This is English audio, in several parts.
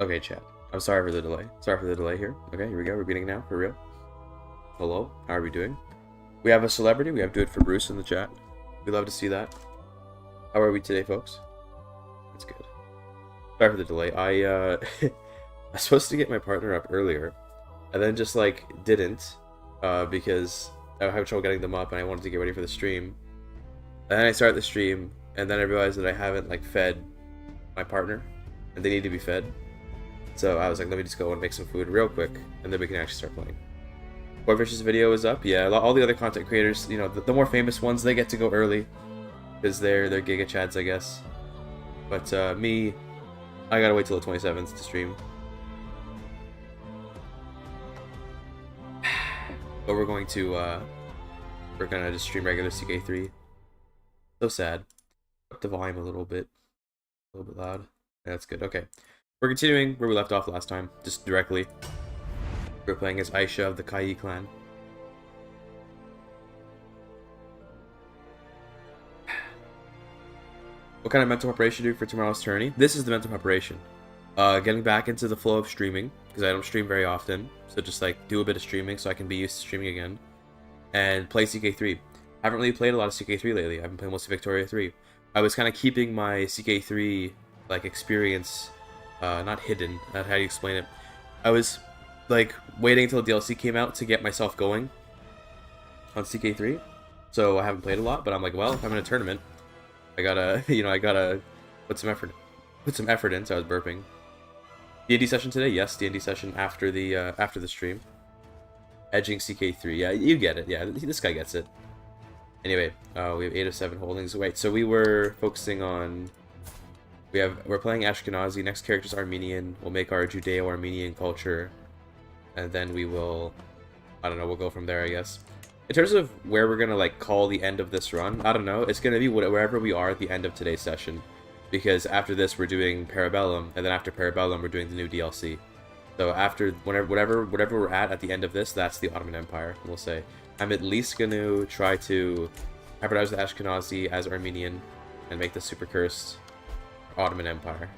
Okay, chat. I'm sorry for the delay. Sorry for the delay here. Okay, here we go. We're beginning now, for real. Hello, how are we doing? We have a celebrity. We have Do It for Bruce in the chat. We love to see that. How are we today, folks? That's good. Sorry for the delay. I was supposed to get my partner up earlier, and then just like didn't, because I had trouble getting them up, and I wanted to get ready for the stream. And then I started the stream, and then I realized that I haven't like fed my partner, and they need to be fed. So I was like, let me just go and make some food real quick, and then we can actually start playing. Boyfish's video is up. Yeah, all the other content creators, you know, the more famous ones, they get to go early because they're GIGACHADs, I guess. But me, I gotta wait till the 27th to stream. But we're gonna just stream regular CK3. So sad. Up the volume a little bit loud. Yeah, that's good. Okay, we're continuing where we left off last time, just directly. We're playing as Aisha of the Kai clan. What kind of mental preparation do you for tomorrow's tourney? This is the mental preparation. Getting back into the flow of streaming, because I don't stream very often. So just like do a bit of streaming so I can be used to streaming again. And play CK3. I haven't really played a lot of CK3 lately. I've been playing mostly Victoria 3. I was kind of keeping my CK3 like experience not hidden. How do you explain it? I was like waiting until DLC came out to get myself going on CK3. So I haven't played a lot, but I'm like, well, if I'm in a tournament, I gotta, I gotta put some effort in. So I was burping. D&D session today? Yes, D&D session after the stream. Edging CK3. Yeah, you get it. Yeah, this guy gets it. Anyway, we have 8 of 7 holdings. Wait, so we were focusing on. We're playing Ashkenazi. Next character's Armenian. We'll make our Judeo-Armenian culture, and then we will. I don't know. We'll go from there, I guess. In terms of where we're gonna like call the end of this run, I don't know. It's gonna be wherever we are at the end of today's session, because after this we're doing Parabellum, and then after Parabellum we're doing the new DLC. So after whatever we're at the end of this, that's the Ottoman Empire. We'll say I'm at least gonna try to hybridize the Ashkenazi as Armenian and make the super cursed Ottoman Empire.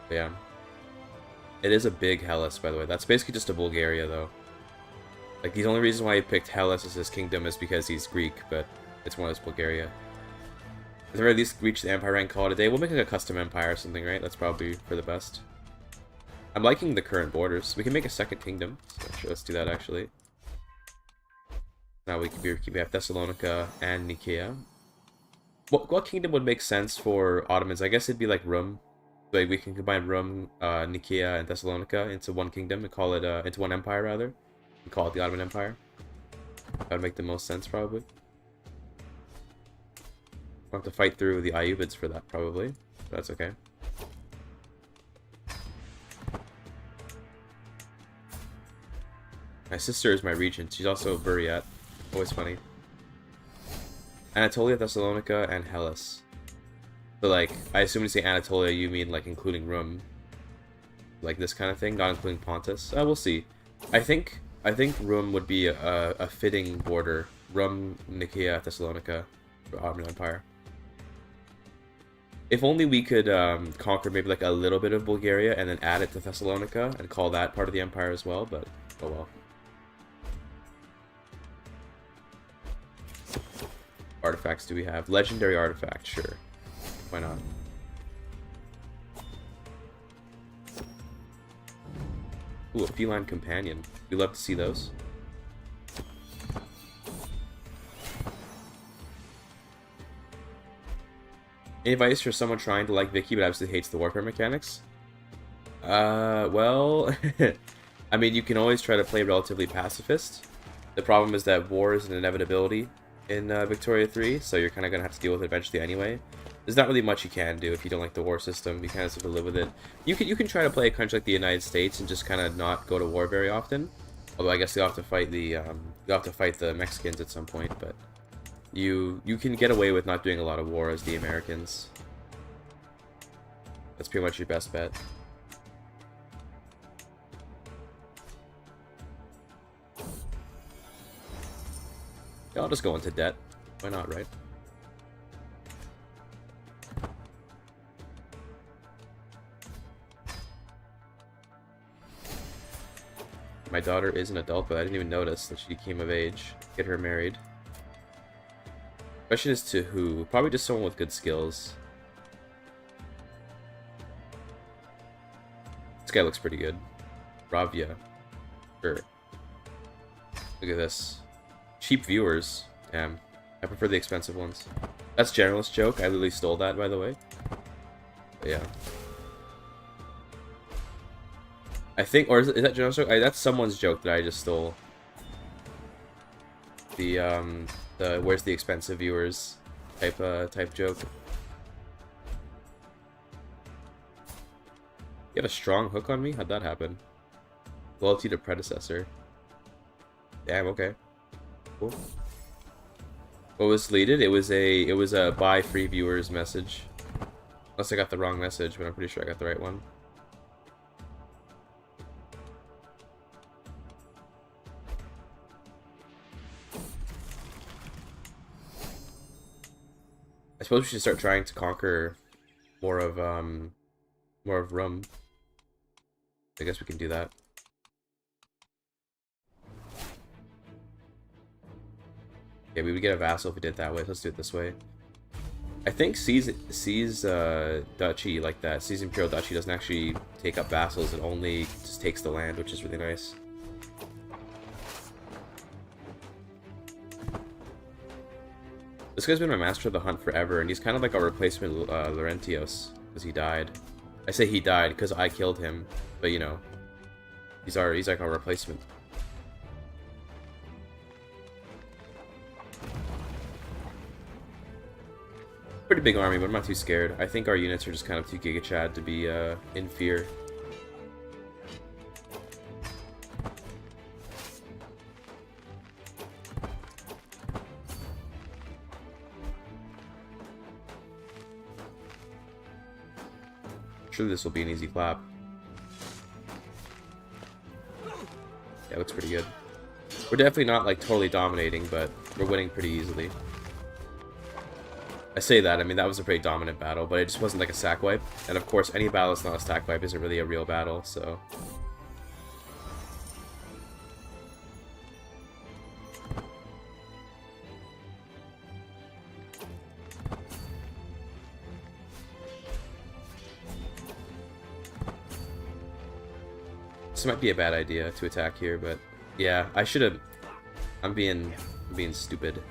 But yeah, it is a big Hellas, by the way. That's basically just a Bulgaria, though. Like, the only reason why he picked Hellas as his kingdom is because he's Greek, but it's more or less Bulgaria. At the very least, reach the empire rank, call it a day. We'll make like a custom empire or something, right? That's probably for the best. I'm liking the current borders. We can make a second kingdom. So sure, let's do that, actually. Now we have Thessalonica and Nicaea. What kingdom would make sense for Ottomans? I guess it'd be like Rum. Like we can combine Rum, Nicaea, and Thessalonica into one kingdom and call it into one empire rather. And call it the Ottoman Empire. That would make the most sense probably. We'll have to fight through the Ayyubids for that probably. But that's okay. My sister is my regent. She's also a Buryat. Always funny. Anatolia, Thessalonica, and Hellas. So, like, I assume when you say Anatolia, you mean, like, including Rum. Like, this kind of thing, not including Pontus. We'll see. I think Rum would be a fitting border. Rum, Nicaea, Thessalonica, for Ottoman Empire. If only we could conquer maybe, like, a little bit of Bulgaria and then add it to Thessalonica and call that part of the empire as well, but oh well. Artifacts do we have? Legendary artifact, sure. Why not? Ooh, a feline companion. We love to see those. Any advice for someone trying to like Vicky but absolutely hates the warfare mechanics? Well, I mean, you can always try to play relatively pacifist. The problem is that war is an inevitability in Victoria 3, so you're kind of going to have to deal with it eventually anyway. There's not really much you can do if you don't like the war system. You kind of have to live with it. You can try to play a country like the United States and just kind of not go to war very often. Although I guess you'll have to fight the Mexicans at some point, but you can get away with not doing a lot of war as the Americans. That's pretty much your best bet. Yeah, I'll just go into debt. Why not, right? My daughter is an adult, but I didn't even notice that she came of age. Get her married. Question is to who? Probably just someone with good skills. This guy looks pretty good. Ravia. Sure. Look at this. Cheap viewers. Damn. I prefer the expensive ones. That's generalist joke. I literally stole that, by the way. But yeah. I think, or is that generalist joke? That's someone's joke that I just stole. The where's the expensive viewers type joke. You have a strong hook on me? How'd that happen? Loyalty to predecessor. Damn, okay. Cool. What was deleted? It was a buy free viewers message. Unless I got the wrong message, but I'm pretty sure I got the right one. I suppose we should start trying to conquer more of Rum. I guess we can do that. Yeah, we would get a vassal if we did it that way. Let's do it this way. I think sees duchy like that. Sees imperial duchy doesn't actually take up vassals. It only just takes the land, which is really nice. This guy's been my master of the hunt forever, and he's kind of like our replacement Laurentios, because he died. I say he died because I killed him, but you know, he's like our replacement. Pretty big army, but I'm not too scared. I think our units are just kind of too GIGACHD to be in fear. Surely this will be an easy clap. Yeah, it looks pretty good. We're definitely not like totally dominating, but we're winning pretty easily. I say that, I mean that was a pretty dominant battle, but it just wasn't like a sack wipe. And of course any battle that's not a sack wipe isn't really a real battle, so... This might be a bad idea to attack here, but yeah, I should have... I'm being stupid.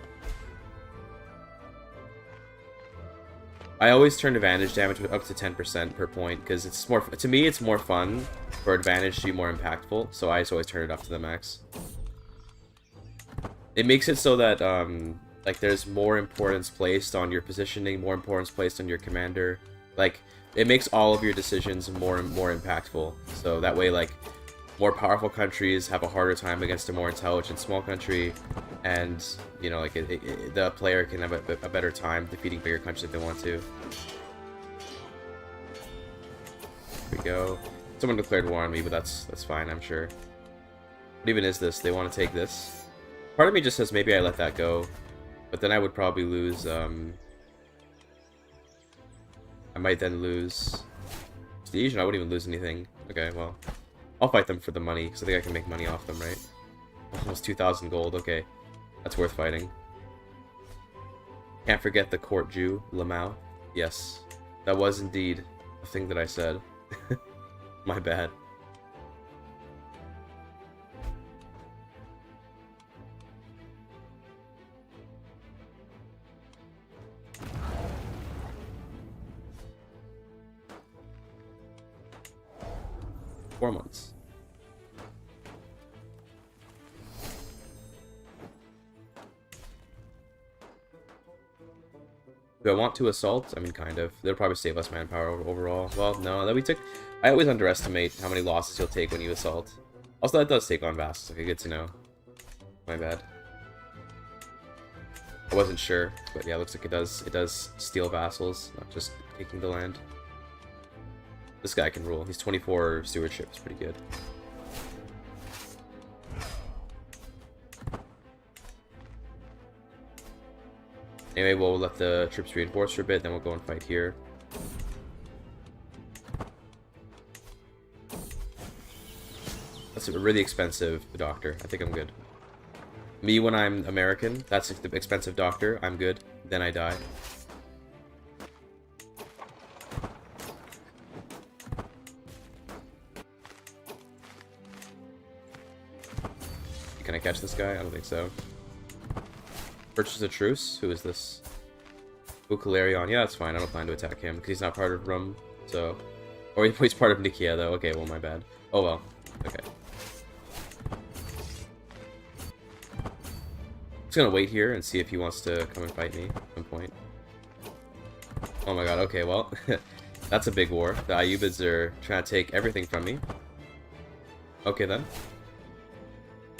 I always turn advantage damage up to 10% per point, because it's more, to me it's more fun for advantage to be more impactful, so I just always turn it up to the max. It makes it so that like there's more importance placed on your positioning, more importance placed on your commander. Like it makes all of your decisions more impactful. So that way, like, more powerful countries have a harder time against a more intelligent small country, and you know, like the player can have a better time defeating bigger countries if they want to. Here we go. Someone declared war on me, but that's fine, I'm sure. What even is this? They want to take this? Part of me just says maybe I let that go, but then I would probably lose. I might then lose prestige, and I wouldn't even lose anything. Okay, well, I'll fight them for the money, because I think I can make money off them, right? Almost 2,000 gold, okay. That's worth fighting. Can't forget the court Jew, Lamau. Yes, that was indeed a thing that I said. My bad. Four months. Do I want to assault? I mean, kind of. They'll probably save us manpower overall. Well, no, that we took... I always underestimate how many losses you'll take when you assault. Also, that does take on vassals. Okay, good to know. My bad. I wasn't sure, but yeah, it looks like it does steal vassals, not just taking the land. This guy can rule. He's 24 stewardship. It's pretty good. Anyway, we'll let the troops reinforce for a bit, then we'll go and fight here. Let's it's a really expensive doctor. I think I'm good. Me when I'm American, that's the expensive doctor. I'm good. Then I die. Can I catch this guy? I don't think so. Purchase a truce? Who is this? Bukalarion. Yeah, that's fine. I don't plan to attack him because he's not part of Rum. So, or he's part of Nikia though. Okay, well my bad. Oh well. Okay. Just gonna wait here and see if he wants to come and fight me at some point. Oh my god. Okay, well, that's a big war. The Ayyubids are trying to take everything from me. Okay then.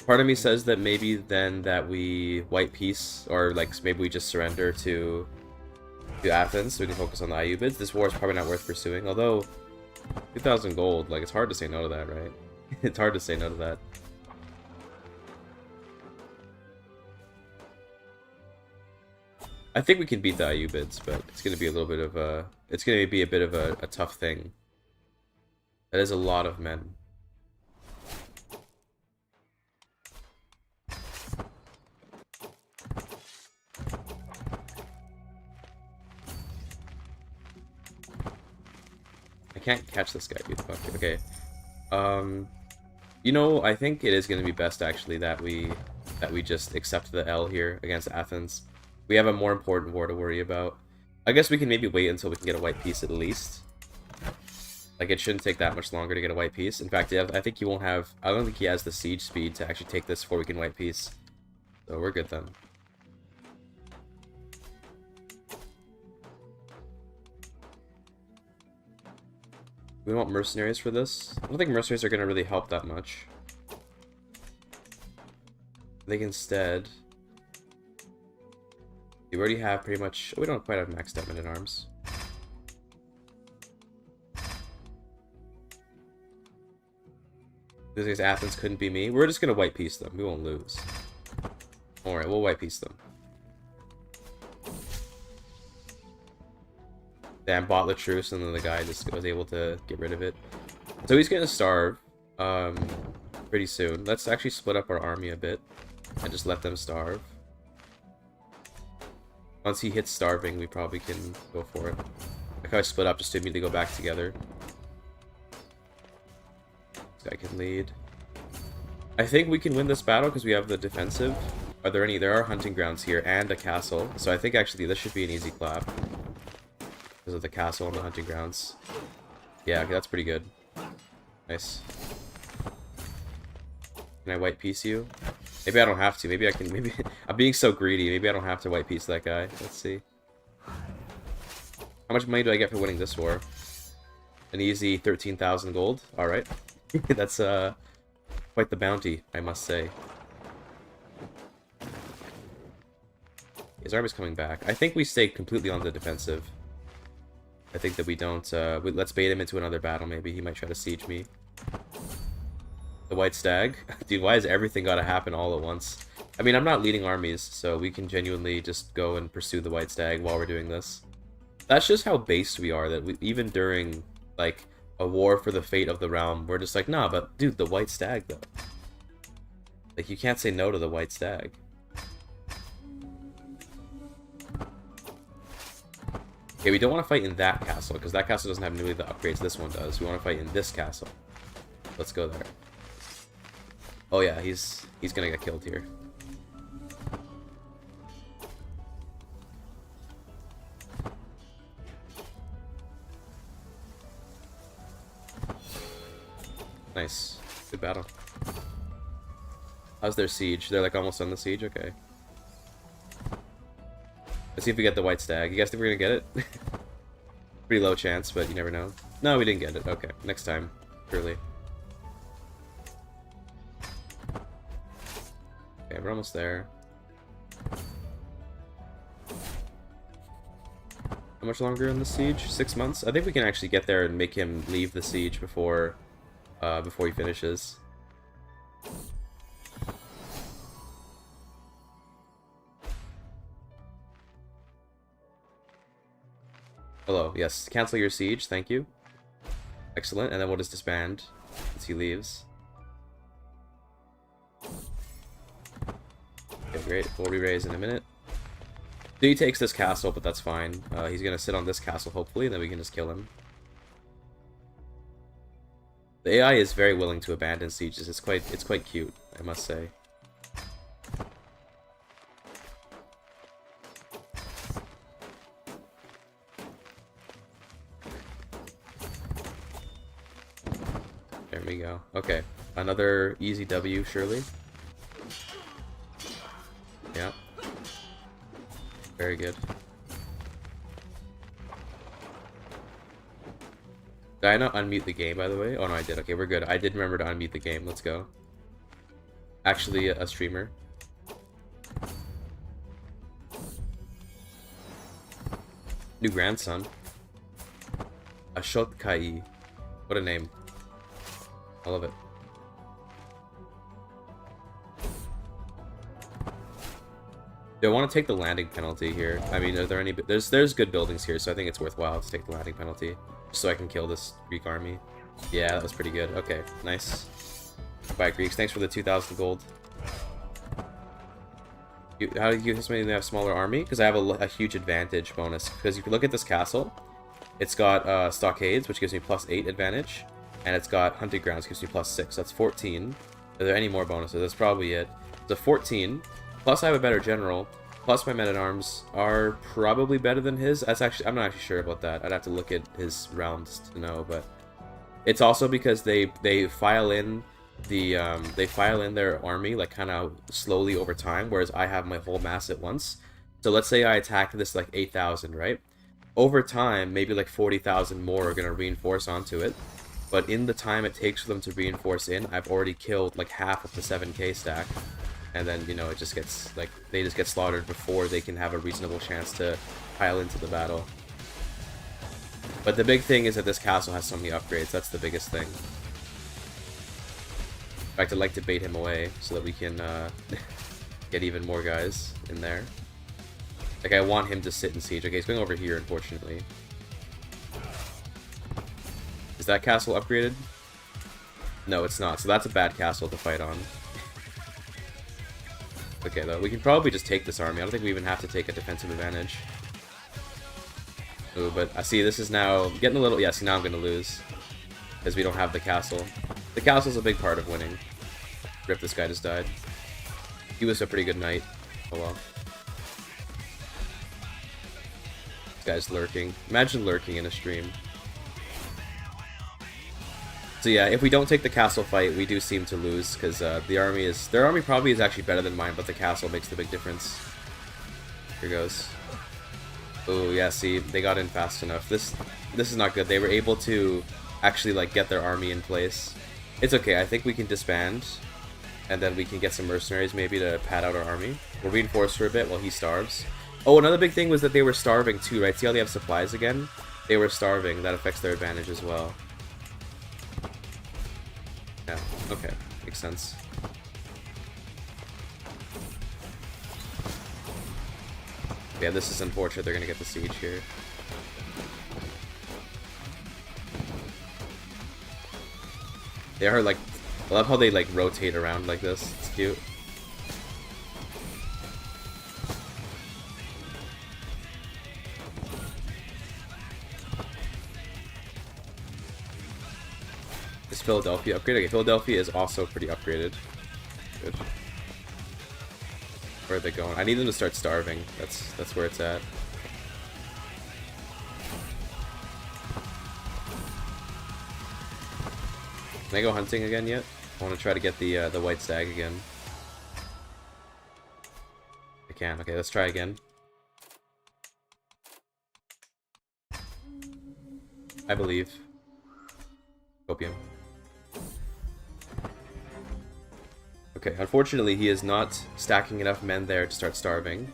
Part of me says that maybe then that we white peace, or like maybe we just surrender to Athens so we can focus on the Ayyubids. This war is probably not worth pursuing, although 2,000 gold, like it's hard to say no to that, right? It's hard to say no to that. I think we can beat the Ayyubids, but it's gonna be a little bit of a a tough thing. That is a lot of men. I can't catch this guy, dude. Fuck. Okay. You know, I think it is going to be best actually that we just accept the L here against Athens. We have a more important war to worry about. I guess we can maybe wait until we can get a white peace at least. Like it shouldn't take that much longer to get a white peace. In fact, I think he won't have. I don't think he has the siege speed to actually take this before we can white peace. So we're good then. We want mercenaries for this. I don't think mercenaries are going to really help that much. I think instead... We already have pretty much... We don't quite have maxed out men at arms. This is Athens couldn't be me. We're just going to white peace them. We won't lose. Alright, we'll white peace them. Damn, bought the truce, and then the guy just was able to get rid of it. So he's gonna starve pretty soon. Let's actually split up our army a bit and just let them starve. Once he hits starving, we probably can go for it. Like how I split up just to immediately go back together. This guy can lead. I think we can win this battle because we have the defensive. Are there any? There are hunting grounds here and a castle. So I think actually this should be an easy clap. Because of the castle and the hunting grounds. Yeah, okay, that's pretty good. Nice. Can I white peace you? Maybe I don't have to. Maybe I can. Maybe I'm being so greedy. Maybe I don't have to white peace that guy. Let's see. How much money do I get for winning this war? An easy 13,000 gold. All right. That's quite the bounty, I must say. His army's coming back. I think we stay completely on the defensive. I think that we don't, let's bait him into another battle, maybe. He might try to siege me. The White Stag? Dude, why has everything gotta happen all at once? I mean, I'm not leading armies, so we can genuinely just go and pursue the White Stag while we're doing this. That's just how based we are, that we, even during, like, a war for the fate of the realm, we're just like, nah, but, dude, the White Stag, though. Like, you can't say no to the White Stag. Okay, we don't want to fight in that castle, because that castle doesn't have nearly the upgrades this one does. We want to fight in this castle. Let's go there. Oh yeah, he's gonna get killed here. Nice. Good battle. How's their siege? They're like almost on the siege? Okay. Let's see if we get the White Stag. You guys think we're gonna get it? Pretty low chance, but you never know. No, we didn't get it. Okay, next time. Surely. Okay, we're almost there. How much longer in the siege? 6 months? I think we can actually get there and make him leave the siege before he finishes. Hello, yes. Cancel your siege, thank you. Excellent, and then we'll just disband once he leaves. great. We'll re-raise in a minute. He takes this castle, but that's fine. He's gonna sit on this castle, hopefully, and then we can just kill him. The AI is very willing to abandon sieges. It's quite cute, I must say. There we go. Okay, another easy W, surely. Yeah. Very good. Did I not unmute the game, by the way? Oh no, I did. Okay, we're good. I did remember to unmute the game. Let's go. Actually, a streamer. New grandson. Ashot Kai. What a name. I love it. Do I want to take the landing penalty here? I mean, are there any... There's good buildings here, so I think it's worthwhile to take the landing penalty. Just so I can kill this Greek army. Yeah, that was pretty good. Okay, nice. Bye, Greeks. Thanks for the 2,000 gold. How do you guys maybe have smaller army? Because I have a huge advantage bonus. Because you can look at this castle. It's got stockades, which gives me +8 advantage. And it's got hunting grounds, gives me +6. That's 14. Are there any more bonuses? That's probably it. So 14. Plus I have a better general. Plus my men-at-arms are probably better than his. That's actually, I'm not actually sure about that. I'd have to look at his realms to know, but it's also because they file in the they file in their army like kind of slowly over time, whereas I have my whole mass at once. So let's say I attack this like 8,000, right? Over time, maybe like 40,000 more are gonna reinforce onto it. But in the time it takes for them to reinforce in, I've already killed like half of the 7k stack. And then, you know, it just gets, like, they just get slaughtered before they can have a reasonable chance to pile into the battle. But the big thing is that this castle has so many upgrades. That's the biggest thing. In fact, I'd like to bait him away so that we can get even more guys in there. Like, I want him to sit in siege. Okay, he's going over here, unfortunately. Is that castle upgraded? No, it's not. So that's a bad castle to fight on. Okay, though, we can probably just take this army. I don't think we even have to take a defensive advantage. Ooh, but I see this is now getting a little... Yeah, see, now I'm going to lose. Because we don't have the castle. The castle's a big part of winning. Rip, this guy just died. He was a pretty good knight. Oh well. This guy's lurking. Imagine lurking in a stream. So yeah, if we don't take the castle fight, we do seem to lose, because their army probably is actually better than mine, but the castle makes the big difference. Here goes. Oh yeah, see, they got in fast enough. This is not good. They were able to actually like get their army in place. It's okay, I think we can disband, and then we can get some mercenaries maybe to pad out our army. We'll reinforce for a bit while he starves. Oh, another big thing was that they were starving too, right? See how they have supplies again? They were starving. That affects their advantage as well. Yeah, okay. Makes sense. Yeah, this is unfortunate. They're gonna get the siege here. They are like... I love how they like rotate around like this. It's cute. Is Philadelphia upgraded? Okay, Philadelphia is also pretty upgraded. Good. Where are they going? I need them to start starving. That's where it's at. Can I go hunting again yet? I want to try to get the white stag again. I can. Okay, let's try again. I believe. Opium. Okay, unfortunately he is not stacking enough men there to start starving.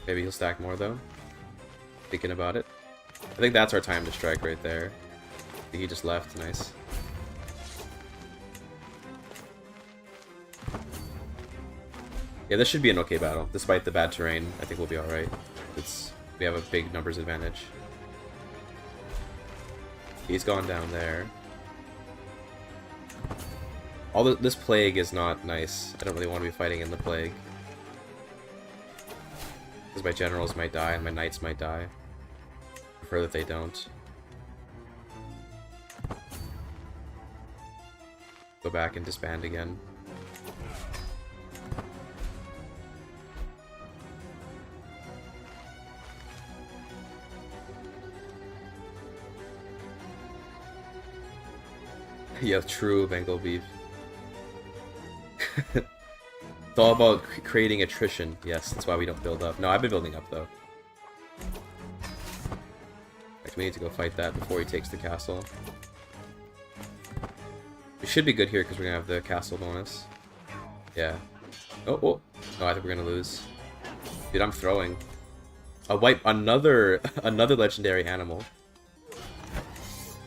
Maybe he'll stack more though. Thinking about it. I think that's our time to strike right there. He just left, nice. Yeah, this should be an okay battle. Despite the bad terrain, I think we'll be alright. We have a big numbers advantage. He's gone down there. This plague is not nice. I don't really want to be fighting in the plague. Because my generals might die and my knights might die. I prefer that they don't. Go back and disband again. Yeah, true Bengal beef. It's all about creating attrition. Yes, that's why we don't build up. No, I've been building up though. We need to go fight that before he takes the castle. We should be good here because we're gonna have the castle bonus. Yeah. Oh, no, I think we're gonna lose. Dude, I'm throwing. A white, another legendary animal.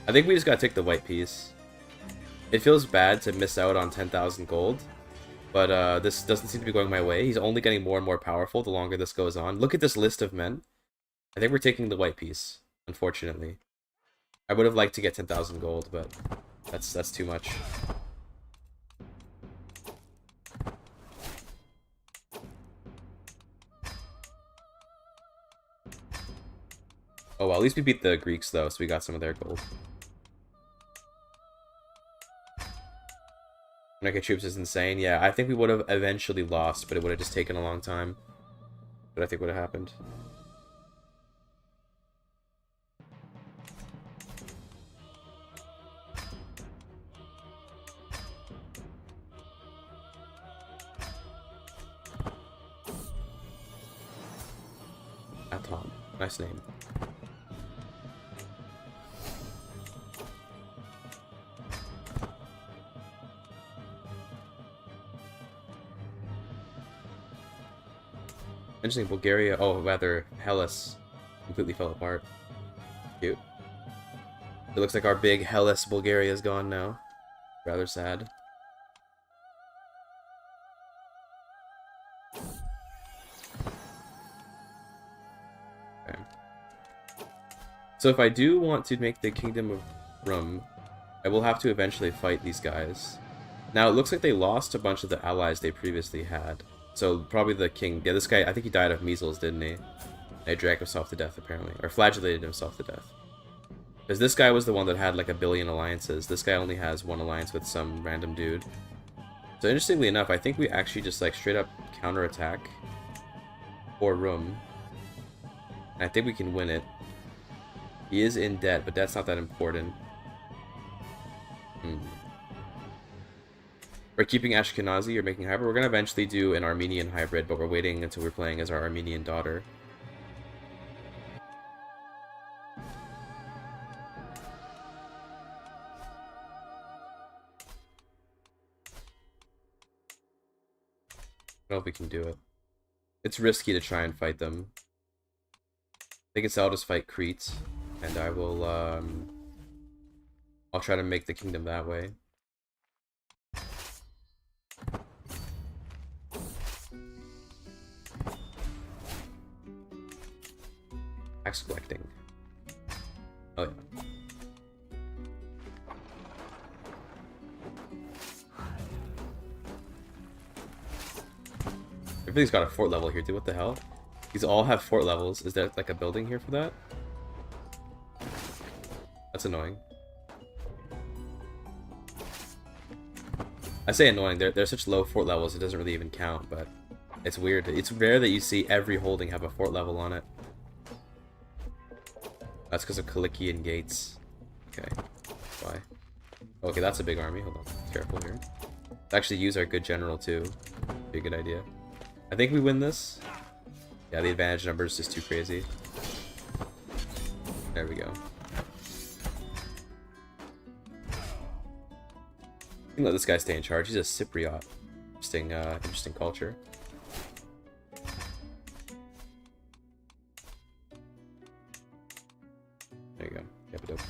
I think we just gotta take the white piece. It feels bad to miss out on 10,000 gold, but this doesn't seem to be going my way. He's only getting more and more powerful the longer this goes on. Look at this list of men. I think we're taking the white piece, unfortunately. I would have liked to get 10,000 gold, but that's too much. Oh well, at least we beat the Greeks though, so we got some of their gold. American troops is insane. Yeah, I think we would have eventually lost, but it would have just taken a long time. But I think would have happened. Atom. Nice name. Interesting, Bulgaria, oh, rather, Hellas completely fell apart. Cute. It looks like our big Hellas Bulgaria is gone now. Rather sad. Okay. So if I do want to make the Kingdom of Rum, I will have to eventually fight these guys. Now, it looks like they lost a bunch of the allies they previously had. So, probably the king. Yeah, this guy, I think he died of measles, didn't he? He drank himself to death, apparently. Or flagellated himself to death. Because this guy was the one that had like 1 billion alliances. This guy only has 1 alliance with some random dude. So, interestingly enough, I think we actually just like straight up counterattack for Rum. And I think we can win it. He is in debt, but that's not that important. We're keeping Ashkenazi or making hybrid. We're going to eventually do an Armenian hybrid, but we're waiting until we're playing as our Armenian daughter. I don't know if we can do it. It's risky to try and fight them. I think I'll just fight Crete, and I will, I'll try to make the kingdom that way. Tax collecting. Oh yeah. Everything's got a fort level here, dude. What the hell? These all have fort levels. Is there like a building here for that? That's annoying. I say annoying. They're such low fort levels, it doesn't really even count, but it's weird. It's rare that you see every holding have a fort level on it. That's because of Kalikian gates. Okay. Why? Okay, that's a big army. Hold on. Careful here. Let's actually use our good general too. Be a good idea. I think we win this. Yeah, the advantage number is just too crazy. There we go. You can let this guy stay in charge. He's a Cypriot. Interesting culture. There you go. Cappadocia.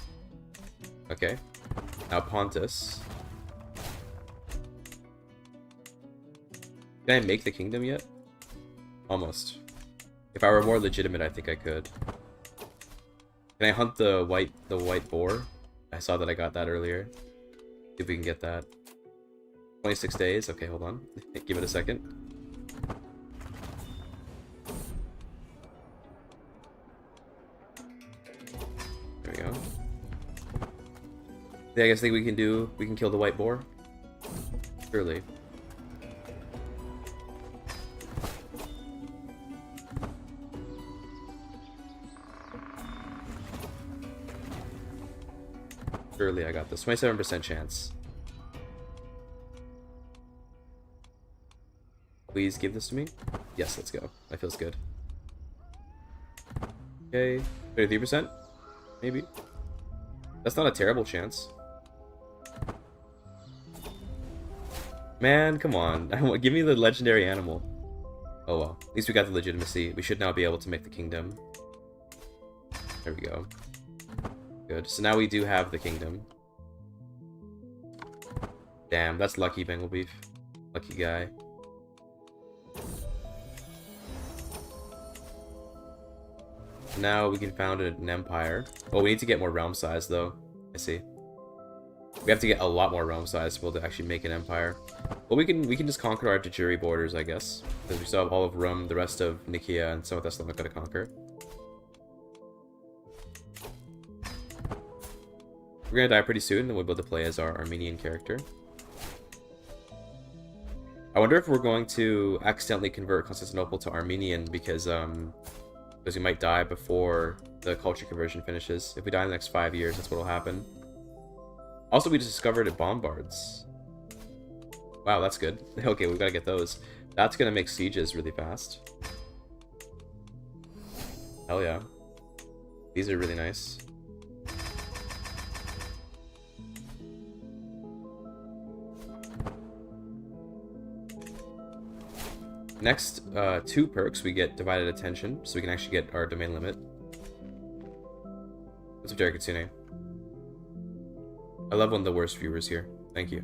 Okay. Now Pontus. Can I make the kingdom yet? Almost. If I were more legitimate, I think I could. Can I hunt the white boar? I saw that I got that earlier. See if we can get that. 26 days. Okay, hold on. Give it a second. There we go. Yeah, I guess we can kill the white boar. Surely. Surely I got this. 27% chance. Please give this to me. Yes, let's go. That feels good. Okay. 33%? Maybe. That's not a terrible chance. Man, come on. Give me the legendary animal. Oh well. At least we got the legitimacy. We should now be able to make the kingdom. There we go. Good. So now we do have the kingdom. Damn, that's lucky, Bengal Beef. Lucky guy. Now we can found an empire. Oh, we need to get more realm size, though. I see. We have to get a lot more realm size to be able to actually make an empire. Well, we can just conquer our de jure borders, I guess. Because we still have all of Rome, the rest of Nicaea, and some of Thessalonica to conquer. We're gonna die pretty soon, and we'll be able to play as our Armenian character. I wonder if we're going to accidentally convert Constantinople to Armenian because we might die before the culture conversion finishes. If we die in the next 5 years, that's what will happen. Also, we just discovered it bombards. Wow, that's good. Okay, we've got to get those. That's gonna make sieges really fast. Hell yeah. These are really nice. Next, 2 perks, we get divided attention, so we can actually get our domain limit. What's up, Derek Katsune? I love one of the worst viewers here. Thank you.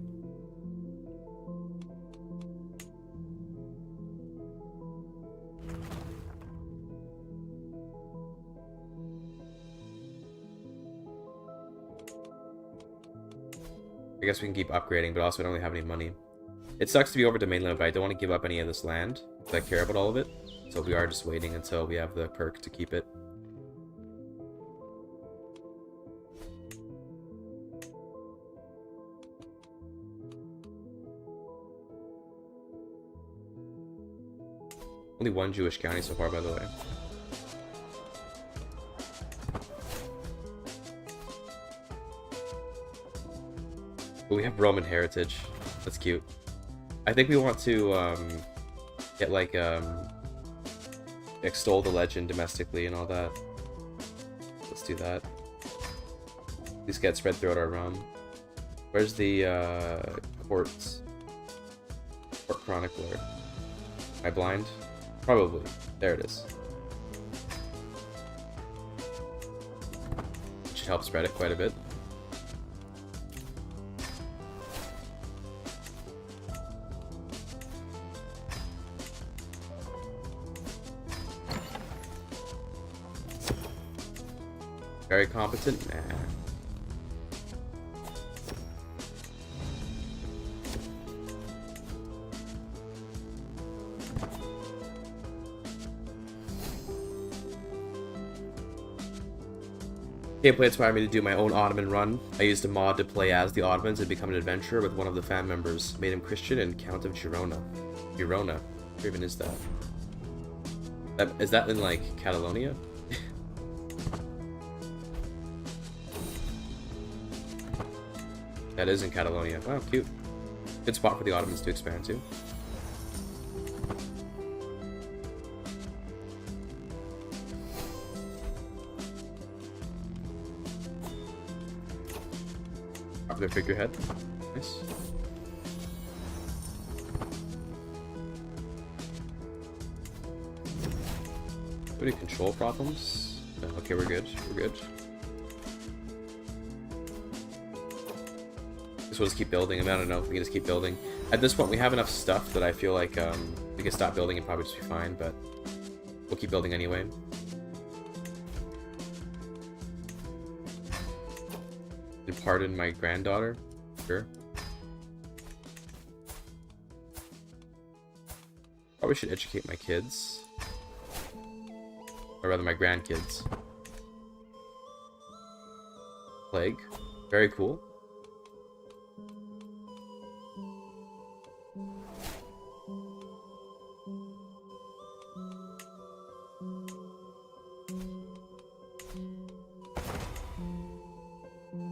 I guess we can keep upgrading, but also I don't really have any money. It sucks to be over domain limit, but I don't want to give up any of this land, because I care about all of it. So we are just waiting until we have the perk to keep it. Only 1 Jewish county so far, by the way. But we have Roman heritage. That's cute. I think we want to get like extol the legend domestically and all that. Let's do that. These get spread throughout our realm. Where's the court chronicler? Am I blind? Probably. There it is. Should help spread it quite a bit. Very competent? Nah. Gameplay inspired me to do my own Ottoman run. I used a mod to play as the Ottomans and become an adventurer with one of the fan members. Made him Christian and Count of Girona. Girona? Where even is that? Is that in, like, Catalonia? That is in Catalonia. Wow, cute. Good spot for the Ottomans to expand to. Up their figurehead. Nice. Any control problems? No, okay, we're good. We're good. We'll just keep building. I don't know if we can just keep building. At this point, we have enough stuff that I feel like we can stop building and probably just be fine, but we'll keep building anyway. Pardon my granddaughter? Sure. Probably should educate my kids. Or rather, my grandkids. Plague. Very cool.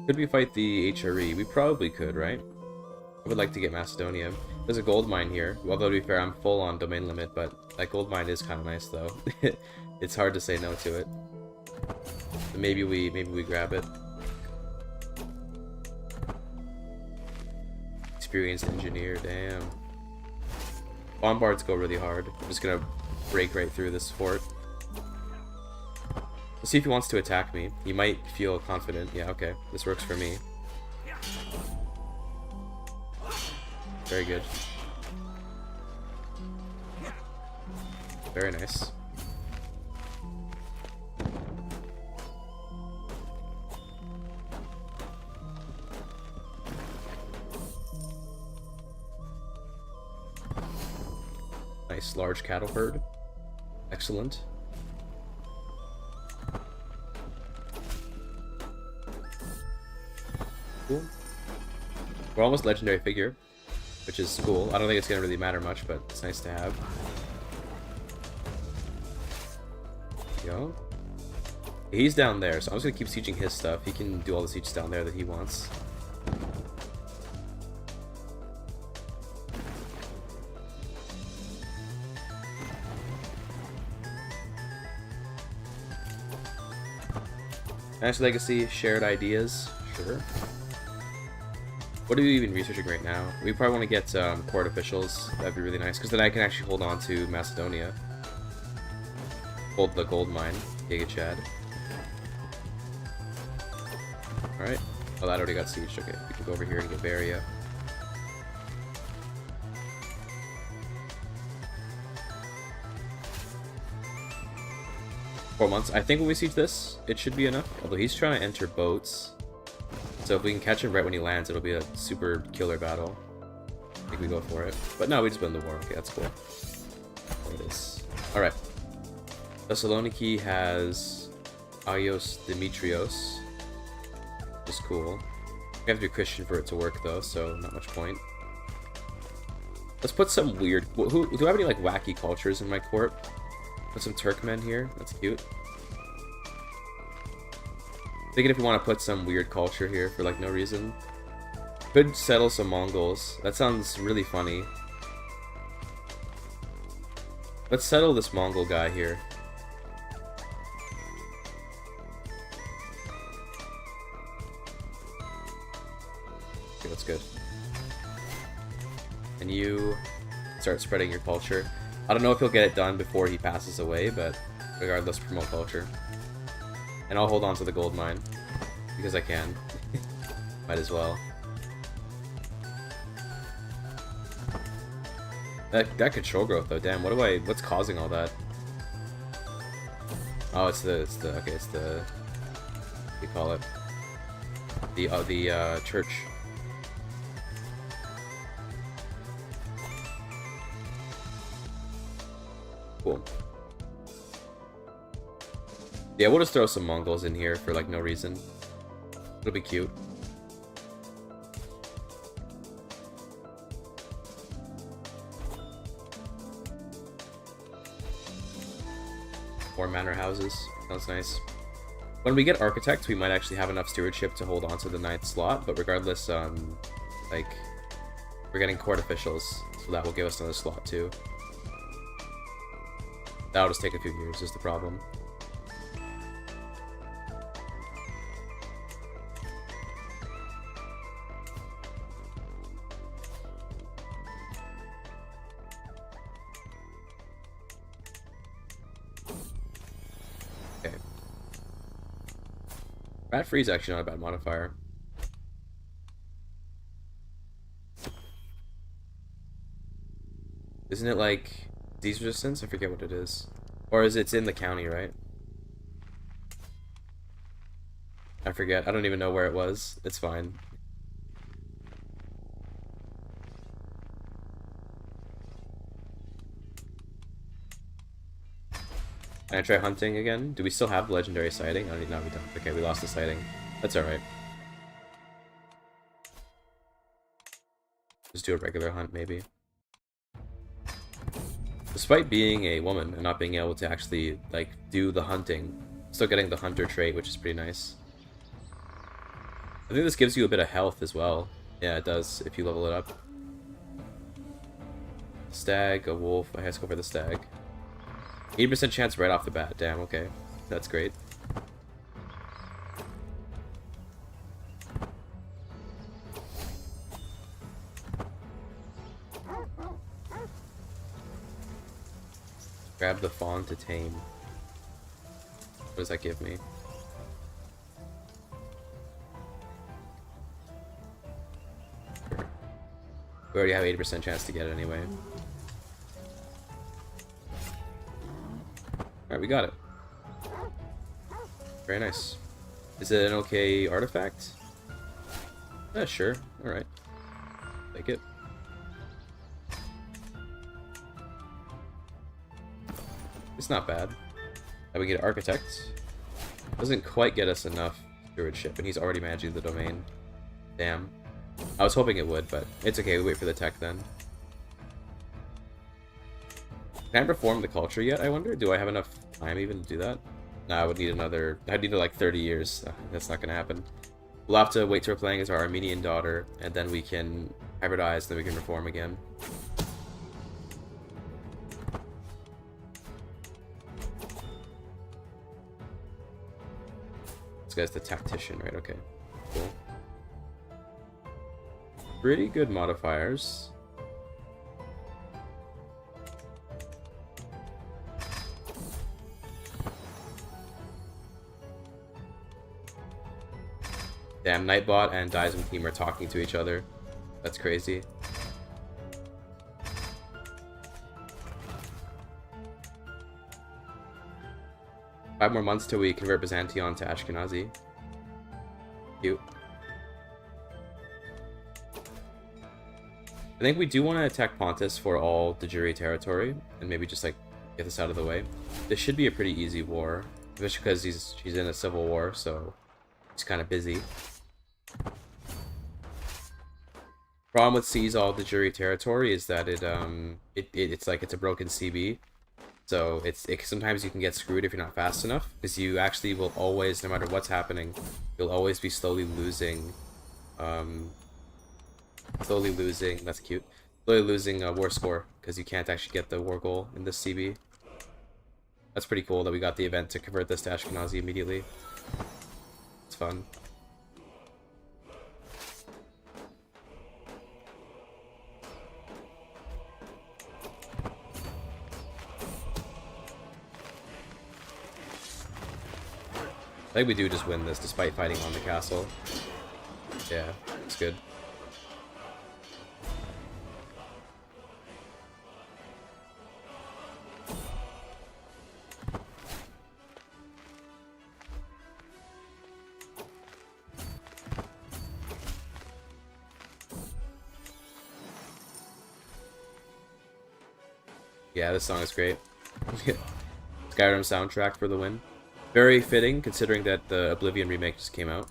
Could we fight the HRE? We probably could, right? I would like to get Macedonia. There's a gold mine here. Although, to be fair, I'm full on domain limit, but that gold mine is kind of nice, though. It's hard to say no to it. So maybe we grab it. Experienced engineer, damn. Bombards go really hard. I'm just gonna break right through this fort. Let's see if he wants to attack me. He might feel confident. Yeah, okay. This works for me. Very good. Very nice. Nice large cattle herd. Excellent. Cool. We're almost legendary figure, which is cool. I don't think it's gonna really matter much, but it's nice to have. There you go. He's down there, so I'm just gonna keep sieging his stuff. He can do all the sieges down there that he wants. Nice legacy, shared ideas, sure. What are we even researching right now? We probably want to get court officials. That'd be really nice, because then I can actually hold on to Macedonia. Hold the gold mine, GIGACHD. Alright. Oh, that already got sieged. Okay, we can go over here and get Varia. Months. I think when we siege this, it should be enough. Although he's trying to enter boats. So if we can catch him right when he lands, it'll be a super killer battle. I think we go for it. But no, we just win the war. Okay, that's cool. There it is. Alright. Thessaloniki has Agios Dimitrios. Which is cool. We have to be Christian for it to work though, so not much point. Let's put some weird... do I have any like wacky cultures in my court? Put some Turkmen here. That's cute. Thinking if we want to put some weird culture here for like no reason. Could settle some Mongols. That sounds really funny. Let's settle this Mongol guy here. Okay, that's good. And you start spreading your culture. I don't know if he'll get it done before he passes away, but regardless, promote culture. And I'll hold on to the gold mine, because I can. Might as well. That control growth though, damn, what's causing all that? Oh, it's the, what do you call it? The church. Cool. Yeah, we'll just throw some Mongols in here for like no reason. It'll be cute. More manor houses. Sounds nice. When we get architects, we might actually have enough stewardship to hold on to the 9th slot, but regardless, like, we're getting court officials, so that will give us another slot too. That'll just take a few years, is the problem. Okay. Rat free is actually not a bad modifier. Isn't it like disease resistance? I forget what it is. Or is it's in the county, right? I forget. I don't even know where it was. It's fine. Can I try hunting again? Do we still have the legendary sighting? Oh, no, we don't. Okay, we lost the sighting. That's alright. Just do a regular hunt, maybe. Despite being a woman and not being able to actually, like, do the hunting, still getting the hunter trait, which is pretty nice. I think this gives you a bit of health as well. Yeah, it does, if you level it up. Stag, a wolf. I have to go for the stag. 80% chance right off the bat. Damn, okay. That's great. Grab the fawn to tame. What does that give me? We already have 80% chance to get it anyway. Alright, we got it. Very nice. Is it an okay artifact? Yeah, sure. Alright. Take it. It's not bad. Now we get Architect. Doesn't quite get us enough stewardship, and he's already managing the domain. Damn. I was hoping it would, but it's okay. We wait for the tech then. Can I perform the culture yet, I wonder? Do I have enough time even to do that? No, I would need another... I'd need like 30 years. That's not going to happen. We'll have to wait till we're playing as our Armenian daughter, and then we can hybridize, then we can reform again. This guy's the tactician, right? Okay, cool. Pretty good modifiers. Damn, Nightbot and Daism team are talking to each other. That's crazy. Five more months till we convert Byzantion to Ashkenazi. Cute. I think we do want to attack Pontus for all the Juri territory, and maybe just like get this out of the way. This should be a pretty easy war, especially because she's in a civil war, so he's kind of busy. Problem with seize all the Juri territory is that it's like it's a broken CB. So sometimes you can get screwed if you're not fast enough, because you actually will always, no matter what's happening, you'll always be slowly losing, that's cute, slowly losing a war score, because you can't actually get the war goal in this CB. That's pretty cool that we got the event to convert this to Ashkenazi immediately. It's fun. I think we do just win this, despite fighting on the castle. Yeah, it's good. Yeah, this song is great. Skyrim soundtrack for the win. Very fitting, considering that the Oblivion remake just came out.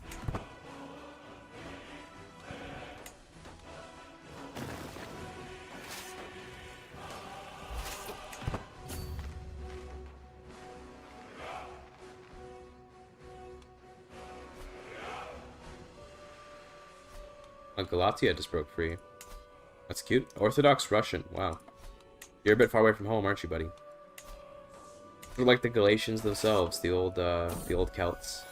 Galatia just broke free. That's cute. Orthodox Russian. Wow. You're a bit far away from home, aren't you, buddy? Sort of like the Galatians themselves, the old Celts.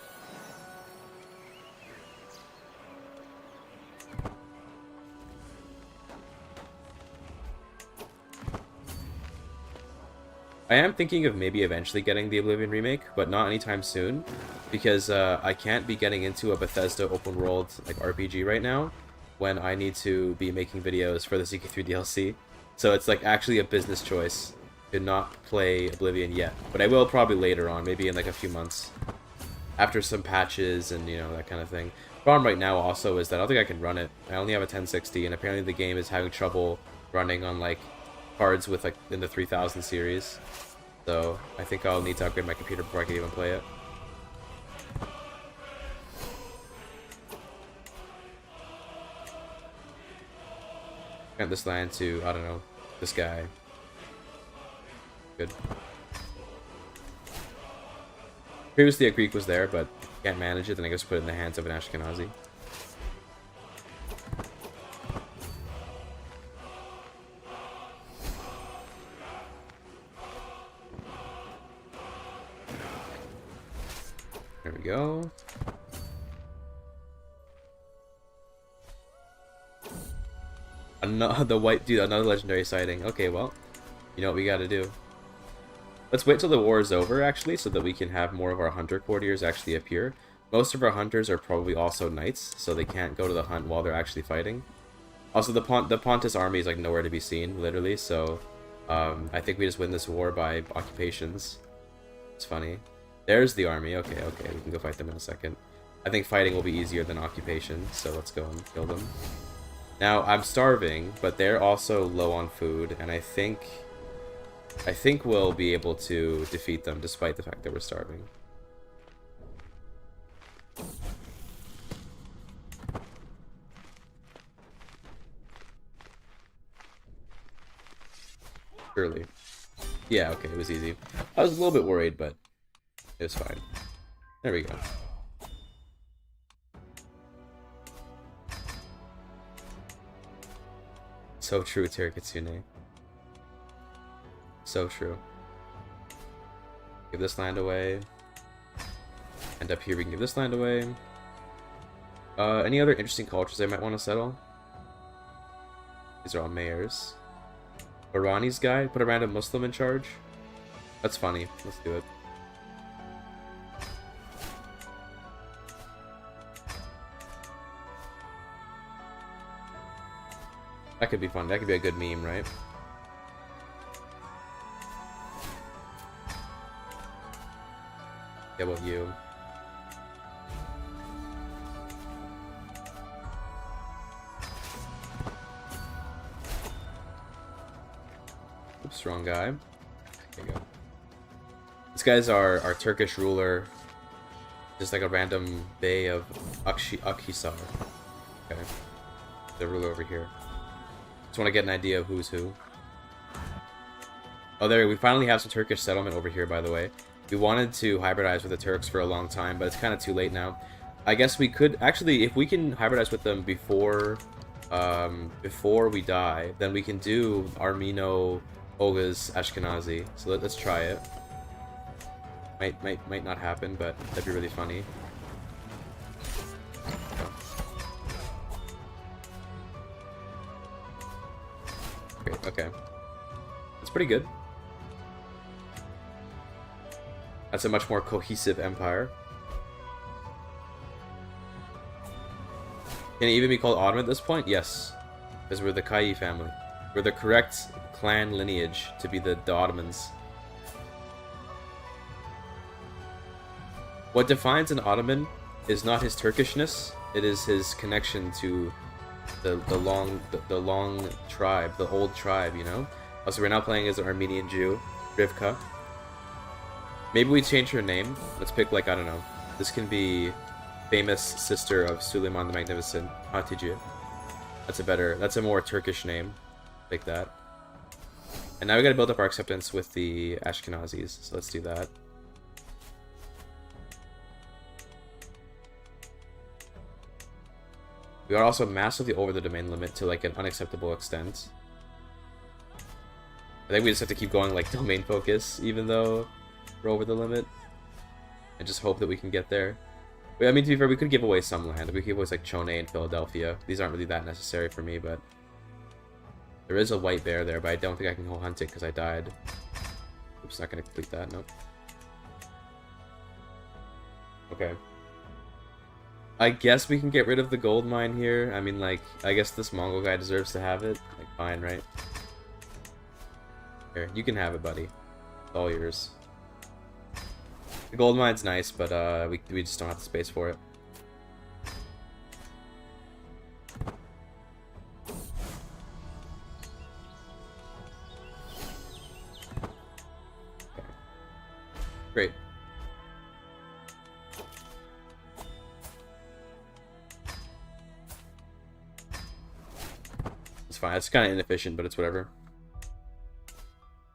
I am thinking of maybe eventually getting the Oblivion remake, but not anytime soon, because I can't be getting into a Bethesda open world like RPG right now when I need to be making videos for the CK3 DLC. So it's like actually a business choice to not play Oblivion yet, but I will probably later on, maybe in like a few months, after some patches and, you know, that kind of thing. Problem right now also is that I don't think I can run it. I only have a 1060, and apparently the game is having trouble running on like cards with like in the 3000 series. So I think I'll need to upgrade my computer before I can even play it. Grant this land to, I don't know, this guy. Good. Previously a Greek was there, but can't manage it, then I guess put it in the hands of an Ashkenazi. There we go. Another white dude, another legendary sighting. Okay, well, you know what we gotta do. Let's wait till the war is over, actually, so that we can have more of our hunter courtiers actually appear. Most of our hunters are probably also knights, so they can't go to the hunt while they're actually fighting. Also, the Pontus army is like nowhere to be seen, literally, so I think we just win this war by occupations. It's funny. There's the army. Okay, okay, we can go fight them in a second. I think fighting will be easier than occupation, so let's go and kill them. Now, I'm starving, but they're also low on food, and I think we'll be able to defeat them despite the fact that we're starving. Surely. Yeah, okay, it was easy. I was a little bit worried, but it was fine. There we go. So true, Terikitsune. So true. Give this land away. And up here we can give this land away. Any other interesting cultures I might want to settle? These are all mayors. Irani's guy? Put a random Muslim in charge? That's funny. Let's do it. That could be fun. That could be a good meme, right? Yeah, about you? Oops, strong guy. There you go. This guy's our Turkish ruler. Just like a random bey of Akhisar. Okay. The ruler over here. Just want to get an idea of who's who. Oh, there, we finally have some Turkish settlement over here, by the way. We wanted to hybridize with the Turks for a long time, but it's kind of too late now. I guess we could, actually, if we can hybridize with them before we die, then we can do Armeno, Oghuz, Ashkenazi. So let's try it. Might not happen, but that'd be really funny. Great, okay. That's pretty good. That's a much more cohesive empire. Can it even be called Ottoman at this point? Yes. Because we're the Kai family. We're the correct clan lineage to be the Ottomans. What defines an Ottoman is not his Turkishness, it is his connection to the long tribe, the old tribe, you know? Also, we're now playing as an Armenian Jew, Rivka. Maybe we change her name. Let's pick, like, I don't know. This can be famous sister of Suleiman the Magnificent, Hatice. That's a more Turkish name. Like that. And now we gotta build up our acceptance with the Ashkenazis, so let's do that. We are also massively over the domain limit to, like, an unacceptable extent. I think we just have to keep going, like, domain focus, even though we're over the limit. And just hope that we can get there. I mean, to be fair, we could give away some land. We could give away, like, Chone and Philadelphia. These aren't really that necessary for me, but... There is a white bear there, but I don't think I can go hunt it because I died. Oops, not gonna complete that, nope. Okay. I guess we can get rid of the gold mine here. I mean, like, I guess this Mongol guy deserves to have it. Like, fine, right? Here, you can have it, buddy. It's all yours. The gold mine's nice, but we just don't have the space for it. Okay. Great. It's fine. It's kind of inefficient, but it's whatever.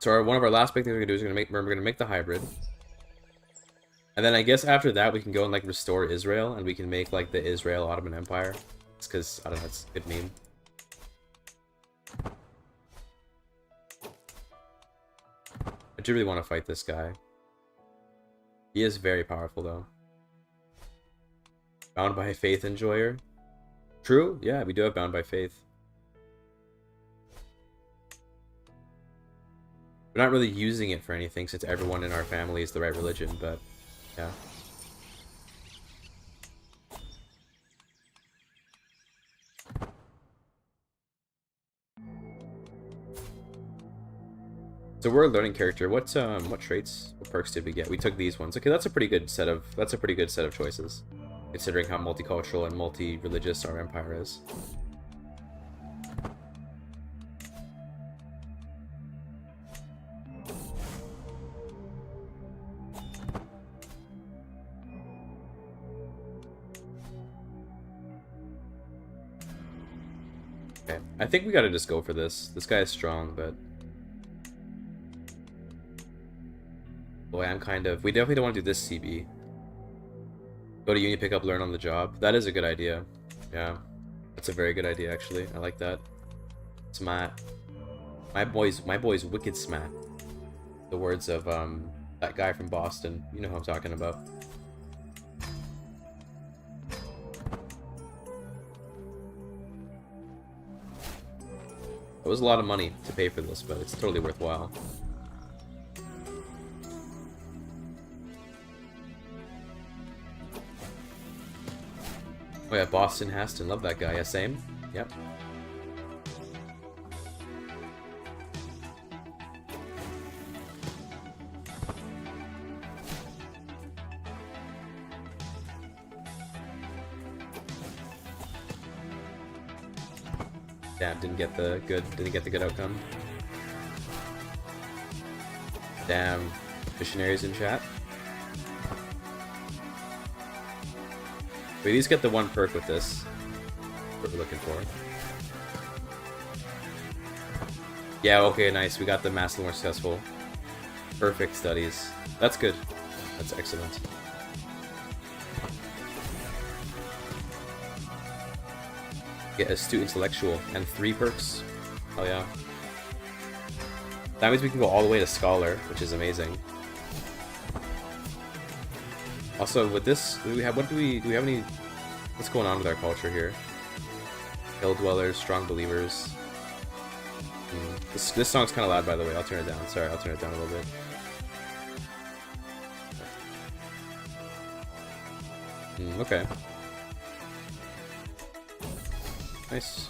So one of our last big things we're gonna do is we're gonna make the hybrid. And then I guess after that we can go and like restore Israel, and we can make like the Israel Ottoman Empire. It's because I don't know, it's a good meme. I do really want to fight this guy. He is very powerful though. Bound by Faith Enjoyer. True? Yeah, we do have Bound by Faith. We're not really using it for anything since everyone in our family is the right religion, but yeah. So we're a learning character. What traits, what perks did we get? We took these ones. Okay, that's a pretty good set of choices, considering how multicultural and multi-religious our empire is. Okay, I think we gotta just go for this. This guy is strong, but boy, I'm kind of... We definitely don't want to do this CB. Go to uni, pick up, learn on the job. That is a good idea. Yeah. That's a very good idea, actually. I like that. Smart. My boy's wicked smart. The words of, that guy from Boston. You know who I'm talking about. It was a lot of money to pay for this, but it's totally worthwhile. Oh yeah, Boston Haston. Love that guy. Yeah, same. Yep. Damn, didn't get the good outcome. Damn, missionaries in chat. We at least get the one perk with this. What we're looking for. Yeah, okay, nice. We got the massively more successful. Perfect studies. That's good. That's excellent. Get astute intellectual and 3 perks. Oh yeah. That means we can go all the way to scholar, which is amazing. Also, with this, do we have any... What's going on with our culture here? Hill dwellers, strong believers. This song's kind of loud, by the way. I'll turn it down. Sorry, I'll turn it down a little bit. Okay. Nice.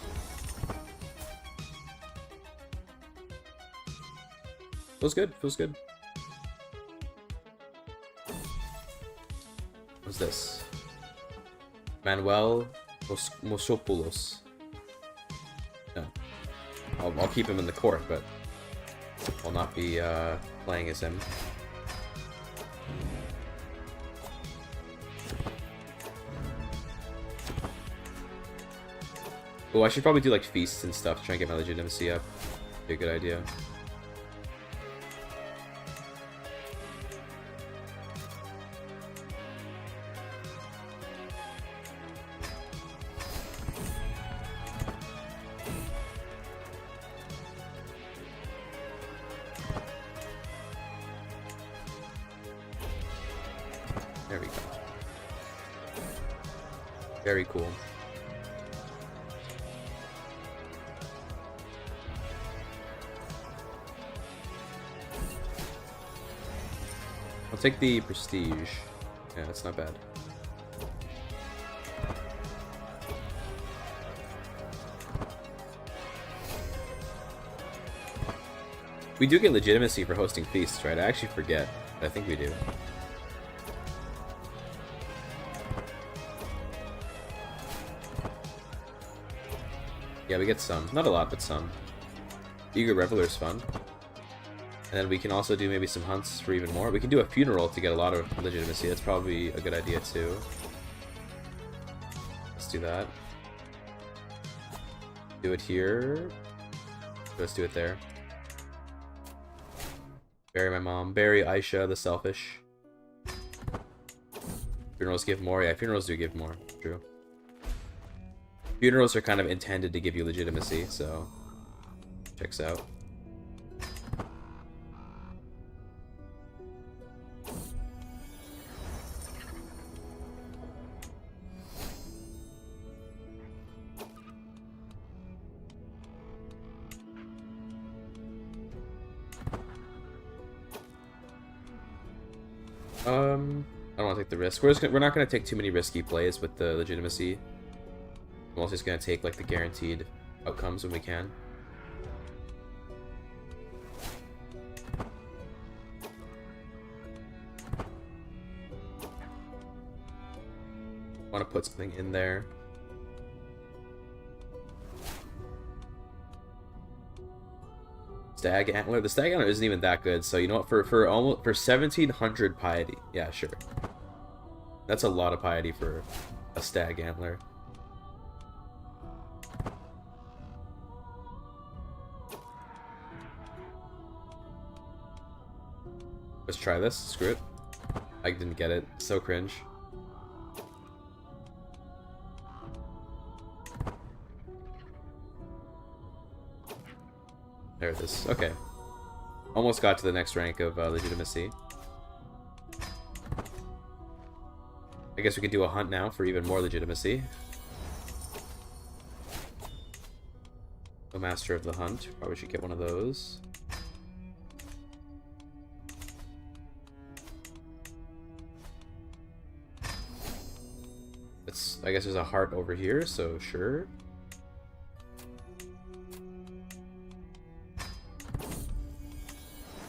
Feels good. Feels good. What's this? Manuel Mosopoulos. No. I'll keep him in the court, but I'll not be playing as him. Oh, I should probably do like feasts and stuff to try and get my legitimacy up. Be a good idea. There we go. Very cool. I'll take the prestige. Yeah, that's not bad. We do get legitimacy for hosting feasts, right? I actually forget, but I think we do. Yeah, we get some. Not a lot, but some. Eager Reveler is fun. And then we can also do maybe some hunts for even more. We can do a funeral to get a lot of legitimacy. That's probably a good idea too. Let's do that. Do it here. Let's do it there. Bury my mom. Bury Aisha, the selfish. Funerals give more. Yeah, funerals do give more. True. Funerals are kind of intended to give you legitimacy, so checks out. I don't want to take the risk. We're not gonna take too many risky plays with the legitimacy. I'm also just gonna take like the guaranteed outcomes when we can. Want to put something in there. Stag Antler. The Stag Antler isn't even that good, so you know what? For 1700 piety, yeah, sure. That's a lot of piety for a Stag Antler. Let's try this. Screw it. I didn't get it. So cringe. There it is. Okay. Almost got to the next rank of legitimacy. I guess we could do a hunt now for even more legitimacy. The Master of the Hunt. Probably should get one of those. I guess there's a heart over here, so sure.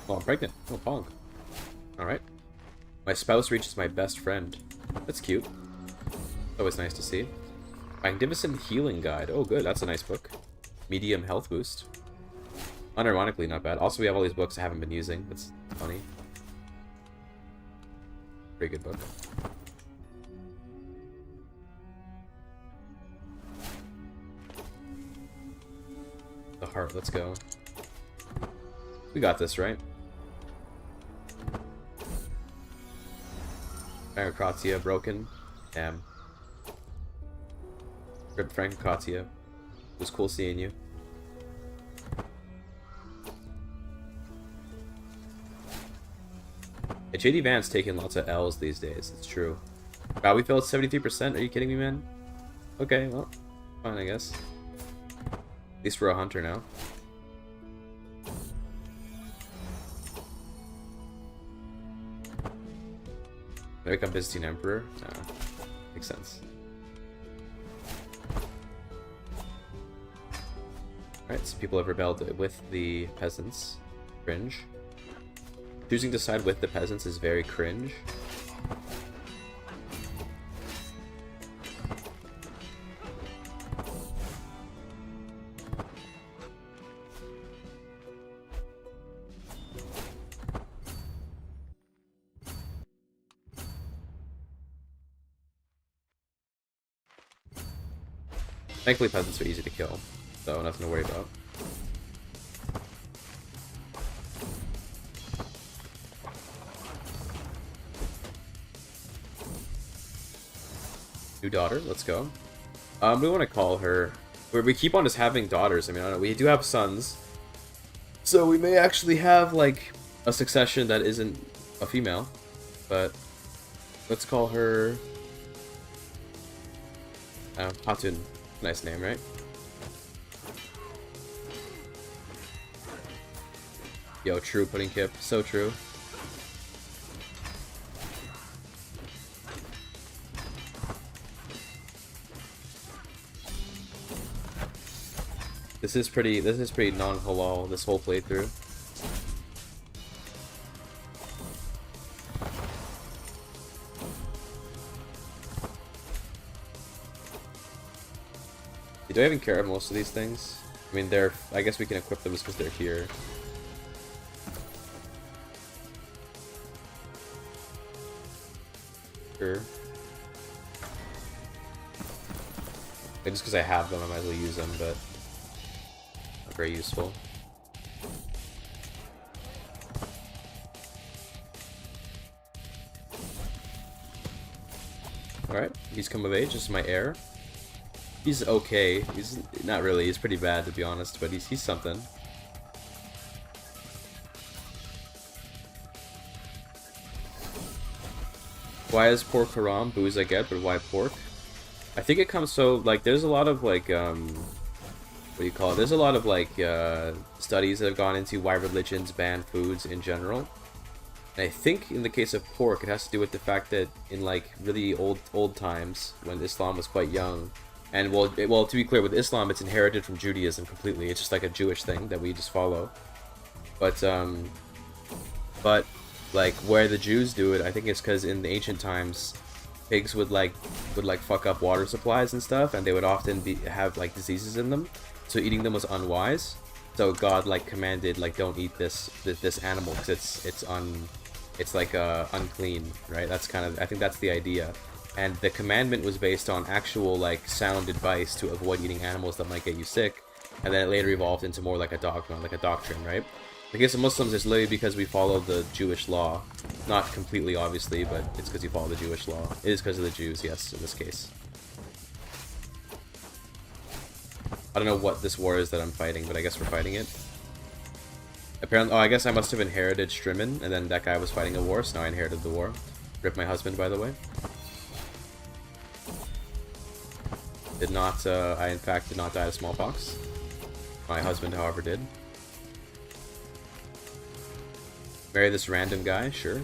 Oh, I'm pregnant. Oh, pong. Alright. My spouse reaches my best friend. That's cute. Always nice to see. Magnificent Healing Guide. Oh, good. That's a nice book. Medium health boost. Unironically, not bad. Also, we have all these books I haven't been using. That's funny. Pretty good book. The heart. Let's go. We got this, right? Francocratia broken. Damn. Rip Francocratia. It was cool seeing you. Yeah, JD Van's taking lots of L's these days. It's true. Wow, we fell at 73%. Are you kidding me, man? Okay, well, fine, I guess. At least we're a hunter now. Maybe become Byzantine Emperor? No. Makes sense. Alright, so people have rebelled with the peasants. Cringe. Choosing to side with the peasants is very cringe. Thankfully, peasants are easy to kill, so nothing to worry about. New daughter, let's go. We want to call her. We keep on just having daughters. I mean, I don't know. We do have sons, so we may actually have like a succession that isn't a female. But let's call her Hatun. Nice name, right? Yo, true, Pudding Kip. So true. This is pretty non-halal, this whole playthrough. Do I even care about most of these things? I mean, I guess we can equip them just because they're here. Sure. Like, just because I have them, I might as well use them, but not very useful. Alright, he's come of age. This is my heir. He's okay. He's not really. He's pretty bad, to be honest, but he's something. Why is pork haram? Booze I get, but why pork? I think it comes so, like, there's a lot of, like, what do you call it? There's a lot of, like, studies that have gone into why religions ban foods in general. And I think in the case of pork, it has to do with the fact that in, like, really old times, when Islam was quite young, and, well, to be clear, with Islam, it's inherited from Judaism completely. It's just like a Jewish thing that we just follow. But, like, where the Jews do it, I think it's because in the ancient times, pigs would fuck up water supplies and stuff, and they would often have like diseases in them, so eating them was unwise. So God like commanded, like, don't eat this animal because it's like unclean, right? That's kind of, I think that's the idea. And the commandment was based on actual like sound advice to avoid eating animals that might get you sick, and then it later evolved into more like a dogma, like a doctrine, right? I guess the Muslims, it's literally because we follow the Jewish law. Not completely, obviously, but it's because you follow the Jewish law. It is because of the Jews, yes, in this case. I don't know what this war is that I'm fighting, but I guess we're fighting it. Apparently, oh, I guess I must have inherited Strimmen, and then that guy was fighting a war, so now I inherited the war. Rip my husband, by the way. Did not, I in fact did not die of smallpox. My husband, however, did. Marry this random guy, sure.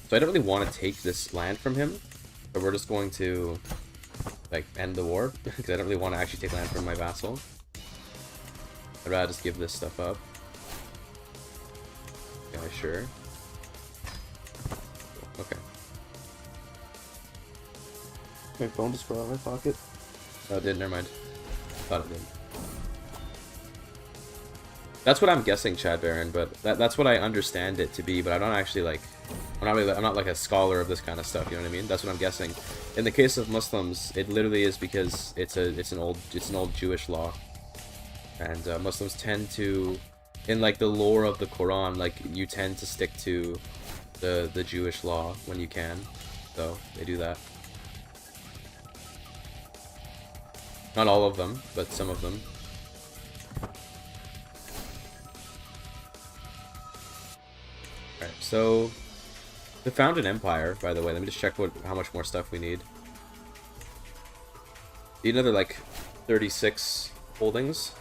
So I don't really want to take this land from him, but we're just going to, like, end the war, because I don't really want to actually take land from my vassal. I'd rather just give this stuff up. Yeah, sure. Okay. My phone just fell out of my pocket. Oh, it didn't. Never mind. Thought it did. That's what I'm guessing, Chad Baron, but that's what I understand it to be. But I don't actually like. I'm not like a scholar of this kind of stuff. You know what I mean? That's what I'm guessing. In the case of Muslims, it literally is because it's an old Jewish law, and Muslims tend to, in like the lore of the Quran, like you tend to stick to the Jewish law when you can. So they do that. Not all of them, but some of them. Alright, so to found an empire, by the way, let me just check how much more stuff we need. Need another like 36 holdings.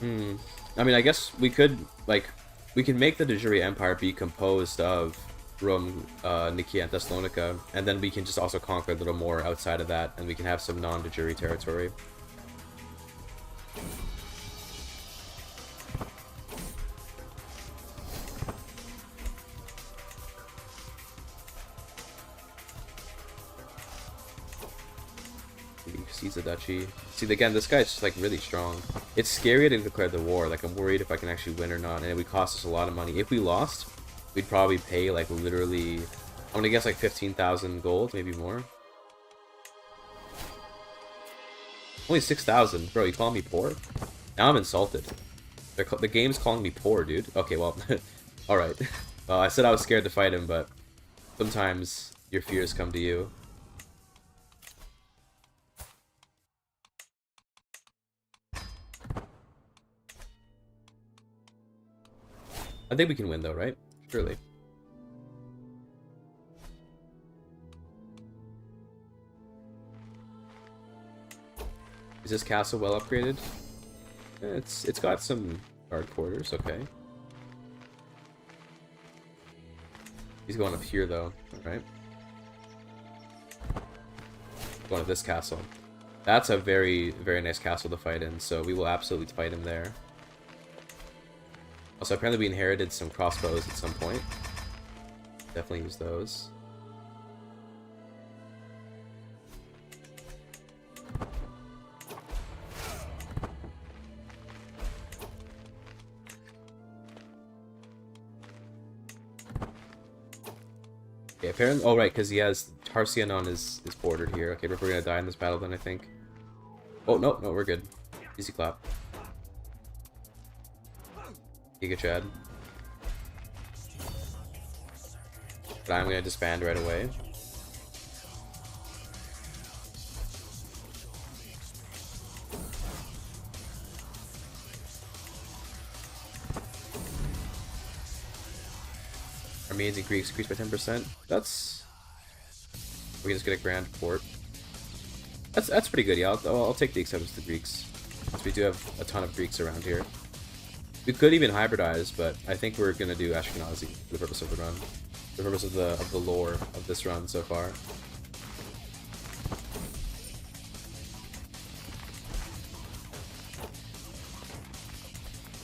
I mean, I guess we could we can make the de jure empire be composed of Rome, Nicaea, and Thessalonica, and then we can just also conquer a little more outside of that, and we can have some non-de jure territory. Seize the duchy. See, again, this guy's just like really strong. It's scary to declare the war. Like, I'm worried if I can actually win or not, and it would cost us a lot of money. If we lost, we'd probably pay like literally, I'm gonna guess like 15,000 gold, maybe more. Only 6,000, bro. You calling me poor? Now I'm insulted. The game's calling me poor, dude. Okay, well, all right. Well, I said I was scared to fight him, but sometimes your fears come to you. I think we can win though, right? Surely. Is this castle well upgraded? It's got some guard quarters, okay. He's going up here though, alright. Going to this castle. That's a very, very nice castle to fight in, so we will absolutely fight him there. Also, apparently we inherited some crossbows at some point. Definitely use those. Okay, apparently... Oh, right, because he has Tarsian on his bordered here. Okay, but we're gonna die in this battle then, I think. Oh, no, we're good. Easy clap. GIGACHD. But I'm gonna disband right away. Armenians and Greeks increased by 10%. That's... We just get a grand port. That's pretty good, yeah. I'll take the acceptance to the Greeks. Because we do have a ton of Greeks around here. We could even hybridize, but I think we're gonna do Ashkenazi for the purpose of the run. For the purpose of the lore of this run so far.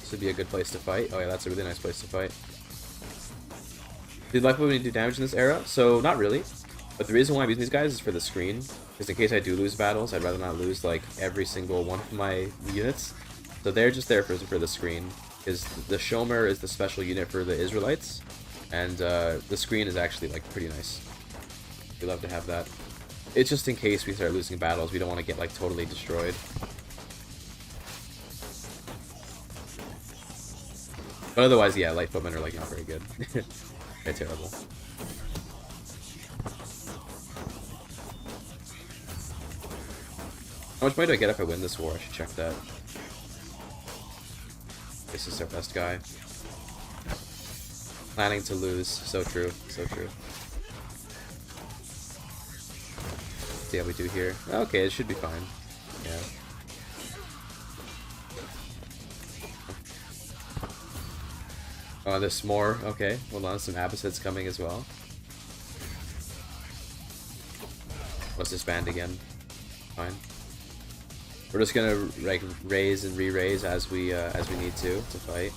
This would be a good place to fight. Oh yeah, that's a really nice place to fight. Do you like when we do damage in this era? So, not really. But the reason why I'm using these guys is for the screen. Because in case I do lose battles, I'd rather not lose, like, every single one of my units. So they're just there for the screen. Because the Shomer is the special unit for the Israelites. And the screen is actually, like, pretty nice. We love to have that. It's just in case we start losing battles, we don't want to get, like, totally destroyed. But otherwise, yeah, light footmen are, like, not very good. They're terrible. How much money do I get if I win this war? I should check that. This is our best guy. Planning to lose. So true. So true. Let's see how we do here. Okay, it should be fine. Yeah. Oh, there's more. Okay, hold on. Some Abbasids coming as well. Let's disband again. Fine. We're just gonna like raise and re-raise as we need to fight.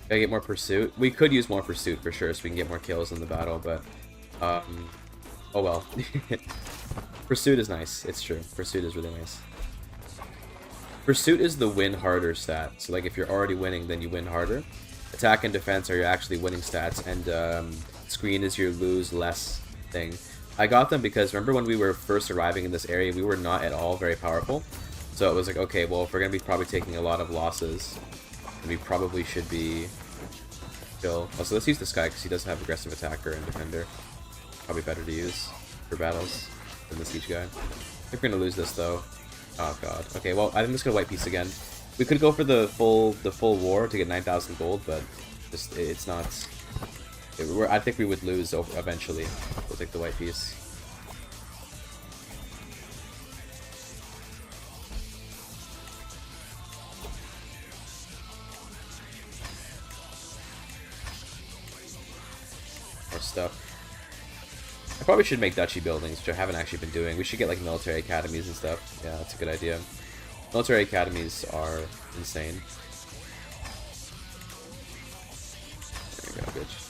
Gotta get more pursuit. We could use more pursuit for sure, so we can get more kills in the battle. But oh well. Pursuit is nice. It's true. Pursuit is really nice. Pursuit is the win harder stat. So like if you're already winning, then you win harder. Attack and defense are your actually winning stats, and screen is your lose less thing. I got them because remember when we were first arriving in this area, we were not at all very powerful. So it was like, okay, well if we're gonna be probably taking a lot of losses, then we probably should be chill. Also, let's use this guy because he does have aggressive attacker and defender. Probably better to use for battles than the siege guy. I think we're gonna lose this though. Oh god. Okay, well I think I'm just gonna white piece again. We could go for the full war to get 9,000 gold, but just it's not. I think we would lose eventually. We'll take the white piece. More stuff. I probably should make duchy buildings, which I haven't actually been doing. We should get like military academies and stuff. Yeah, that's a good idea. Military academies are insane. There you go, bitch.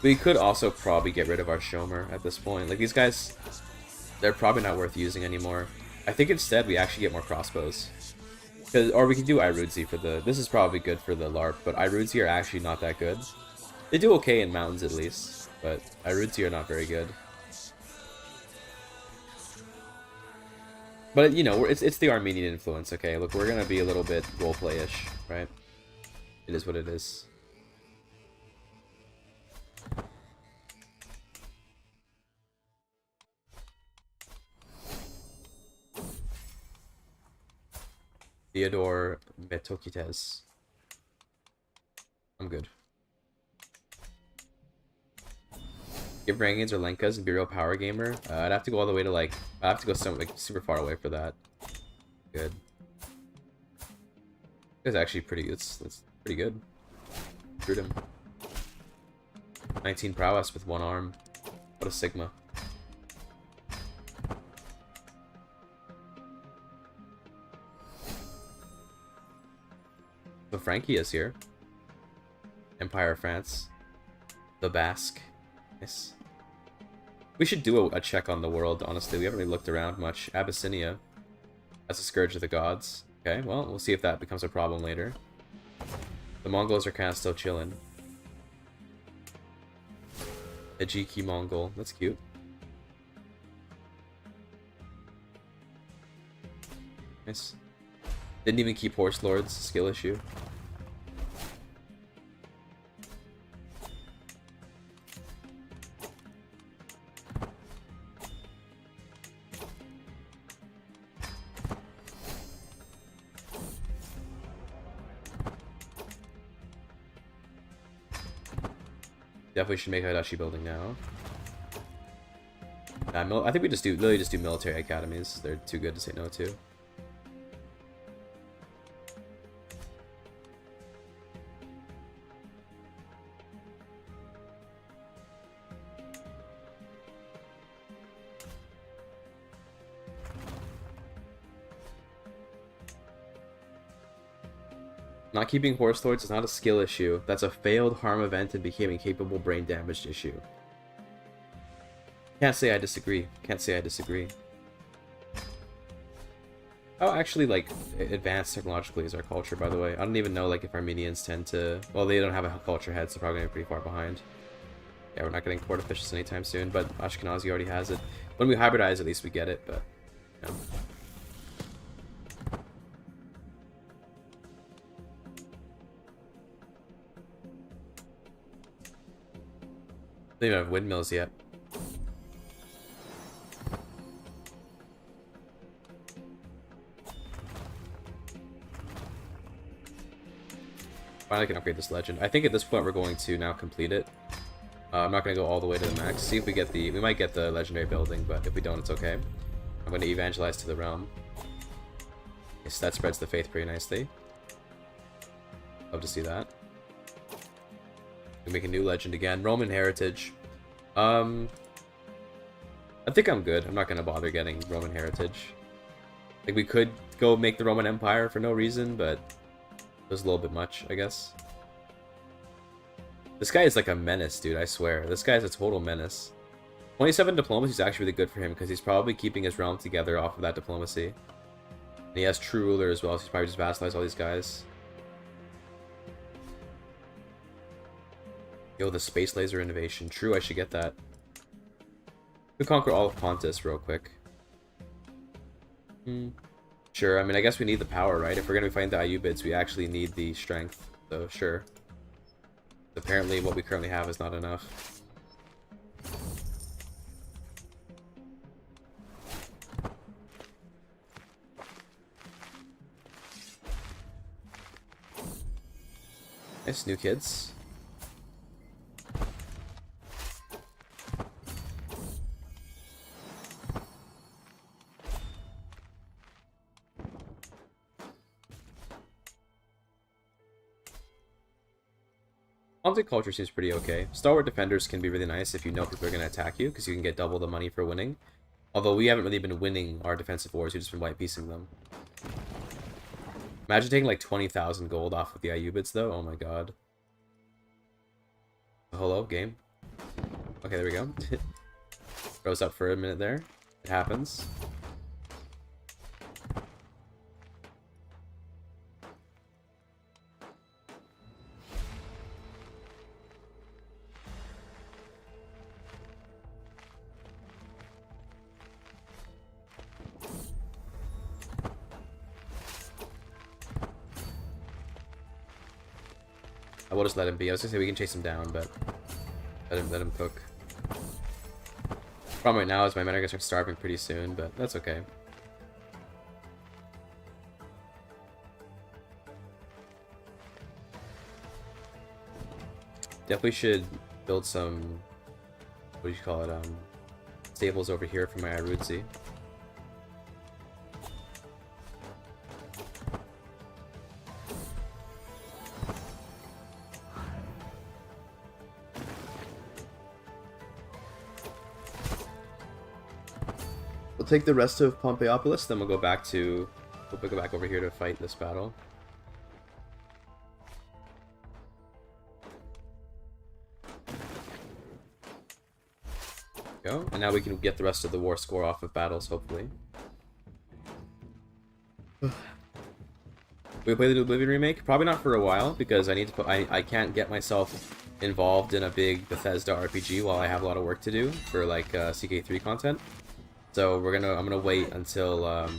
We could also probably get rid of our Shomer at this point. Like these guys, they're probably not worth using anymore. I think instead we actually get more crossbows. Or we can do Irudzi for the... This is probably good for the LARP, but Irudzi are actually not that good. They do okay in mountains at least, but Irudzi are not very good. But, you know, it's the Armenian influence, okay? Look, we're gonna be a little bit roleplay-ish, right? It is what it is. Theodore Metokites. I'm good. Give Rangians or Lenkas and be a real power gamer. I'd have to go all the way to like... I'd have to go some, like, super far away for that. Good. It's actually pretty... It's pretty good. Shoot him. 19 prowess with 1 arm. What a Sigma. So Frankie is here. Empire of France. The Basque. Nice. We should do a check on the world, honestly. We haven't really looked around much. Abyssinia. That's a scourge of the gods. Okay, well, we'll see if that becomes a problem later. The Mongols are kind of still chilling. Ajiki Mongol. That's cute. Nice. Didn't even keep horse lords. Skill issue. Definitely should make a Hadashi building now. I think we just literally just do military academies. They're too good to say no to. Not keeping horse lords is not a skill issue. That's a failed harm event and became incapable brain damaged issue. Can't say I disagree. Can't say I disagree. How actually, like, advanced technologically is our culture, by the way? I don't even know, like, if Armenians tend to... Well, they don't have a culture head, so probably gonna be pretty far behind. Yeah, we're not getting court officials anytime soon, but Ashkenazi already has it. When we hybridize, at least we get it, but... You know. They don't even have windmills yet. Finally can upgrade this legend. I think at this point we're going to now complete it. I'm not going to go all the way to the max. See if we get the... We might get the legendary building, but if we don't, it's okay. I'm going to evangelize to the realm. Yes, that spreads the faith pretty nicely. Love to see that. We make a new legend again. Roman heritage. I think I'm good. I'm not gonna bother getting Roman heritage. Like, we could go make the Roman Empire for no reason, but it was a little bit much, I guess. This guy is like a menace, dude, I swear. This guy's a total menace. 27 diplomacy is actually really good for him, because he's probably keeping his realm together off of that diplomacy. And he has true ruler as well, so he's probably just vassalized all these guys. Yo, the space laser innovation. True, I should get that. We conquer all of Pontus real quick. Sure, I mean, I guess we need the power, right? If we're going to be fighting the Ayyubids, we actually need the strength. So, sure. Apparently, what we currently have is not enough. Nice, new kids. Conflict culture seems pretty okay. Stalwart defenders can be really nice if you know people are going to attack you, because you can get double the money for winning. Although we haven't really been winning our defensive wars, we've just been white piecing them. Imagine taking like 20,000 gold off of the Ayyubids though, oh my god. Hello, game. Okay, there we go. Froze up for a minute there. It happens. I will just let him be. I was gonna say we can chase him down, but let him cook. Problem right now is my men are gonna start starving pretty soon, but that's okay. Definitely should build some, what do you call it, stables over here for my Irudzi. We'll take the rest of Pompeiopolis, then we'll go back over here to fight this battle. Go. And now we can get the rest of the war score off of battles, hopefully. We play the Oblivion remake? Probably not for a while, because I need to put, I can't get myself involved in a big Bethesda RPG while I have a lot of work to do for like CK3 content. So I'm gonna wait until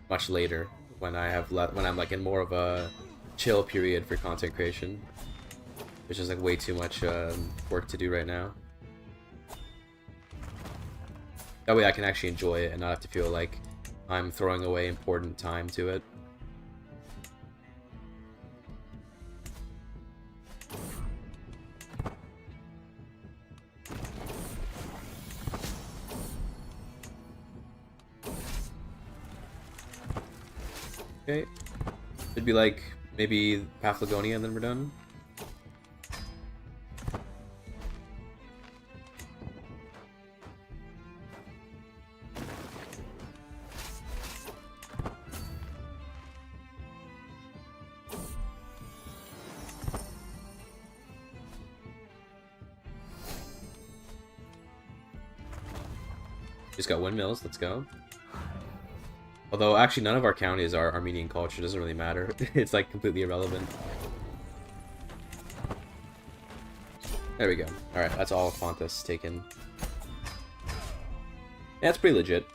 much later when when I'm like in more of a chill period for content creation, which is like way too much work to do right now. That way I can actually enjoy it and not have to feel like I'm throwing away important time to it. Okay. Should be like maybe Paphlagonia and then we're done. Just got windmills, let's go. Although, actually, none of our counties are Armenian culture, doesn't really matter. It's, like, completely irrelevant. There we go. Alright, that's all Pontus taken. Yeah, it's pretty legit.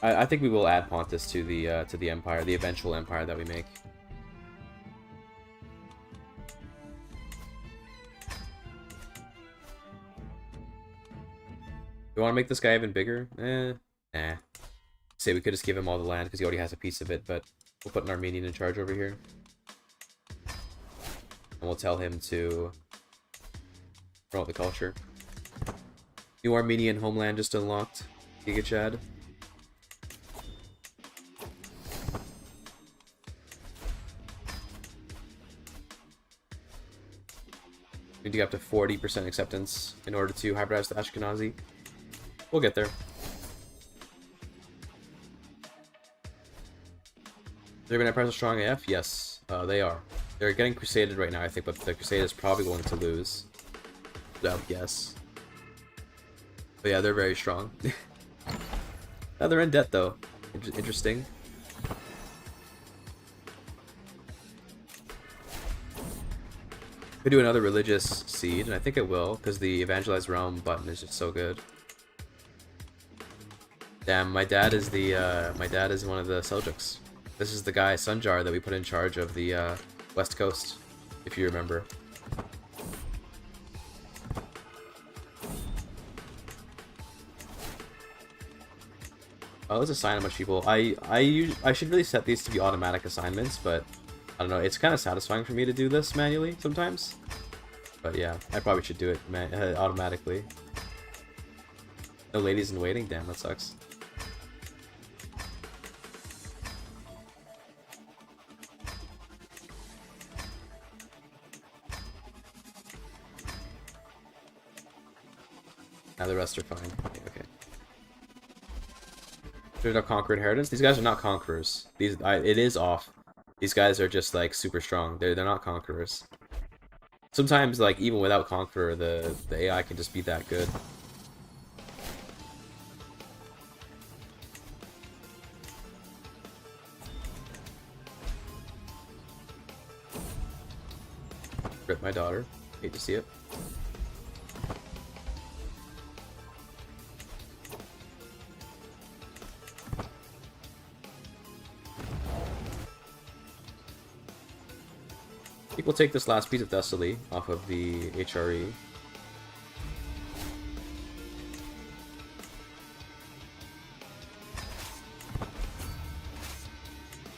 I think we will add Pontus to the empire, the eventual empire that we make. You want to make this guy even bigger? Nah. Say we could just give him all the land because he already has a piece of it, but we'll put an Armenian in charge over here. And we'll tell him to promote the culture. New Armenian homeland just unlocked. GIGACHD. Need to get up to 40% acceptance in order to hybridize the Ashkenazi. We'll get there. Serbian Empires are strong AF? Yes, they are. They're getting Crusaded right now, I think, but the Crusade is probably going to lose. I would guess. But yeah, they're very strong. Now they're in debt, though. Interesting. Could do another religious seed, and I think it will, because the Evangelized Realm button is just so good. Damn, my dad is one of the Seljuks. This is the guy, Sunjar, that we put in charge of the West Coast, if you remember. Oh, let's assign a bunch of people. I should really set these to be automatic assignments, but I don't know. It's kind of satisfying for me to do this manually sometimes. But yeah, I probably should do it automatically. No ladies in waiting? Damn, that sucks. Now the rest are fine. Okay. They're not conquered inheritance. These guys are not conquerors. It is off. These guys are just like super strong. They're not conquerors. Sometimes, like, even without conqueror, the AI can just be that good. Rip my daughter. Hate to see it. I think we'll take this last piece of Thessaly off of the HRE.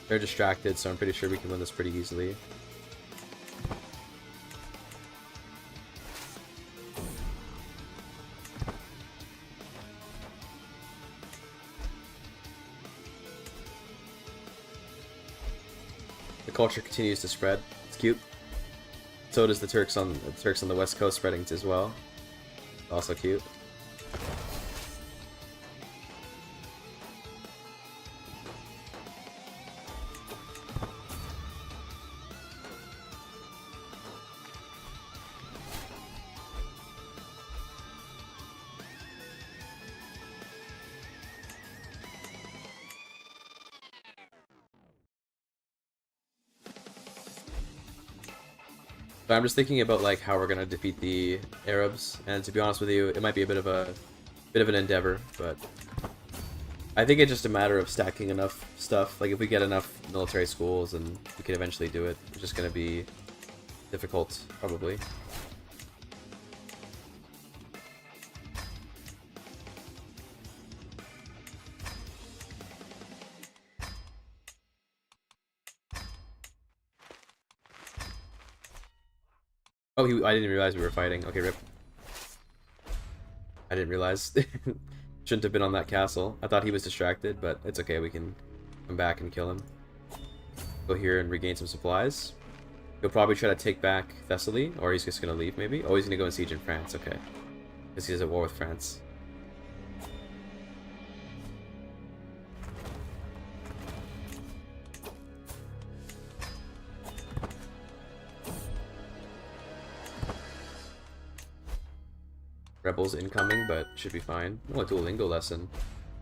They're distracted, so I'm pretty sure we can win this pretty easily. The culture continues to spread. It's cute. So does the Turks on the West Coast spreading as well. Also cute. But I'm just thinking about like how we're gonna defeat the Arabs, and to be honest with you, it might be a bit of an endeavor, but I think it's just a matter of stacking enough stuff. Like if we get enough military schools, and we can eventually do it. It's just gonna be difficult, probably. Oh, I didn't realize we were fighting. Okay, rip. I didn't realize. Shouldn't have been on that castle. I thought he was distracted, but it's okay. We can come back and kill him. Go here and regain some supplies. He'll probably try to take back Thessaly, or he's just going to leave, maybe. Oh, he's going to go and siege in France. Okay. Because he's at war with France. Rebels incoming, but should be fine. Oh, a Duolingo lesson.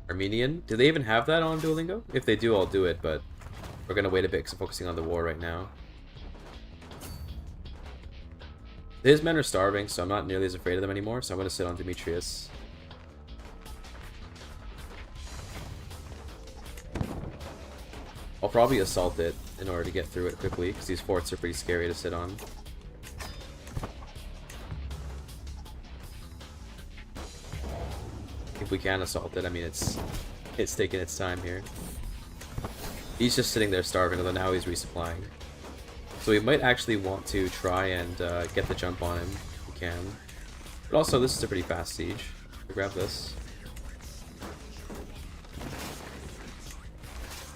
Armenian? Do they even have that on Duolingo? If they do, I'll do it, but we're gonna wait a bit because I'm focusing on the war right now. His men are starving, so I'm not nearly as afraid of them anymore, so I'm gonna sit on Demetrius. I'll probably assault it in order to get through it quickly, because these forts are pretty scary to sit on. If we can assault it, I mean it's taking its time here. He's just sitting there starving, although now he's resupplying. So we might actually want to try and get the jump on him if we can. But also, this is a pretty fast siege. So grab this.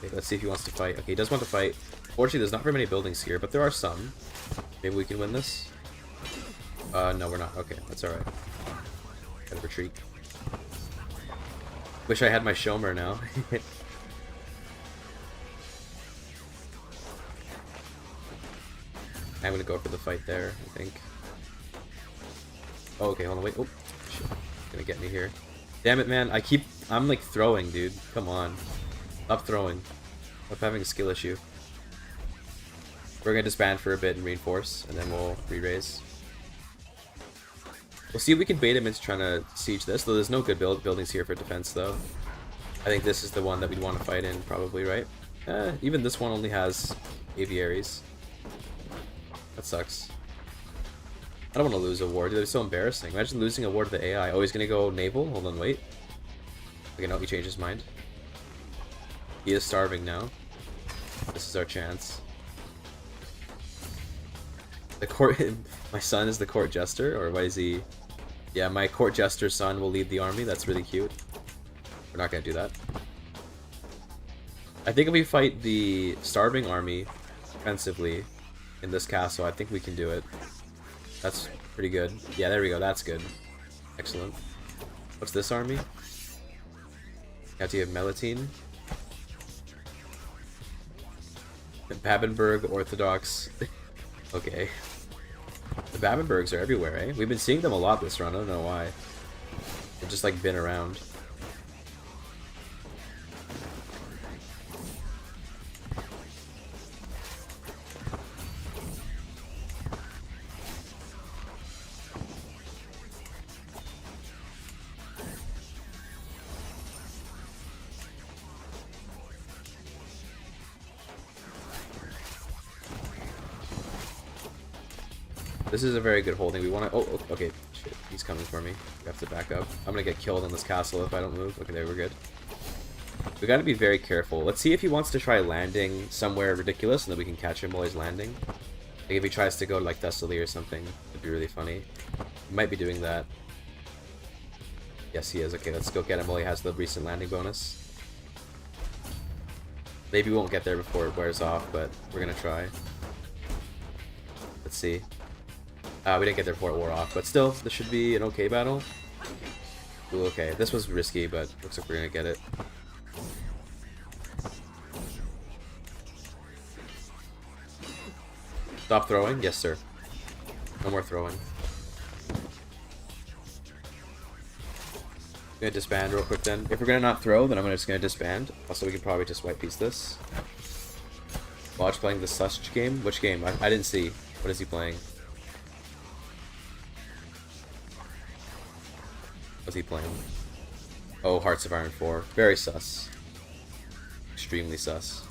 Okay, let's see if he wants to fight. Okay, he does want to fight. Fortunately, there's not very many buildings here, but there are some. Maybe we can win this. No, we're not. Okay, that's alright. Gotta retreat. Wish I had my Shomer now. I'm gonna go for the fight there, I think. Oh, okay, hold on, wait. Oh, shit. Gonna get me here. Damn it, man. I'm like throwing, dude. Come on. Stop throwing. Stop having a skill issue. We're gonna disband for a bit and reinforce, and then we'll re-raise. We'll see if we can bait him into trying to siege this, though there's no good buildings here for defense, though. I think this is the one that we'd want to fight in, probably, right? Even this one only has aviaries. That sucks. I don't want to lose a war, dude. It's so embarrassing. Imagine losing a war to the AI. Oh, he's gonna go naval? Hold on, wait. Okay, no, he changed his mind. He is starving now. This is our chance. The court... My son is the court jester? Or why is he... Yeah, my court jester son will lead the army. That's really cute. We're not gonna do that. I think if we fight the starving army offensively in this castle, I think we can do it. That's pretty good. Yeah, there we go. That's good. Excellent. What's this army? County of Melitene. Babenberg Orthodox. Okay. The Babenbergs are everywhere, eh? We've been seeing them a lot this run. I don't know why. They've just like been around. This is a very good holding. We want to... Oh, okay. Shit. He's coming for me. We have to back up. I'm going to get killed on this castle if I don't move. Okay, there, we're good. We got to be very careful. Let's see if he wants to try landing somewhere ridiculous, and then we can catch him while he's landing. Like, if he tries to go to, like, Thessaly or something, it'd be really funny. He might be doing that. Yes, he is. Okay, let's go get him while he has the recent landing bonus. Maybe we won't get there before it wears off, but we're going to try. Let's see. We didn't get there before it wore off, but still, this should be an okay battle. Ooh, okay, this was risky, but looks like we're gonna get it. Stop throwing? Yes, sir. No more throwing. I'm gonna disband real quick then. If we're gonna not throw, then I'm just gonna disband. Also, we can probably just white piece this. Watch playing the Such game? Which game? I didn't see. What is he playing? What's he playing? Oh, Hearts of Iron 4. Very sus. Extremely sus.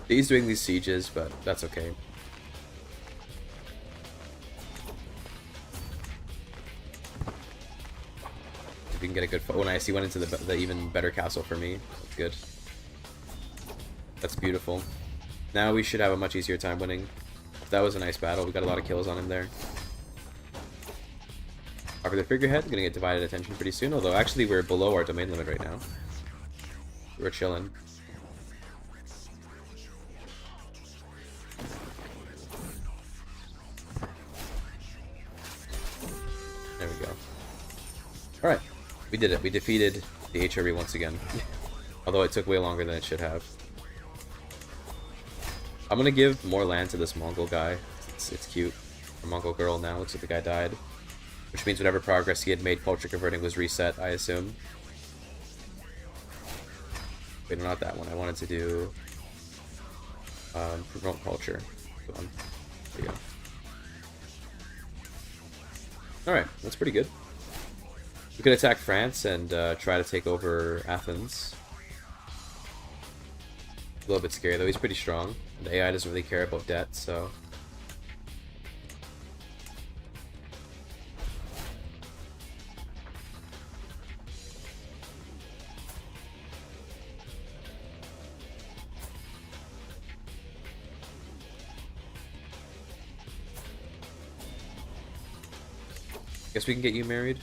He's doing these sieges, but that's okay. If we can get a good... Oh, nice. He went into the even better castle for me. That's good. That's beautiful. Now we should have a much easier time winning. That was a nice battle. We got a lot of kills on him there. Over the figurehead, gonna get divided attention pretty soon. Although, actually, we're below our domain limit right now. We're chilling. There we go. Alright. We did it. We defeated the HRB once again. Although it took way longer than it should have. I'm gonna give more land to this Mongol guy. It's cute. Or Mongol girl now. Looks like the guy died. Which means whatever progress he had made culture converting was reset, I assume. Wait, no, not that one. I wanted to do... promote culture. Go on. There you go. Alright, that's pretty good. We could attack France and try to take over Athens. A little bit scary though, he's pretty strong. The AI doesn't really care about debt, so... Guess we can get you married.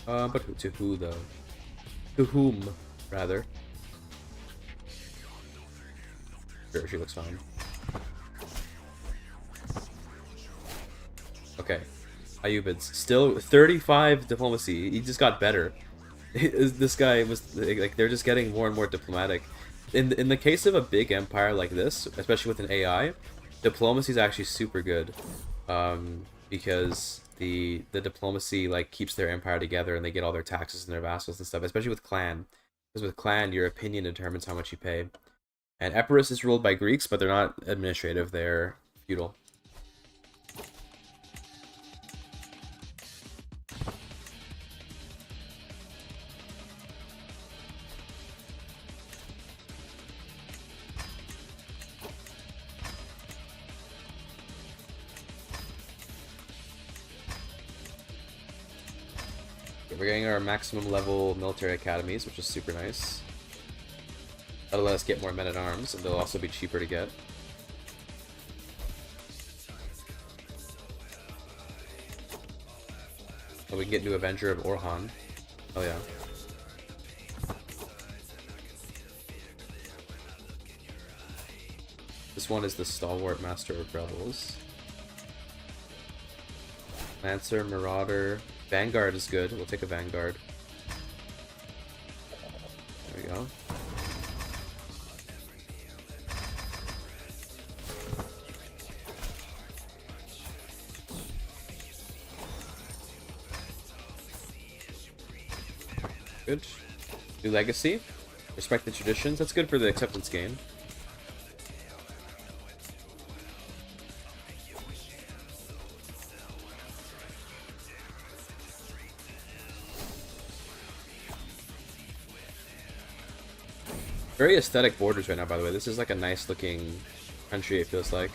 But to who though? To whom, rather? Sure, she looks fine. Okay. Ayyubids. Still 35 diplomacy. He just got better. This guy was like, they're just getting more and more diplomatic. In the case of a big empire like this, especially with an AI, diplomacy is actually super good, because the diplomacy like keeps their empire together and they get all their taxes and their vassals and stuff. Especially with clan, because with clan your opinion determines how much you pay. And Epirus is ruled by Greeks, but they're not administrative; they're feudal. We're getting our maximum level military academies, which is super nice. That'll let us get more men-at-arms, and they'll also be cheaper to get. Oh, we can get new Avenger of Orhan. Oh yeah. This one is the Stalwart Master of Rebels. Lancer, Marauder... Vanguard is good. We'll take a Vanguard. There we go. Good. New Legacy. Respect the traditions. That's good for the acceptance gain. Very aesthetic borders right now, by the way. This is like a nice looking country, it feels like.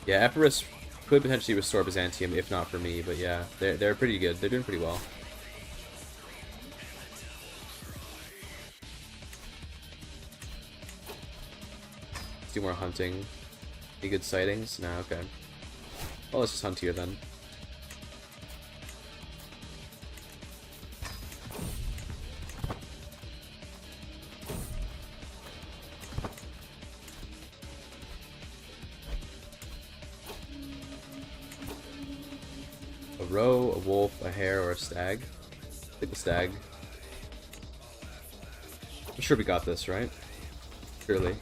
Yeah, Epirus could potentially restore Byzantium, if not for me, but yeah, they're pretty good. They're doing pretty well. Let's do more hunting. Any good sightings? No, okay. Well, let's just hunt here then. roe, a wolf, a hare, or a stag? I think the stag. I'm sure we got this, right? Surely.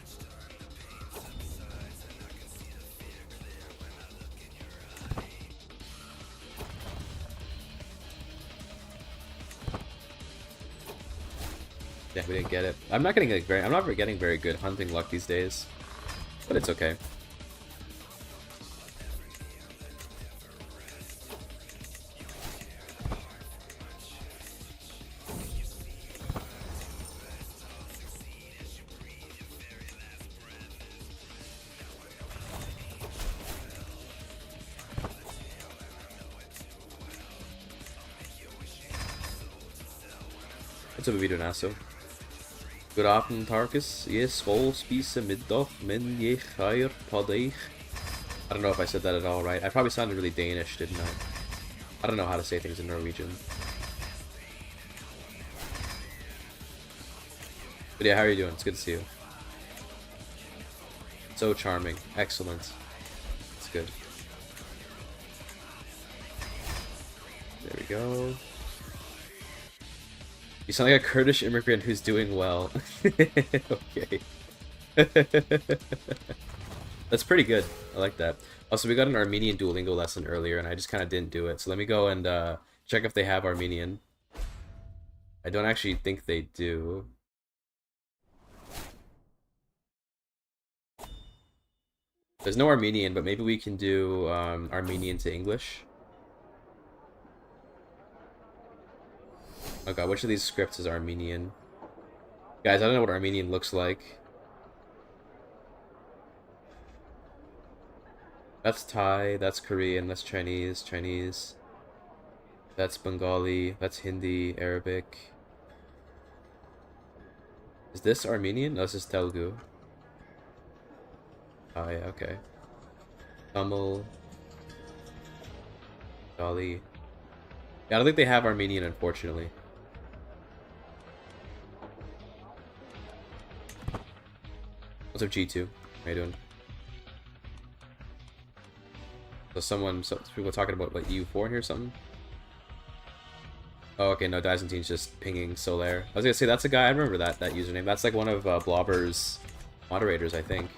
Yeah, we didn't get it. I'm not getting very good hunting luck these days, but it's okay. What's up, Vito Nasso? Good afternoon, Tarkus. Yes, skål, spise middag, men jeg heier på deg. I don't know if I said that at all right. I probably sounded really Danish, didn't I? I don't know how to say things in Norwegian. But yeah, how are you doing? It's good to see you. So charming. Excellent. It's good. There we go. You sound like a Kurdish immigrant who's doing well. Okay. That's pretty good. I like that. Also, we got an Armenian Duolingo lesson earlier, and I just kind of didn't do it. So let me go and check if they have Armenian. I don't actually think they do. There's no Armenian, but maybe we can do Armenian to English. Oh god, which of these scripts is Armenian? Guys, I don't know what Armenian looks like. That's Thai, that's Korean, that's Chinese. That's Bengali, that's Hindi, Arabic. Is this Armenian? No, this is Telugu. Oh yeah, okay. Tamil. Bengali. Yeah, I don't think they have Armenian, unfortunately. What's up, G2? How you doing? So some people talking about like EU4 in here or something? Oh, okay, no, Byzantine's just pinging Solaire. I was gonna say, that's a guy, I remember that username. That's like one of Blobber's moderators, I think.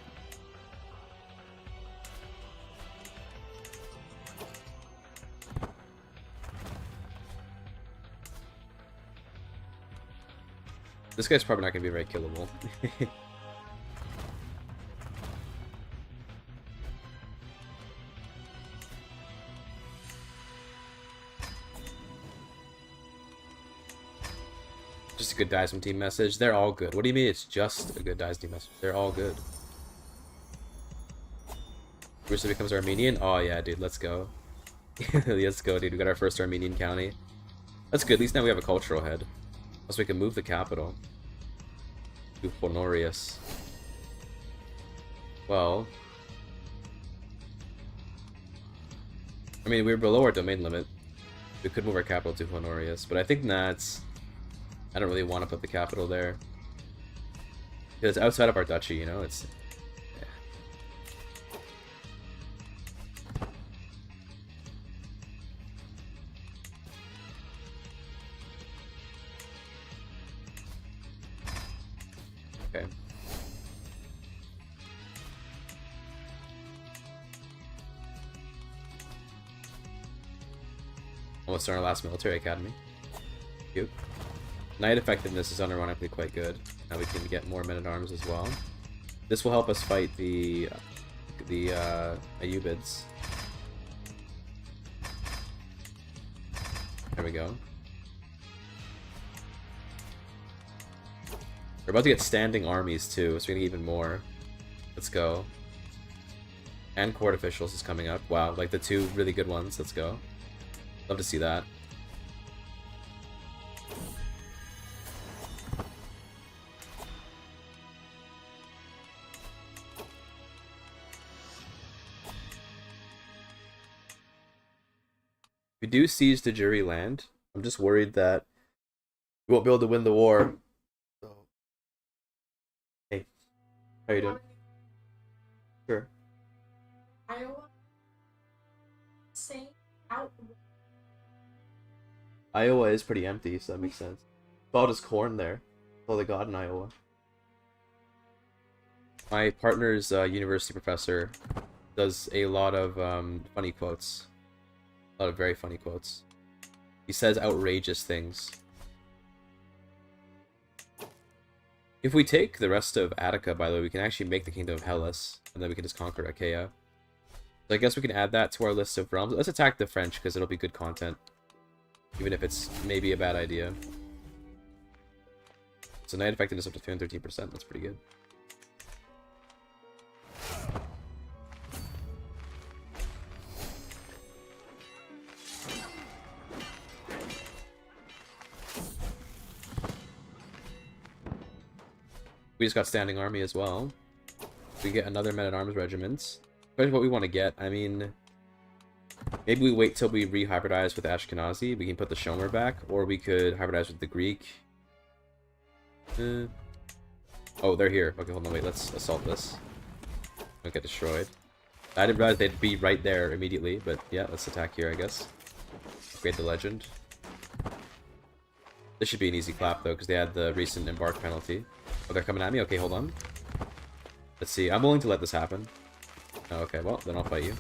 This guy's probably not gonna be very killable. Just a good Dysam team message. They're all good. What do you mean it's just a good Dysam team message? They're all good. Russia becomes Armenian? Oh yeah, dude, let's go. Let's go, dude. We got our first Armenian county. That's good. At least now we have a cultural head. Plus we can move the capital to Honorius. Well, I mean, we're below our domain limit. We could move our capital to Honorius, but I think that's... I don't really want to put the capital there. Because it's outside of our duchy, you know? It's... Okay. Almost in our last military academy. Cute. Knight effectiveness is unironically quite good. Now we can get more men-at-arms as well. This will help us fight the Ayyubids. There we go. We're about to get standing armies too, so we're gonna get even more. Let's go. And court officials is coming up. Wow, like the two really good ones. Let's go. Love to see that. We do siege the jury land. I'm just worried that we won't be able to win the war. So, hey, how you doing? Sure. Iowa, same out. Iowa is pretty empty, so that makes sense. It's all just corn there. That's all they got in Iowa. My partner's university professor does a lot of funny quotes. A lot of very funny quotes. He says outrageous things. If we take the rest of Attica, by the way, we can actually make the Kingdom of Hellas, and then we can just conquer Achaia. So I guess we can add that to our list of realms. Let's attack the French, because it'll be good content. Even if it's maybe a bad idea. So Knight effectiveness up to 213%, that's pretty good. We just got standing army as well. We get another men-at-arms regiment. Depends what we want to get. I mean, maybe we wait till we re-hybridize with Ashkenazi. We can put the Shomer back, or we could hybridize with the Greek. Oh, they're here. Okay, hold on, wait. Let's assault this. Don't get destroyed. I didn't realize they'd be right there immediately, but yeah, let's attack here, I guess. Upgrade the legend. This should be an easy clap, though, because they had the recent embark penalty. Oh, they're coming at me? Okay, hold on. Let's see. I'm willing to let this happen. Oh, okay, well, then I'll fight you.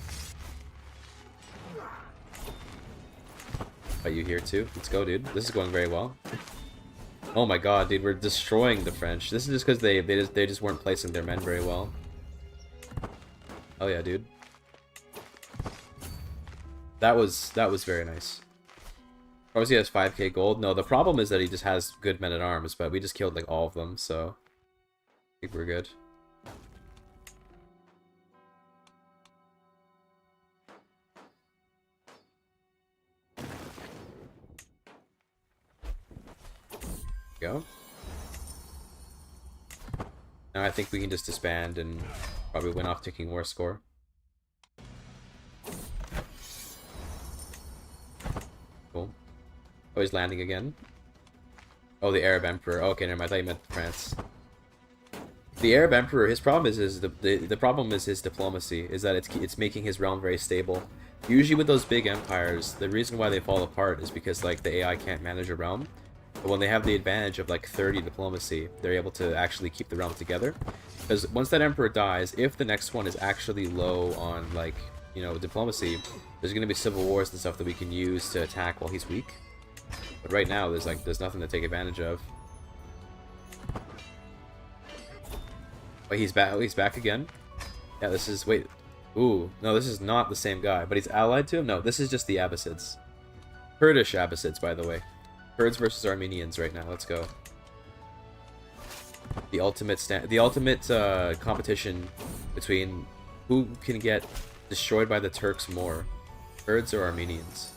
Fight you here, too. Let's go, dude. This is going very well. Oh my god, dude, we're destroying the French. This is just because they just weren't placing their men very well. Oh yeah, dude. That was very nice. Obviously he has 5k gold. No, the problem is that he just has good men-at-arms, but we just killed like all of them, so I think we're good. Go. Now I think we can just disband and probably win off ticking war score. Cool. Oh, he's landing again. Oh, the Arab Emperor. Okay, never mind. I thought you meant France. The Arab Emperor, his problem is the problem is his diplomacy. Is that it's making his realm very stable. Usually with those big empires, the reason why they fall apart is because like the AI can't manage a realm. But when they have the advantage of like 30 diplomacy, they're able to actually keep the realm together. Because once that emperor dies, if the next one is actually low on like, you know, diplomacy, there's going to be civil wars and stuff that we can use to attack while he's weak. But right now, there's nothing to take advantage of. Wait, he's back. Oh, he's back again. Yeah, this is wait. Ooh, no, this is not the same guy. But he's allied to him. No, this is just the Abbasids. Kurdish Abbasids, by the way. Kurds versus Armenians right now. Let's go. The ultimate competition between who can get destroyed by the Turks more, Kurds or Armenians.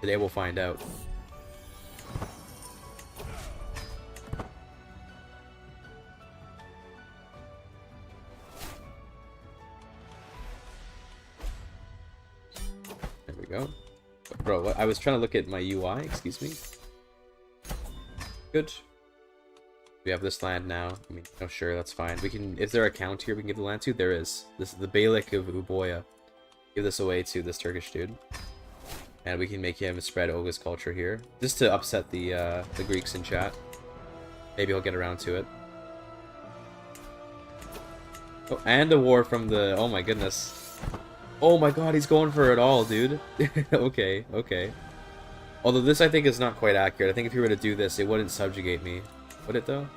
Today we'll find out. There we go. Bro, what? I was trying to look at my UI, excuse me. Good. We have this land now. I mean, oh sure, that's fine. We can, is there a count here we can give the land to? There is. This is the Beylik of Uboya. Give this away to this Turkish dude. And we can make him spread Oga's culture here. Just to upset the Greeks in chat. Maybe he'll get around to it. Oh, and a war from the... Oh my goodness. Oh my god, he's going for it all, dude. Okay, okay. Although this I think is not quite accurate. I think if he were to do this, it wouldn't subjugate me. Would it though?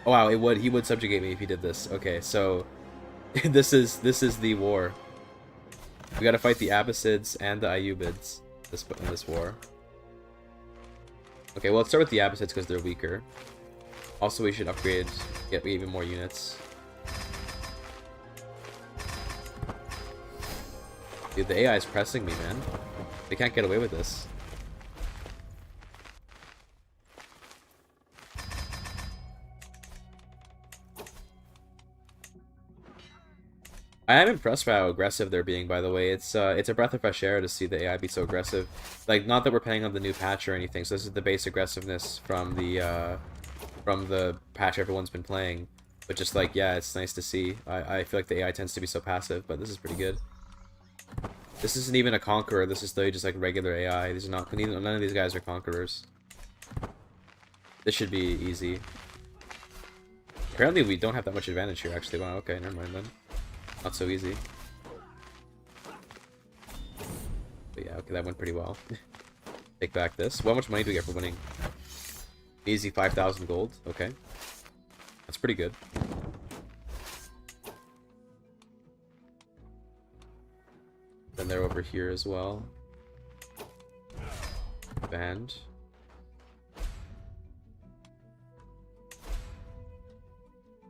Oh wow, it would. He would subjugate me if he did this. Okay, so this is the war. We gotta fight the Abbasids and the Ayyubids in this war. Okay, well let's start with the Abbasids because they're weaker. Also, we should upgrade, get even more units. Dude, the AI is pressing me, man. They can't get away with this. I am impressed by how aggressive they're being, by the way. It's a breath of fresh air to see the AI be so aggressive. Like, not that we're paying on the new patch or anything, so this is the base aggressiveness from the patch everyone's been playing. But just like, yeah, it's nice to see. I feel like the AI tends to be so passive, but this is pretty good. This isn't even a conqueror. This is literally just like regular AI. These are not, none of these guys are conquerors. This should be easy. Apparently we don't have that much advantage here, actually. Wow, okay, never mind then. Not so easy. But yeah, okay, that went pretty well. Take back this. How much money do we get for winning? Easy 5,000 gold. Okay. That's pretty good. Then they're over here as well. Band.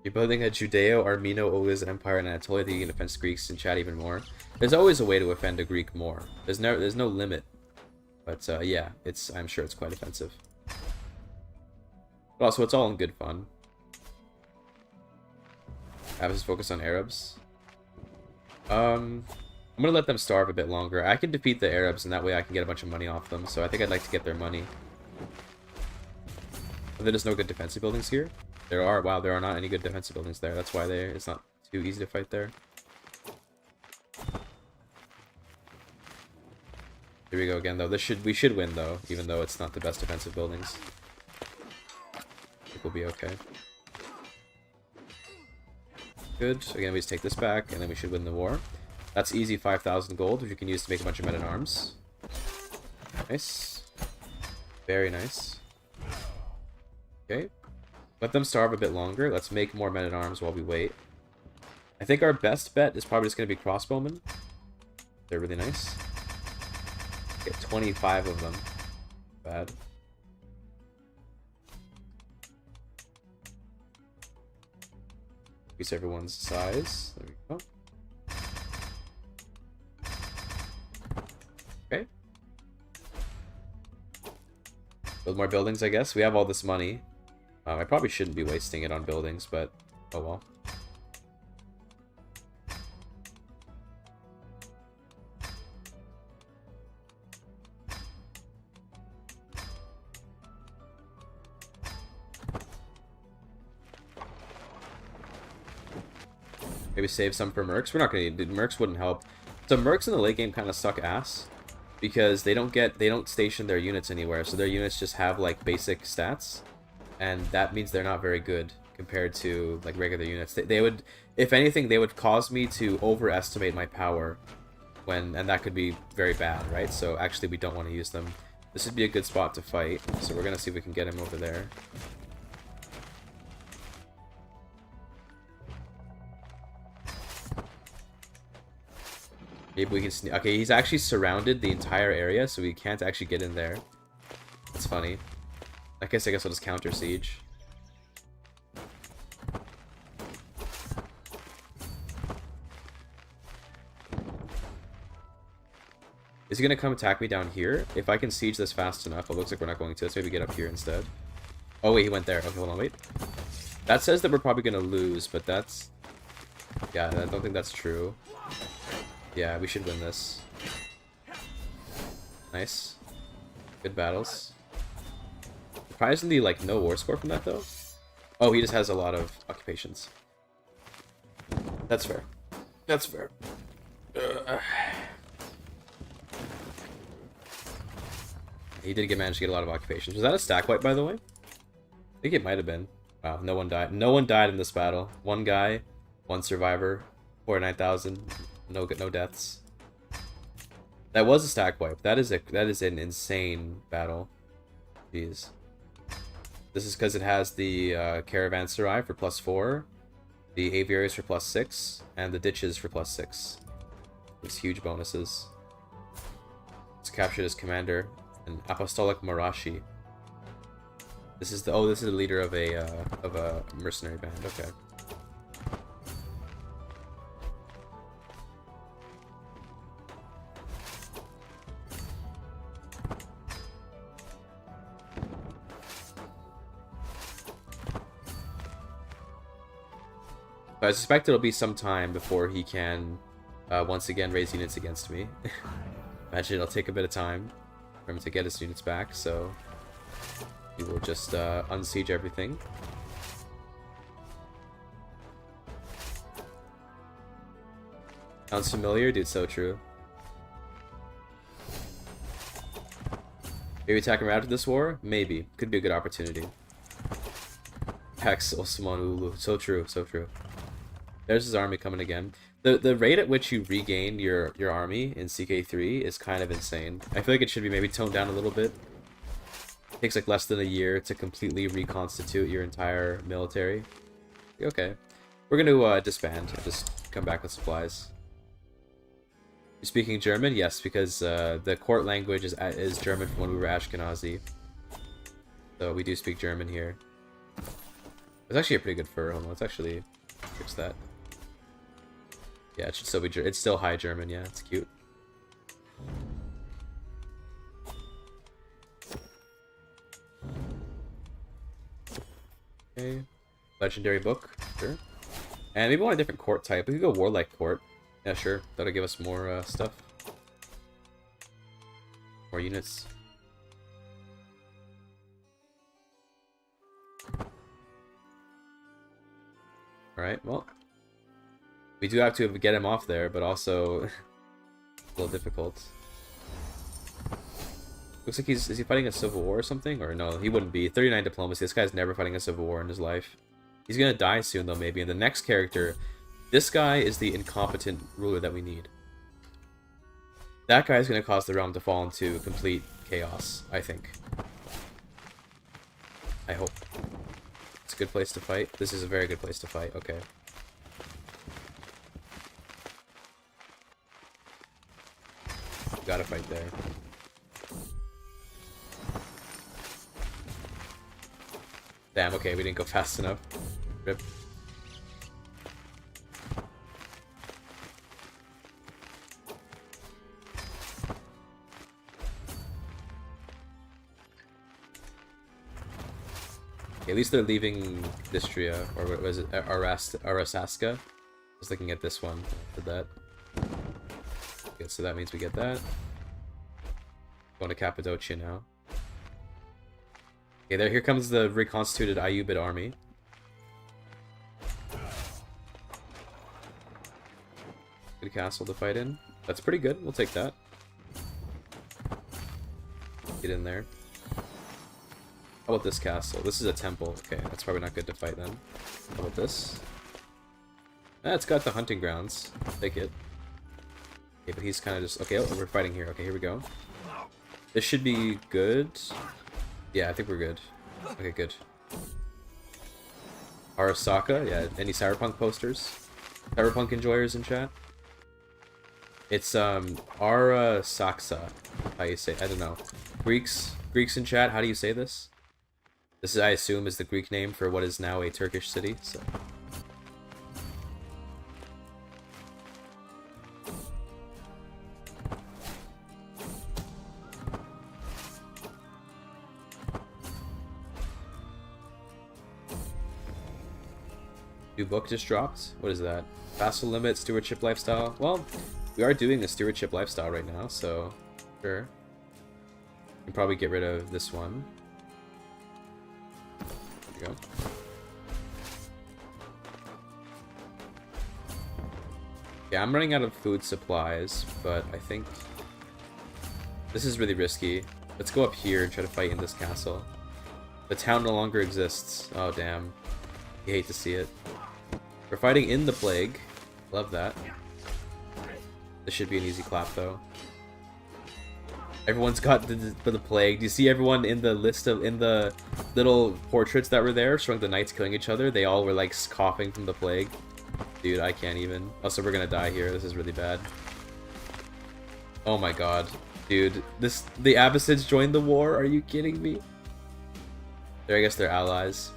You're building a Judeo-Armeno empire in Anatolia that you can offend Greeks and Chad even more. There's always a way to offend a Greek more. There's no limit. But yeah, I'm sure it's quite offensive. But also, it's all in good fun. Have us focus on Arabs. I'm gonna let them starve a bit longer. I can defeat the Arabs, and that way I can get a bunch of money off them. So I think I'd like to get their money. But there's no good defensive buildings here. There are. Wow, there are not any good defensive buildings there. That's why it's not too easy to fight there. Here we go again, though. We should win, though, even though it's not the best defensive buildings. I think we'll be okay. Good. Again, we just take this back, and then we should win the war. That's easy 5,000 gold, which you can use to make a bunch of men-at-arms. Nice. Very nice. Okay. Let them starve a bit longer. Let's make more men-at-arms while we wait. I think our best bet is probably just going to be crossbowmen. They're really nice. Get 25 of them. Bad. Increase everyone's size. There we go. Okay. Build more buildings, I guess. We have all this money. I probably shouldn't be wasting it on buildings, but oh well. Maybe save some for mercs. We're not gonna need mercs. Wouldn't help. So mercs in the late game kind of suck ass because they don't station their units anywhere. So their units just have like basic stats. And that means they're not very good compared to like regular units. They would, if anything, they would cause me to overestimate my power, and that could be very bad, right? So actually, we don't want to use them. This would be a good spot to fight. So we're gonna see if we can get him over there. Maybe we can sneak. Okay, he's actually surrounded the entire area, so we can't actually get in there. That's funny. I guess I'll just counter siege. Is he gonna come attack me down here? If I can siege this fast enough, it looks like we're not going to. Let's maybe get up here instead. Oh wait, he went there. Okay, hold on, wait. That says that we're probably gonna lose, but that's... yeah, I don't think that's true. Yeah, we should win this. Nice. Good battles. Surprisingly, like, no war score from that, though. Oh, he just has a lot of occupations. That's fair. That's fair. He did manage to get a lot of occupations. Was that a stack wipe, by the way? I think it might have been. Wow, no one died. No one died in this battle. One guy, one survivor, 49,000. No deaths. That was a stack wipe. That is an insane battle. Jeez. This is because it has the caravanserai for +4, the aviaries for +6, and the ditches for +6. These huge bonuses. Let's capture this commander, an apostolic Marashi. This is the leader of a mercenary band. Okay. I suspect it'll be some time before he can once again raise units against me. Imagine it'll take a bit of time for him to get his units back, so we will just unsiege everything. Sounds familiar, dude. So true. Maybe attacking right after this war? Maybe. Could be a good opportunity. Hex Osman Ulu. So true, so true. There's his army coming again. The rate at which you regain your army in CK3 is kind of insane. I feel like it should be maybe toned down a little bit. It takes like less than a year to completely reconstitute your entire military. Okay. We're gonna disband and just come back with supplies. You're speaking German? Yes, because the court language is German from when we were Ashkenazi. So we do speak German here. It's actually a pretty good fur. Hold on, let's actually fix that. Yeah, it should still be it's still high German. Yeah, it's cute. Okay, legendary book, sure. And maybe want a different court type. We could go warlike court. Yeah, sure. That'll give us more stuff. More units. Alright, well. We do have to get him off there, but also a little difficult. Looks like is he fighting a civil war or something? Or no, he wouldn't be. 39 diplomacy. This guy's never fighting a civil war in his life. He's gonna die soon though, maybe. And the next character, this guy is the incompetent ruler that we need. That guy is gonna cause the realm to fall into complete chaos, I think. I hope. It's a good place to fight. This is a very good place to fight. Okay. Gotta fight there. Damn, okay, we didn't go fast enough. Rip. Okay, at least they're leaving Distria, or what was it, Arasaska? I was looking at this one for that. Okay, so that means we get that. Going to Cappadocia now. Okay, here comes the reconstituted Ayyubid army. Good castle to fight in. That's pretty good. We'll take that. Get in there. How about this castle? This is a temple. Okay, that's probably not good to fight then. How about this? Ah, it's got the hunting grounds. Take it. Okay, but he's kind of just... Okay, oh, we're fighting here. Okay, here we go. This should be good. Yeah, I think we're good. Okay, good. Arasaka, yeah. Any Cyberpunk posters? Cyberpunk enjoyers in chat? It's Arasaksa. How you say? I don't know. Greeks in chat. How do you say this? This is, I assume, is the Greek name for what is now a Turkish city. So. New book just dropped? What is that? Vassal limit, stewardship lifestyle? Well, we are doing a stewardship lifestyle right now, so sure. We can probably get rid of this one. There we go. Yeah, I'm running out of food supplies, but I think this is really risky. Let's go up here and try to fight in this castle. The town no longer exists. Oh, damn. You hate to see it. We're fighting in the plague. Love that. This should be an easy clap, though. Everyone's got the plague. Do you see everyone in the list of in the little portraits that were there showing the knights killing each other? They all were like coughing from the plague. Dude, I can't even. Also, we're gonna die here. This is really bad. Oh my god, dude. The Abbasids joined the war. Are you kidding me? I guess they're allies.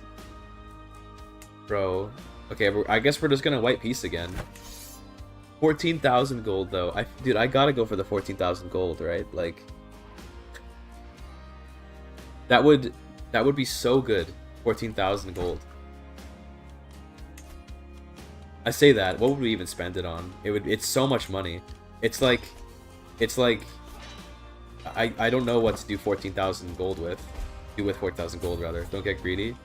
Bro. Okay, I guess we're just gonna white peace again. 14,000 gold though. Dude, I gotta go for the 14,000 gold, right? Like, that would be so good. 14,000 gold. I say that. What would we even spend it on? It's so much money. It's like I don't know what to do 14,000 gold with. Do with 4,000 gold rather. Don't get greedy.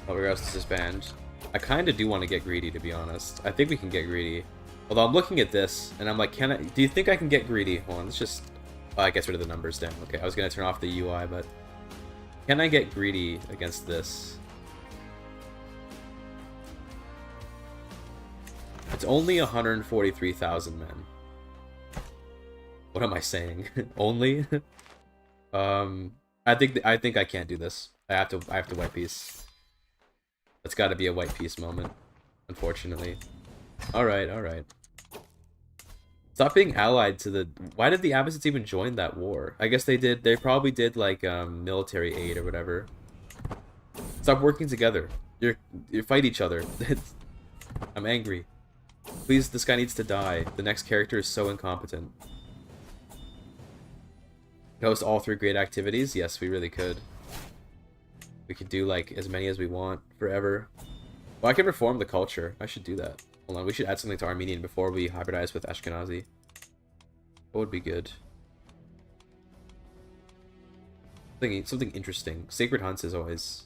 Regards to disband. I kind of do want to get greedy, to be honest. I think we can get greedy. Although I'm looking at this, and I'm like, do you think I can get greedy? Hold on, let's just... Oh, I guess rid of the numbers down. Okay, I was going to turn off the UI, but... Can I get greedy against this? It's only 143,000 men. What am I saying? Only? I think I can't do this. I have to white piece. It's got to be a white piece moment, unfortunately. All right. Stop being allied to the... Why did the Abbasids even join that war? I guess they did. They probably did like military aid or whatever. Stop working together. You fight each other. I'm angry. Please, this guy needs to die. The next character is so incompetent. Host all 3 great activities? Yes, we really could. We could do like as many as we want forever. Well, I can reform the culture. I should do that. Hold on, we should add something to Armenian before we hybridize with Ashkenazi. What would be good? Something interesting. Sacred Hunts is always...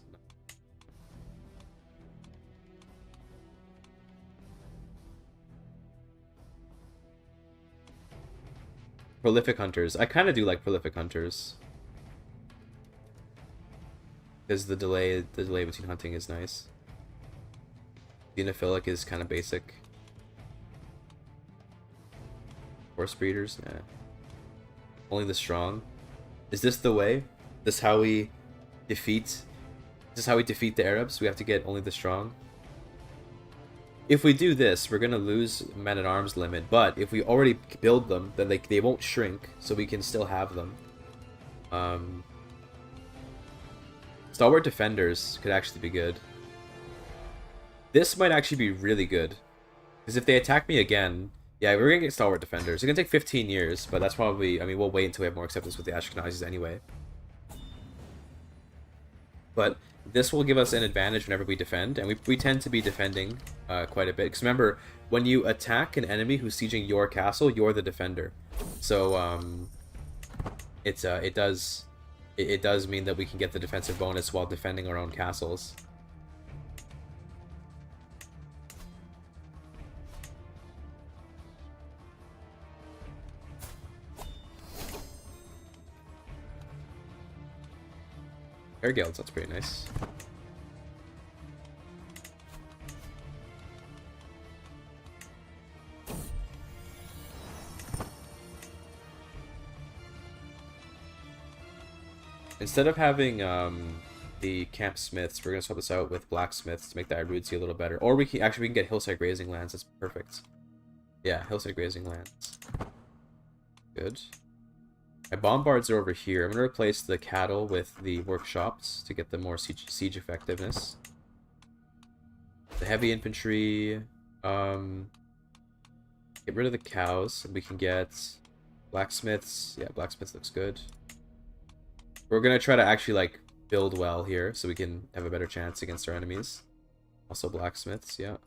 Prolific Hunters. I kind of do like Prolific Hunters. Because the delay between hunting is nice. Xenophilic is kind of basic. Horse breeders? Nah. Only the strong. Is this the way? This how we defeat... Is this how we defeat the Arabs? We have to get only the strong? If we do this, we're gonna lose men-at-arms limit, but if we already build them, then they won't shrink, so we can still have them. Stalwart Defenders could actually be good. This might actually be really good. Because if they attack me again... Yeah, we're gonna get Stalwart Defenders. It's gonna take 15 years, but that's probably... I mean, we'll wait until we have more acceptance with the Ashkenazis anyway. But this will give us an advantage whenever we defend, and we tend to be defending quite a bit. Because remember, when you attack an enemy who's sieging your castle, you're the defender. So, it does mean that we can get the defensive bonus while defending our own castles. Air Guilds, that's pretty nice. Instead of having the camp smiths, we're gonna swap this out with blacksmiths to make the Irudzi a little better. Or we can get hillside grazing lands. That's perfect. Yeah, hillside grazing lands. Good. My bombards are over here. I'm gonna replace the cattle with the workshops to get the more siege effectiveness. The heavy infantry. Get rid of the cows. We can get blacksmiths. Yeah, blacksmiths looks good. We're gonna try to actually like build well here so we can have a better chance against our enemies. Also blacksmiths, yeah.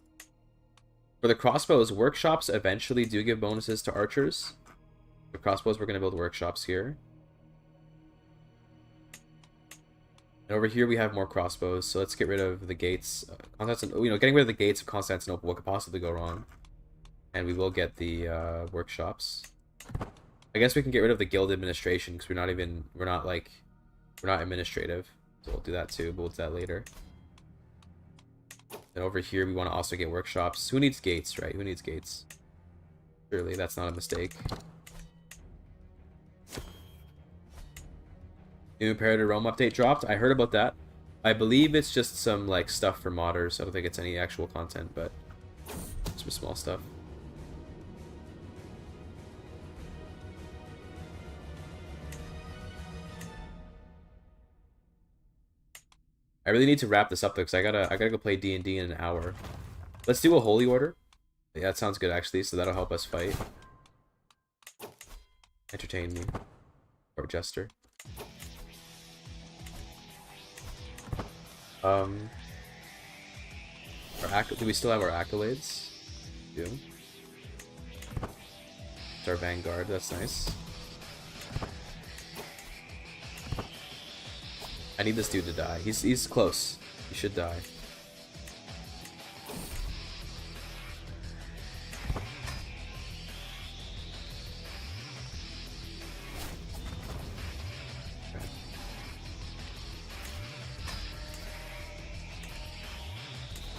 For the crossbows, workshops eventually do give bonuses to archers. For crossbows, we're gonna build workshops here. And over here we have more crossbows, so let's get rid of the gates. Getting rid of the gates of Constantinople, what could possibly go wrong? And we will get the workshops. I guess we can get rid of the guild administration because we're not administrative. So we'll do that too, but we'll do that later. And over here we want to also get workshops. Who needs gates, right? Who needs gates? Surely that's not a mistake. New Imperator Rome update dropped. I heard about that. I believe it's just some like stuff for modders. I don't think it's any actual content, but some small stuff. I really need to wrap this up though, because I gotta go play D&D in an hour. Let's do a Holy Order. Yeah, that sounds good actually, so that'll help us fight. Entertain me. Or Jester. Do we still have our accolades? We do. It's our Vanguard, that's nice. I need this dude to die. He's close. He should die.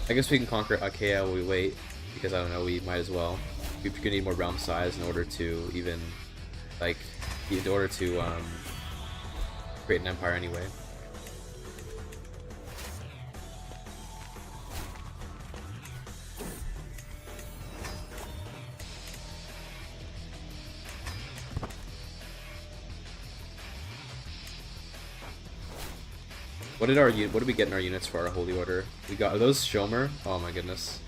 I guess we can conquer Achaea while we wait, because I don't know, we might as well. We're gonna need more realm size in order to even, like, in order to create an empire anyway. What did we get in our units for our holy order? We got, are those Shomer? Oh my goodness.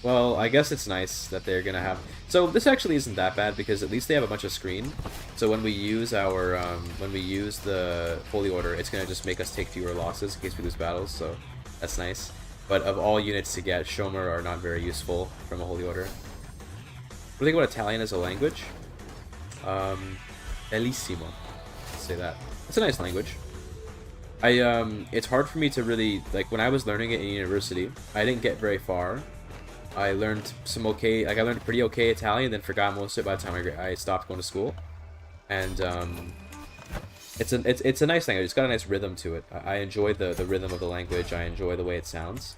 Well, I guess it's nice that they're gonna have. So this actually isn't that bad because at least they have a bunch of screen. So when we use our when we use the holy order, it's gonna just make us take fewer losses in case we lose battles. So that's nice. But of all units to get, Shomer are not very useful from a holy order. What do you think about Italian as a language? Bellissimo. Let's say that. It's a nice language. It's hard for me to really, like, when I was learning it in university, I didn't get very far. I learned some okay, like, I learned pretty okay Italian, then forgot most of it by the time I stopped going to school. And, it's a nice language. It's got a nice rhythm to it. I enjoy the rhythm of the language. I enjoy the way it sounds.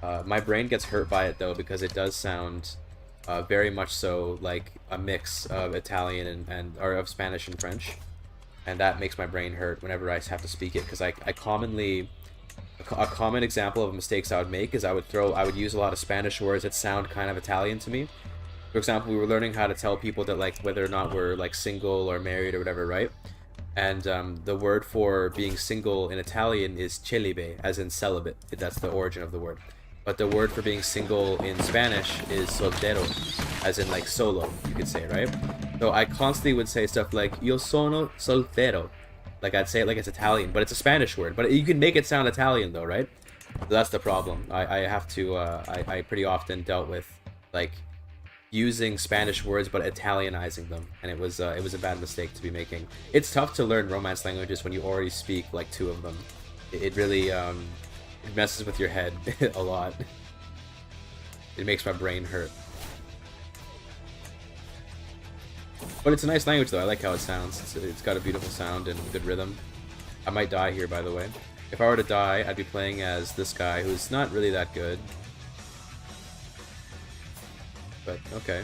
My brain gets hurt by it, though, because it does sound, very much so like a mix of Italian or of Spanish and French. And that makes my brain hurt whenever I have to speak it, because I commonly, a common example of mistakes I would make is I would use a lot of Spanish words that sound kind of Italian to me. For example, we were learning how to tell people that, like, whether or not we're, like, single or married or whatever, right? And the word for being single in Italian is celibe, as in celibate. That's the origin of the word. But the word for being single in Spanish is soltero, as in, like, solo, you could say, right? So I constantly would say stuff like, Yo sono soltero. Like, I'd say it like it's Italian, but it's a Spanish word. But you can make it sound Italian, though, right? So that's the problem. I have to, I pretty often dealt with, like, using Spanish words but Italianizing them. And it was a bad mistake to be making. It's tough to learn Romance languages when you already speak, like, 2 of them. It really, it messes with your head a lot. It makes my brain hurt. But it's a nice language, though. I like how it sounds. It's got a beautiful sound and good rhythm. I might die here, by the way. If I were to die, I'd be playing as this guy, who's not really that good. But, okay.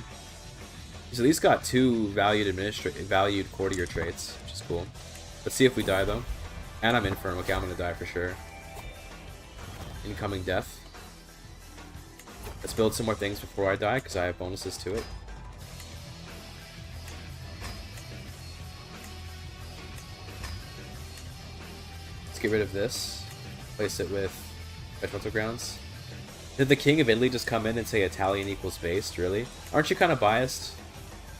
He's at least got 2 valued courtier traits, which is cool. Let's see if we die, though. And I'm infirm. Okay, I'm gonna die for sure. Incoming death. Let's build some more things before I die, because I have bonuses to it. Let's get rid of this. Place it with Regimental Grounds. Did the King of Italy just come in and say Italian equals based? Really? Aren't you kind of biased?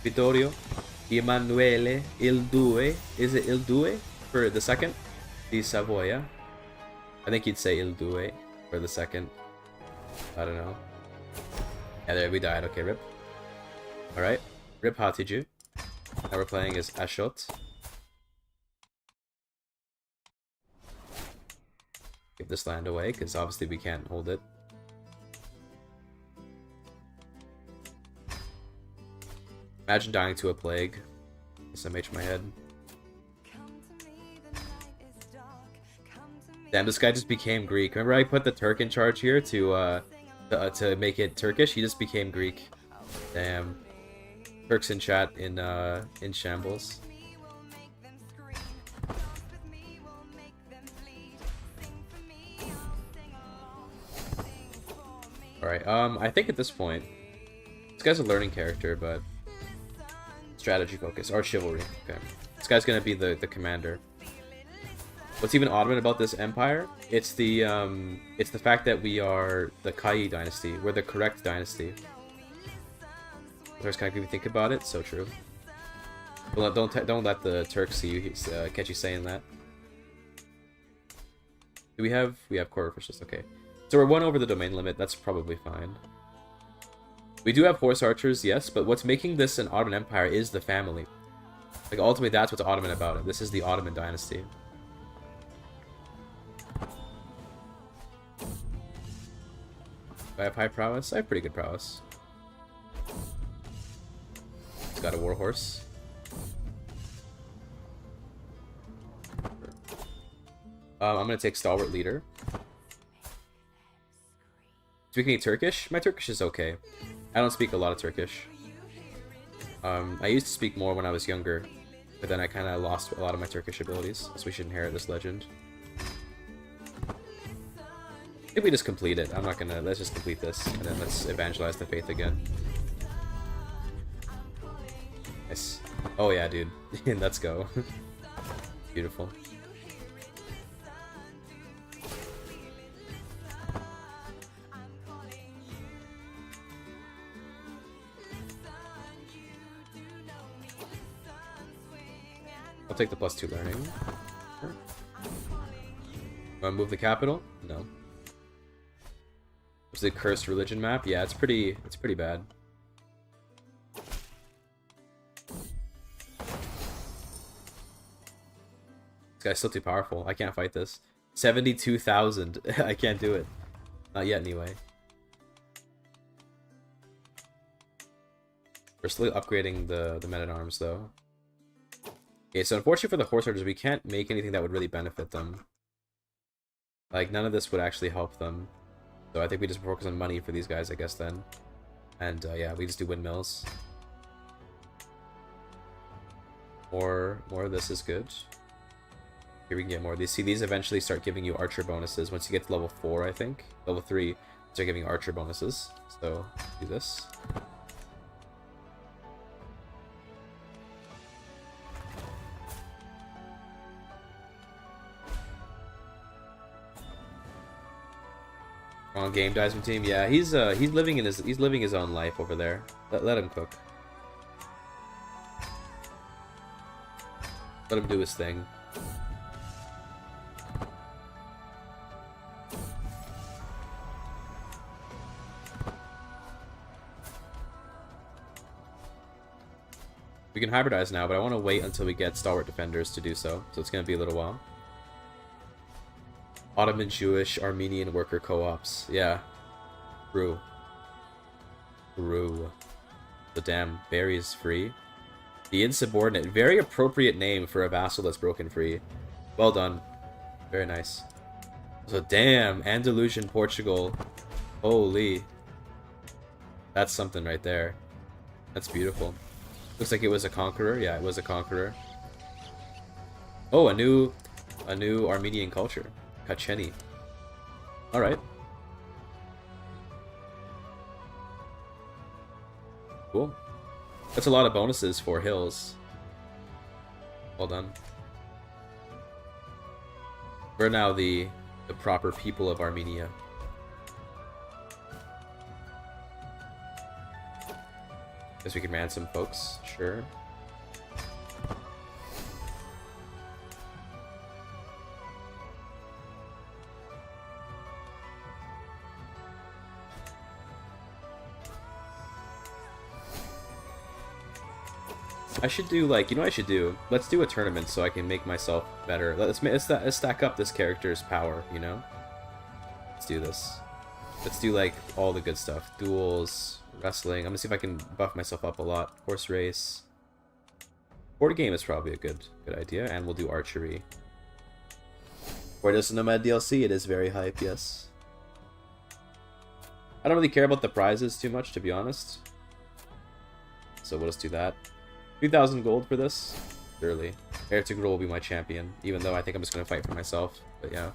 Vittorio? Emanuele? Il Due? Is it Il Due for the second? Di Savoia? I think you'd say Il Due for the second. I don't know. Yeah, there, we died. Okay, rip. Alright. Rip Hatiju. Now we're playing as Ashot. Give this land away, because obviously we can't hold it. Imagine dying to a plague. SMH my head. Damn, this guy just became Greek. Remember I put the Turk in charge here to make it Turkish? He just became Greek. Damn. Turks in chat in shambles. Alright, I think at this point, this guy's a learning character, but strategy focus, or chivalry. Okay. This guy's gonna be the commander. What's even Ottoman about this empire? It's the fact that we are the Kai dynasty. We're the correct dynasty. There's kind of if you think about it, so true. Well, don't let the Turks see you catch you saying that. Do we have court officials? Okay. So we're 1 over the domain limit, that's probably fine. We do have horse archers, yes, but what's making this an Ottoman Empire is the family. Like, ultimately, that's what's Ottoman about it. This is the Ottoman dynasty. Do I have high prowess? I have pretty good prowess. It's got a war horse. I'm gonna take Stalwart Leader. Speaking Turkish? My Turkish is okay. I don't speak a lot of Turkish. I used to speak more when I was younger, but then I kind of lost a lot of my Turkish abilities, so we should inherit this legend. I think we just complete it. I'm not gonna... Let's just complete this, and then let's evangelize the faith again. Nice. Oh yeah, dude. Let's go. Beautiful. I'll take the +2 learning. Sure. Want to move the capital? No. Is it cursed religion map? Yeah, it's pretty bad. This guy's still too powerful. I can't fight this. 72,000. I can't do it. Not yet, anyway. We're still upgrading the men-at-arms, though. Okay, so unfortunately for the horse archers, we can't make anything that would really benefit them. Like, none of this would actually help them. So I think we just focus on money for these guys, I guess, then. And, yeah, we just do windmills. More of this is good. Here we can get more of these. See, these eventually start giving you archer bonuses. Once you get to level 4, I think. Level 3, start giving archer bonuses. So, do this. Wrong game, Diceman team. Yeah, he's living his own life over there. Let him cook. Let him do his thing. We can hybridize now, but I want to wait until we get stalwart defenders to do so. So it's going to be a little while. Ottoman, Jewish, Armenian worker co-ops. Yeah. True. True. The damn berry is free. The insubordinate. Very appropriate name for a vassal that's broken free. Well done. Very nice. So damn, Andalusian Portugal. Holy. That's something right there. That's beautiful. Looks like it was a conqueror. Yeah, it was a conqueror. Oh, a new Armenian culture. Kacheni. Alright. Cool. That's a lot of bonuses for hills. Well done. We're now the proper people of Armenia. Guess we can ransom folks. Sure. I should do, like, you know what I should do? Let's do a tournament so I can make myself better. Let's stack up this character's power, you know? Let's do this. Let's do, like, all the good stuff. Duels, wrestling. I'm gonna see if I can buff myself up a lot. Horse race. Board game is probably a good idea, and we'll do archery. For this Nomad DLC, it is very hype, yes. I don't really care about the prizes too much, to be honest. So we'll just do that. 3,000 gold for this? Surely. Heretic Rule will be my champion, even though I think I'm just gonna fight for myself. But yeah.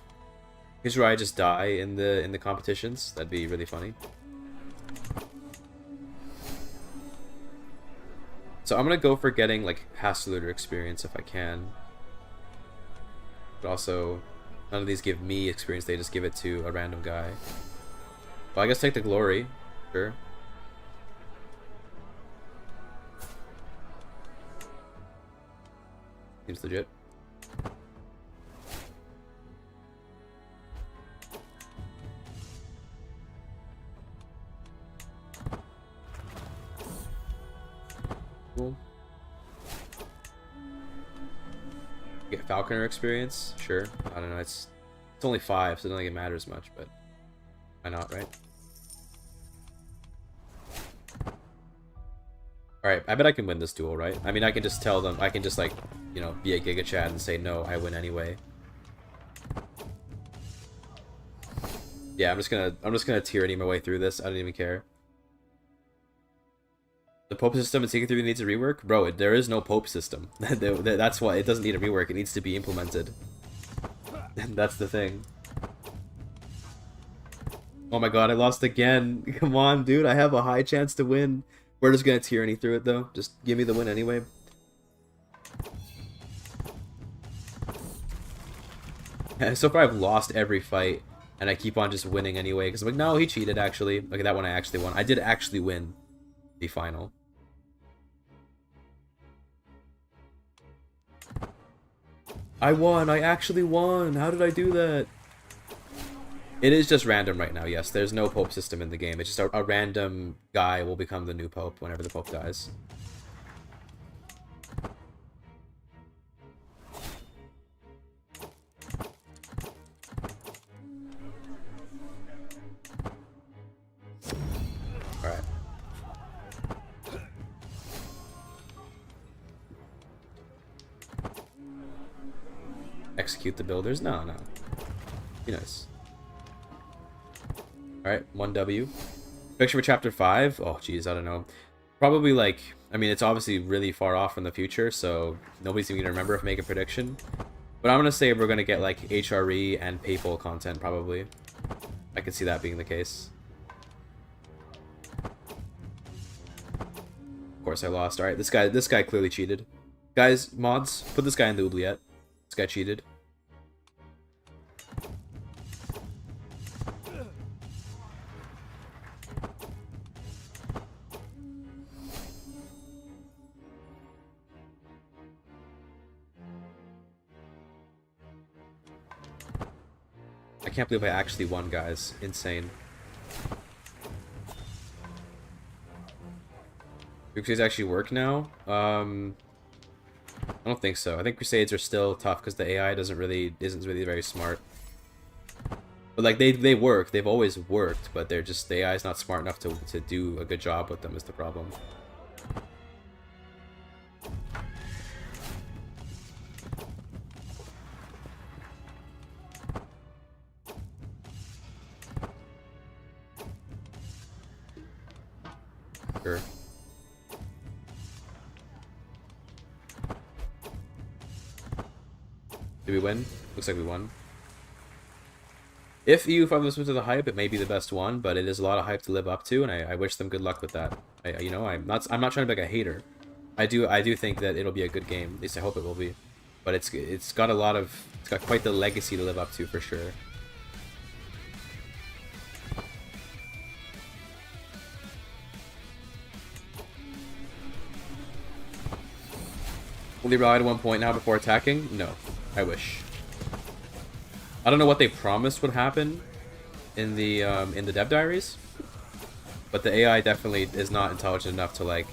Here's where I just die in the competitions. That'd be really funny. So I'm gonna go for getting like Haslooter experience if I can. But also, none of these give me experience, they just give it to a random guy. Well, I guess take the glory. Sure. Seems legit. Cool. Get Falconer experience? Sure. I don't know, it's only 5, so I don't think it matters much, but why not, right? Alright, I bet I can win this duel, right? I mean, I can just tell them, I can just, like, you know, be a GIGACHD and say, no, I win anyway. Yeah, I'm just gonna tyranny my way through this. I don't even care. The Pope system in Seeking 3 needs a rework? Bro, there is no Pope system. That's why it doesn't need a rework. It needs to be implemented. That's the thing. Oh my god, I lost again. Come on, dude. I have a high chance to win. We're just gonna tyranny through it, though. Just give me the win anyway. So far, I've lost every fight, and I keep on just winning anyway. Because I'm like, no, he cheated, actually. Okay, that one I actually won. I did actually win the final. I won! I actually won! How did I do that? It is just random right now, yes. There's no Pope system in the game. It's just a random guy will become the new Pope whenever the Pope dies. Alright. Execute the builders? No, no. Be nice. Alright, 1W. Prediction for Chapter 5? Oh, jeez, I don't know. Probably, like... I mean, it's obviously really far off from the future, so nobody's even gonna remember if I make a prediction. But I'm gonna say we're gonna get, like, HRE and Papal content, probably. I could see that being the case. Of course I lost. Alright, this guy clearly cheated. Guys, mods, put this guy in the oubliette. This guy cheated. I can't believe I actually won, guys. Insane. Do Crusades actually work now? I don't think so. I think Crusades are still tough because the AI isn't really very smart. But like they work. They've always worked, but they're just the AI is not smart enough to do a good job with them is the problem. Sure. Did we win? Looks like we won. If EU5 lives to the hype, it may be the best one, but it is a lot of hype to live up to, and I wish them good luck with that. You know, I'm not trying to be like a hater. I do think that it'll be a good game. At least I hope it will be. But it's got quite the legacy to live up to for sure. Will they rely at one point now before attacking? No. I wish. I don't know what they promised would happen in the dev diaries, but the AI definitely is not intelligent enough to like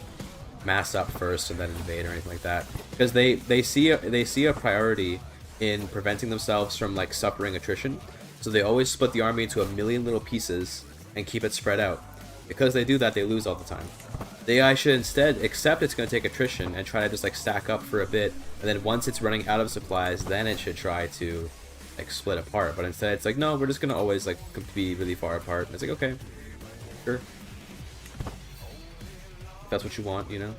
mass up first and then invade or anything like that, because they see a priority in preventing themselves from like suffering attrition, so they always split the army into a million little pieces and keep it spread out. Because they do that, they lose all the time. The AI should instead accept it's going to take attrition and try to just like stack up for a bit, and then once it's running out of supplies, then it should try to like split apart. But instead it's like, no, we're just going to always like be really far apart. And it's like, okay, sure, if that's what you want, you know.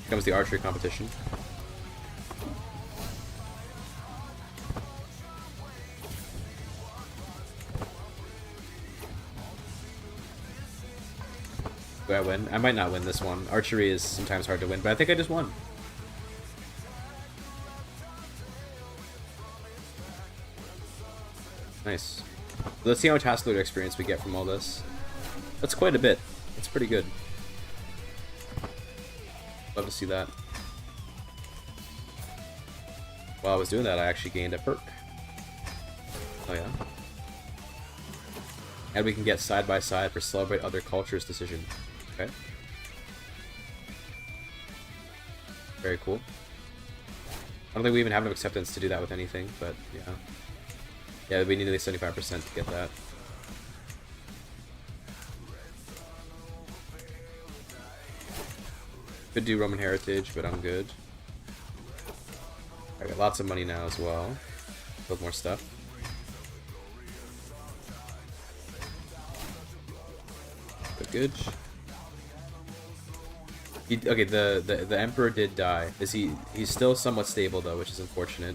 Here comes the archery competition. Do I win? I might not win this one. Archery is sometimes hard to win, but I think I just won. Nice. Let's see how much Hassler experience we get from all this. That's quite a bit. It's pretty good. Love to see that. While I was doing that, I actually gained a perk. Oh yeah. And we can get side by side for Celebrate Other Cultures decision. Okay. Very cool. I don't think we even have enough acceptance to do that with anything, but yeah. Yeah, we need at least 75% to get that. Could do Roman heritage, but I'm good. I got lots of money now as well. Build more stuff. But good. Okay, the emperor did die. He's still somewhat stable though, which is unfortunate.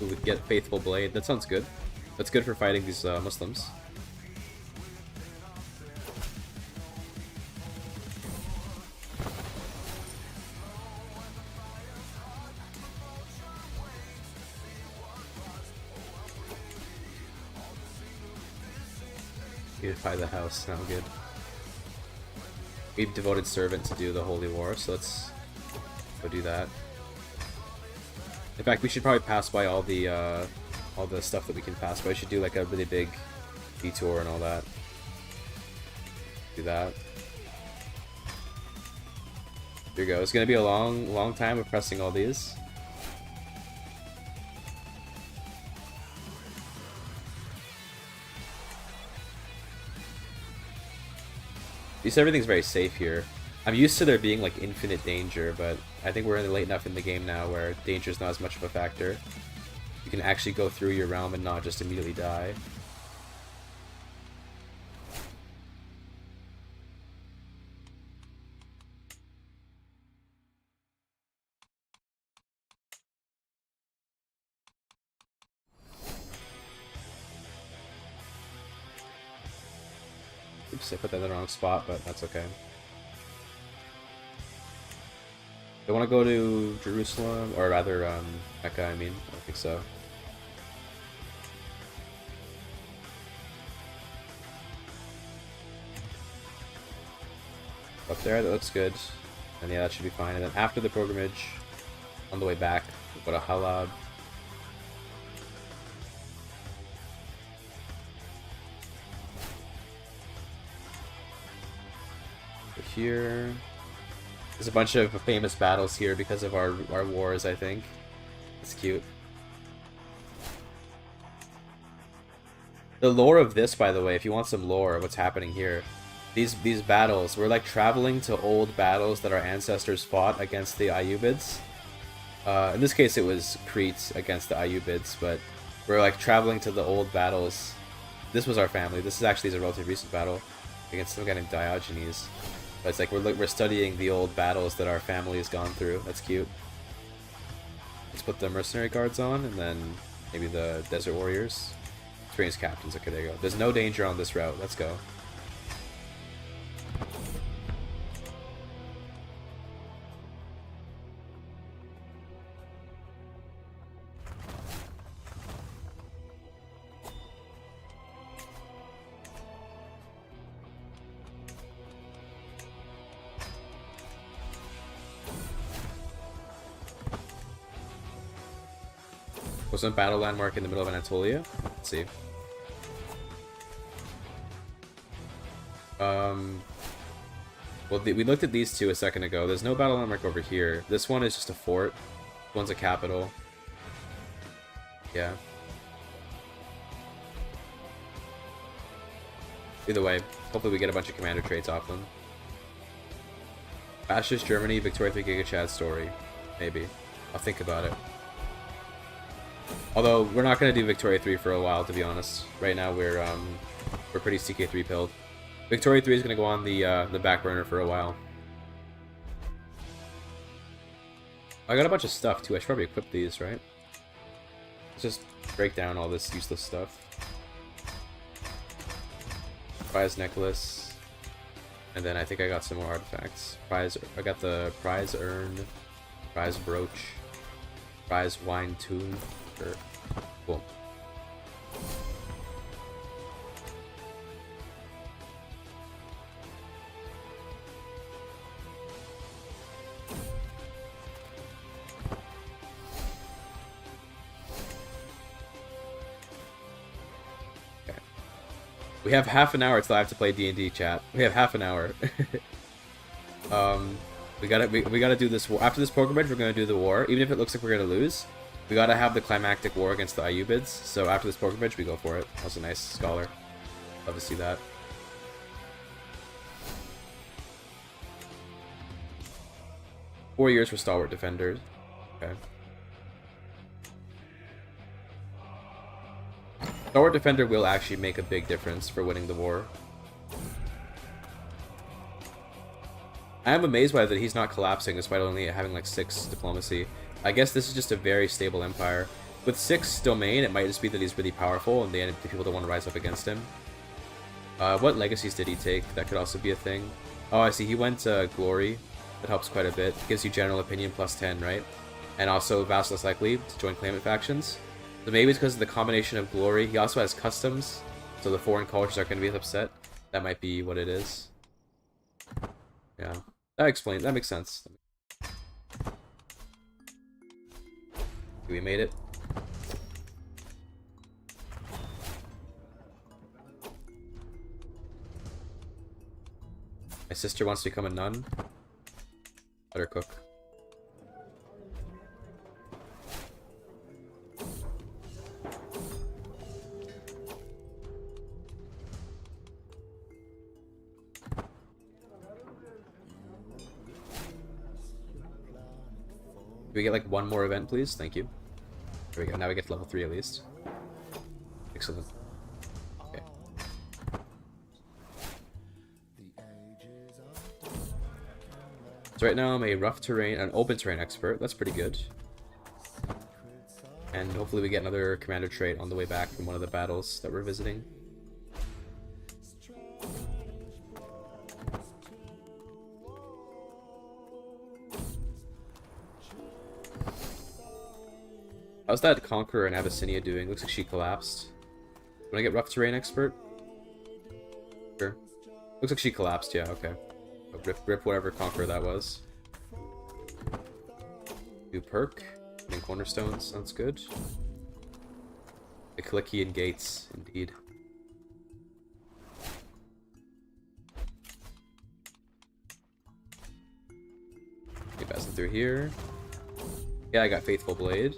We would get Faithful Blade. That sounds good. That's good for fighting these Muslims. Unify the house, not good. We've devoted servant to do the holy war, so let's go do that. In fact, we should probably pass by all the stuff that we can pass by. We should do like a really big detour and all that. Do that. Here we go. It's gonna be a long time of pressing all these. At least everything's very safe here. I'm used to there being like infinite danger, but I think we're late enough in the game now where danger is not as much of a factor. You can actually go through your realm and not just immediately die. Oops, I put that in the wrong spot, but that's okay. Do I want to go to Jerusalem, or rather, Mecca, I mean? I don't think so. Up there, that looks good. And yeah, that should be fine. And then after the pilgrimage, on the way back, we'll go to Halab. Here. There's a bunch of famous battles here because of our wars, I think. It's cute. The lore of this, by the way, if you want some lore of what's happening here, these battles, we're like traveling to old battles that our ancestors fought against the Ayyubids. In this case, it was Crete against the Ayyubids, but we're like traveling to the old battles. This was our family. This is actually a relatively recent battle against some guy named Diogenes. But it's like we're studying the old battles that our family has gone through. That's cute. Let's put the mercenary guards on, and then maybe the desert warriors. Experienced captains. Okay, there you go. There's no danger on this route. Let's go. Was some battle landmark in the middle of Anatolia? Let's see. Well, we looked at these two a second ago. There's no battle landmark over here. This one is just a fort. This one's a capital. Yeah. Either way, hopefully we get a bunch of commander traits off them. Fascist Germany, Victoria 3 GIGACHD story. Maybe. I'll think about it. Although we're not gonna do Victoria 3 for a while, to be honest. Right now we're pretty CK3 pilled. Victoria 3 is gonna go on the back burner for a while. I got a bunch of stuff too. I should probably equip these, right? Let's just break down all this useless stuff. Prize necklace, and then I think I got some more artifacts. Prize. I got the prize urn, prize brooch, prize wine tune. Sure. Cool. Okay. We have half an hour till I have to play D&D, chat. We have half an hour. We gotta do this war. After this pilgrimage, we're gonna do the war. Even if it looks like we're gonna lose, we gotta have the climactic war against the Ayyubids. So after this pilgrimage, we go for it. That was a nice scholar. Love to see that. Four years for stalwart defenders. Okay. Stalwart defender will actually make a big difference for winning the war. I am amazed by that he's not collapsing despite only having like 6 diplomacy. I guess this is just a very stable empire. With 6 domain, it might just be that he's really powerful and the people don't want to rise up against him. What legacies did he take? That could also be a thing. Oh, I see. He went glory. That helps quite a bit. Gives you general opinion plus 10, right? And also vassal less likely to join claimant factions. So maybe it's because of the combination of glory. He also has customs, so the foreign cultures are going to be upset. That might be what it is. Yeah, that explains. That makes sense. We made it. My sister wants to become a nun. Let her cook. Can we get like one more event, please? Thank you. There we go. Now we get to level 3 at least. Excellent. Okay. So right now I'm a rough terrain, an open terrain expert. That's pretty good. And hopefully we get another commander trait on the way back from one of the battles that we're visiting. How's that Conqueror in Abyssinia doing? Looks like she collapsed. When I get rough terrain expert? Sure. Looks like she collapsed, yeah, okay. Rip whatever Conqueror that was. New perk. And cornerstones, sounds good. The Kalikian gates, indeed. Okay, passing through here. Yeah, I got Faithful Blade.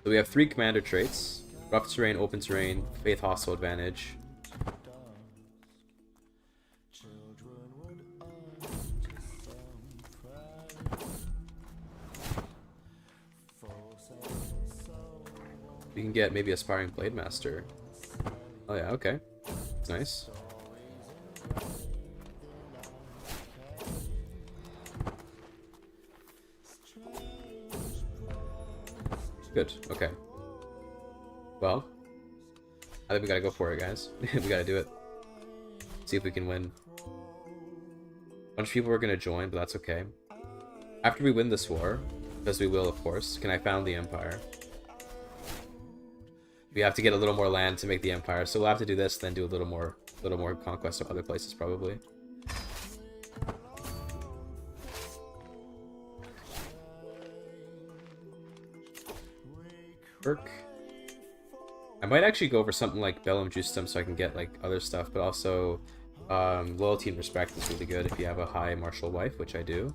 So we have 3 commander traits. Rough terrain, open terrain, faith hostile advantage. We can get maybe Aspiring Blade Master. Oh yeah, okay. That's nice. Good, okay. Well, I think we gotta go for it, guys. We gotta do it. See if we can win. A bunch of people are gonna join, but that's okay. After we win this war, because we will, of course, can I found the Empire? We have to get a little more land to make the Empire, so we'll have to do this, then do a little more conquest of other places, probably. Perk. I might actually go for something like Bellum Justum so I can get like other stuff, but also loyalty and respect is really good if you have a high martial wife, which I do.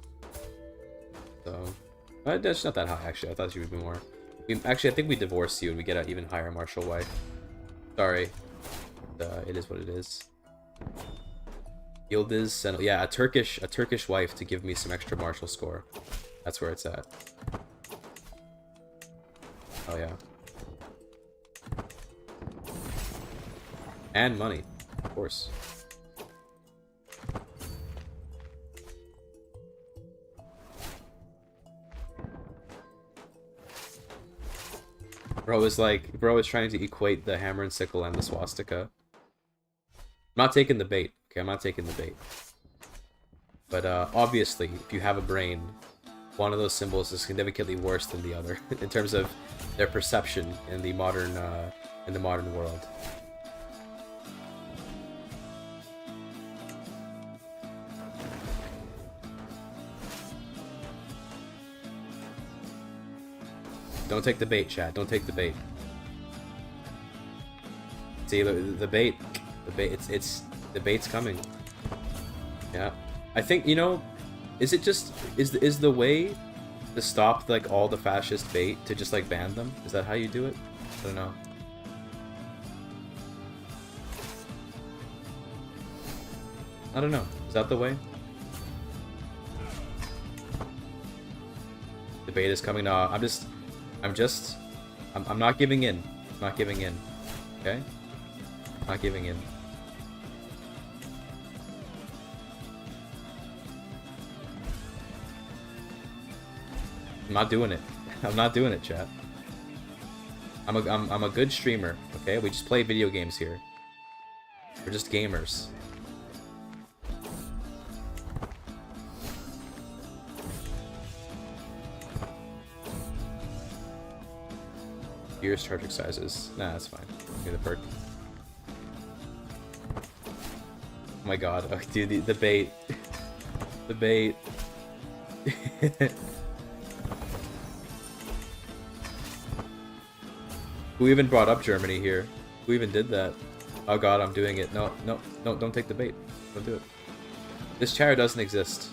So that's not that high actually. I thought she would be more. Actually, I think we divorce you and we get an even higher martial wife. Sorry, it is what it is. Yildiz, and yeah, a Turkish wife to give me some extra martial score. That's where it's at. Oh yeah. And money, of course. Bro is trying to equate the hammer and sickle and the swastika. I'm not taking the bait. Okay, I'm not taking the bait. But obviously, if you have a brain, one of those symbols is significantly worse than the other in terms of their perception in the modern world. Don't take the bait, Chad. Don't take the bait. See the bait. The bait's coming. Yeah, I think, you know, Is it just is the way to stop like all the fascist bait to just like ban them? Is that how you do it? I don't know. I don't know. Is that the way? The bait is coming. No, I'm not giving in. I'm not giving in. Okay? I'm not giving in. I'm not doing it. I'm not doing it, chat. I'm a good streamer, okay? We just play video games here. We're just gamers. Gears charge sizes. Nah, that's fine. Give me the perk. Oh my god. Oh, dude, the bait. The bait. Who even brought up Germany here? Who even did that? Oh god, I'm doing it. No, no, no, don't take the bait. Don't do it. This chatter doesn't exist.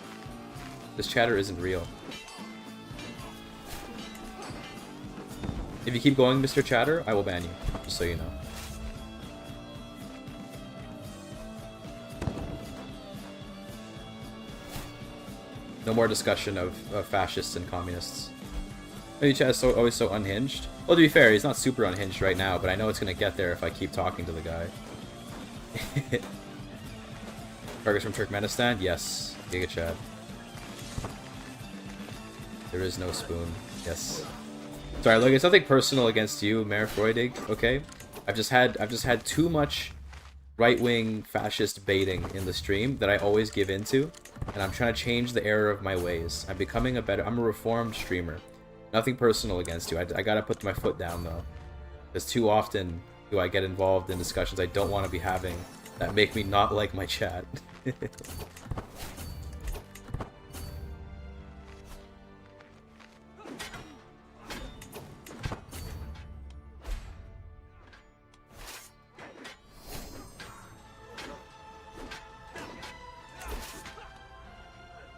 This chatter isn't real. If you keep going, Mr. Chatter, I will ban you. Just so you know. No more discussion of fascists and communists. Maybe chat is always so unhinged. Well, to be fair, he's not super unhinged right now, but I know it's gonna get there if I keep talking to the guy. Targets from Turkmenistan? Yes. GIGACHD. There is no spoon. Yes. Sorry, look, it's nothing personal against you, Mayor Freudig, okay? I've just had too much right-wing fascist baiting in the stream that I always give into, and I'm trying to change the error of my ways. I'm a reformed streamer. Nothing personal against you. I gotta put my foot down, though. Because too often do I get involved in discussions I don't want to be having that make me not like my chat. Okay,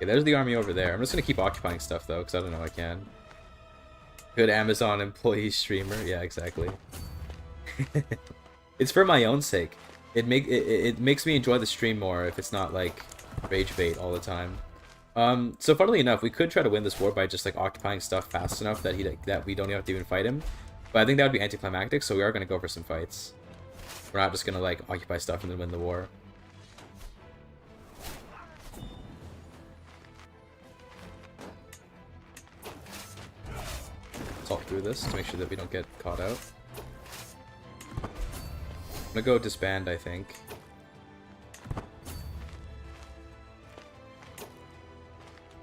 there's the army over there. I'm just gonna keep occupying stuff, though, because I don't know I can. Good Amazon employee streamer. Yeah, exactly. It's for my own sake. It makes me enjoy the stream more if it's not like rage bait all the time. So funnily enough, we could try to win this war by just like occupying stuff fast enough that we don't have to even fight him. But I think that would be anticlimactic, so we are gonna go for some fights. We're not just gonna like occupy stuff and then win the war. Salt through this to make sure that we don't get caught out. I'm gonna go disband, I think.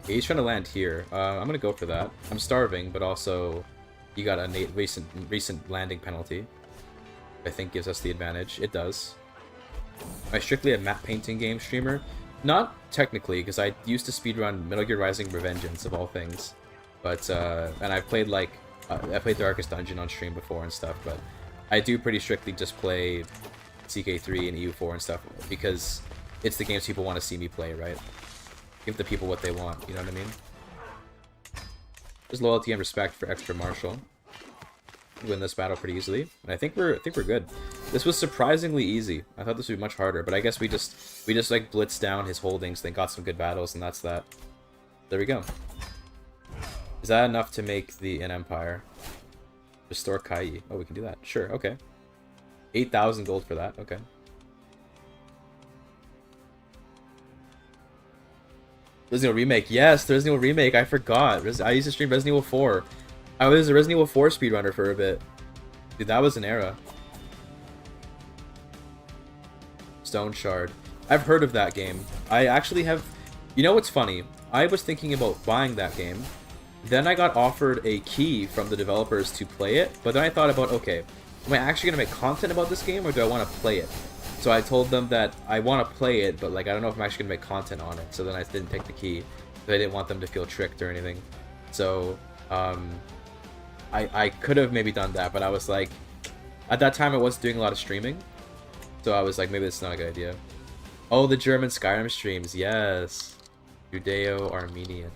Yeah, he's trying to land here. I'm gonna go for that. I'm starving, but also you got a recent landing penalty. I think gives us the advantage. It does. I'm strictly a map painting game streamer. Not technically, because I used to speedrun Metal Gear Rising Revengeance of all things. But and I played like I played Darkest Dungeon on stream before and stuff, but I do pretty strictly just play CK3 and EU4 and stuff because it's the games people want to see me play, right? Give the people what they want, you know what I mean? There's loyalty and respect for extra martial. Win this battle pretty easily, and I think we're good. This was surprisingly easy. I thought this would be much harder, but I guess we just like blitzed down his holdings, then got some good battles, and that's that. There we go. Is that enough to make an empire? Restore Kai. Oh, we can do that. Sure, okay. 8,000 gold for that, okay. Resident Evil Remake. Yes, the Resident Evil Remake. I forgot. I used to stream Resident Evil 4. I was a Resident Evil 4 speedrunner for a bit. Dude, that was an era. Stone Shard. I've heard of that game. I actually have... You know what's funny? I was thinking about buying that game. Then I got offered a key from the developers to play it, but then I thought about, okay, am I actually going to make content about this game, or do I want to play it? So I told them that I want to play it, but like I don't know if I'm actually going to make content on it, so then I didn't take the key, because I didn't want them to feel tricked or anything. So, I could have maybe done that, but I was like, at that time I wasn't doing a lot of streaming, so I was like, maybe it's not a good idea. Oh, the German Skyrim streams, yes. Judeo-Armenian,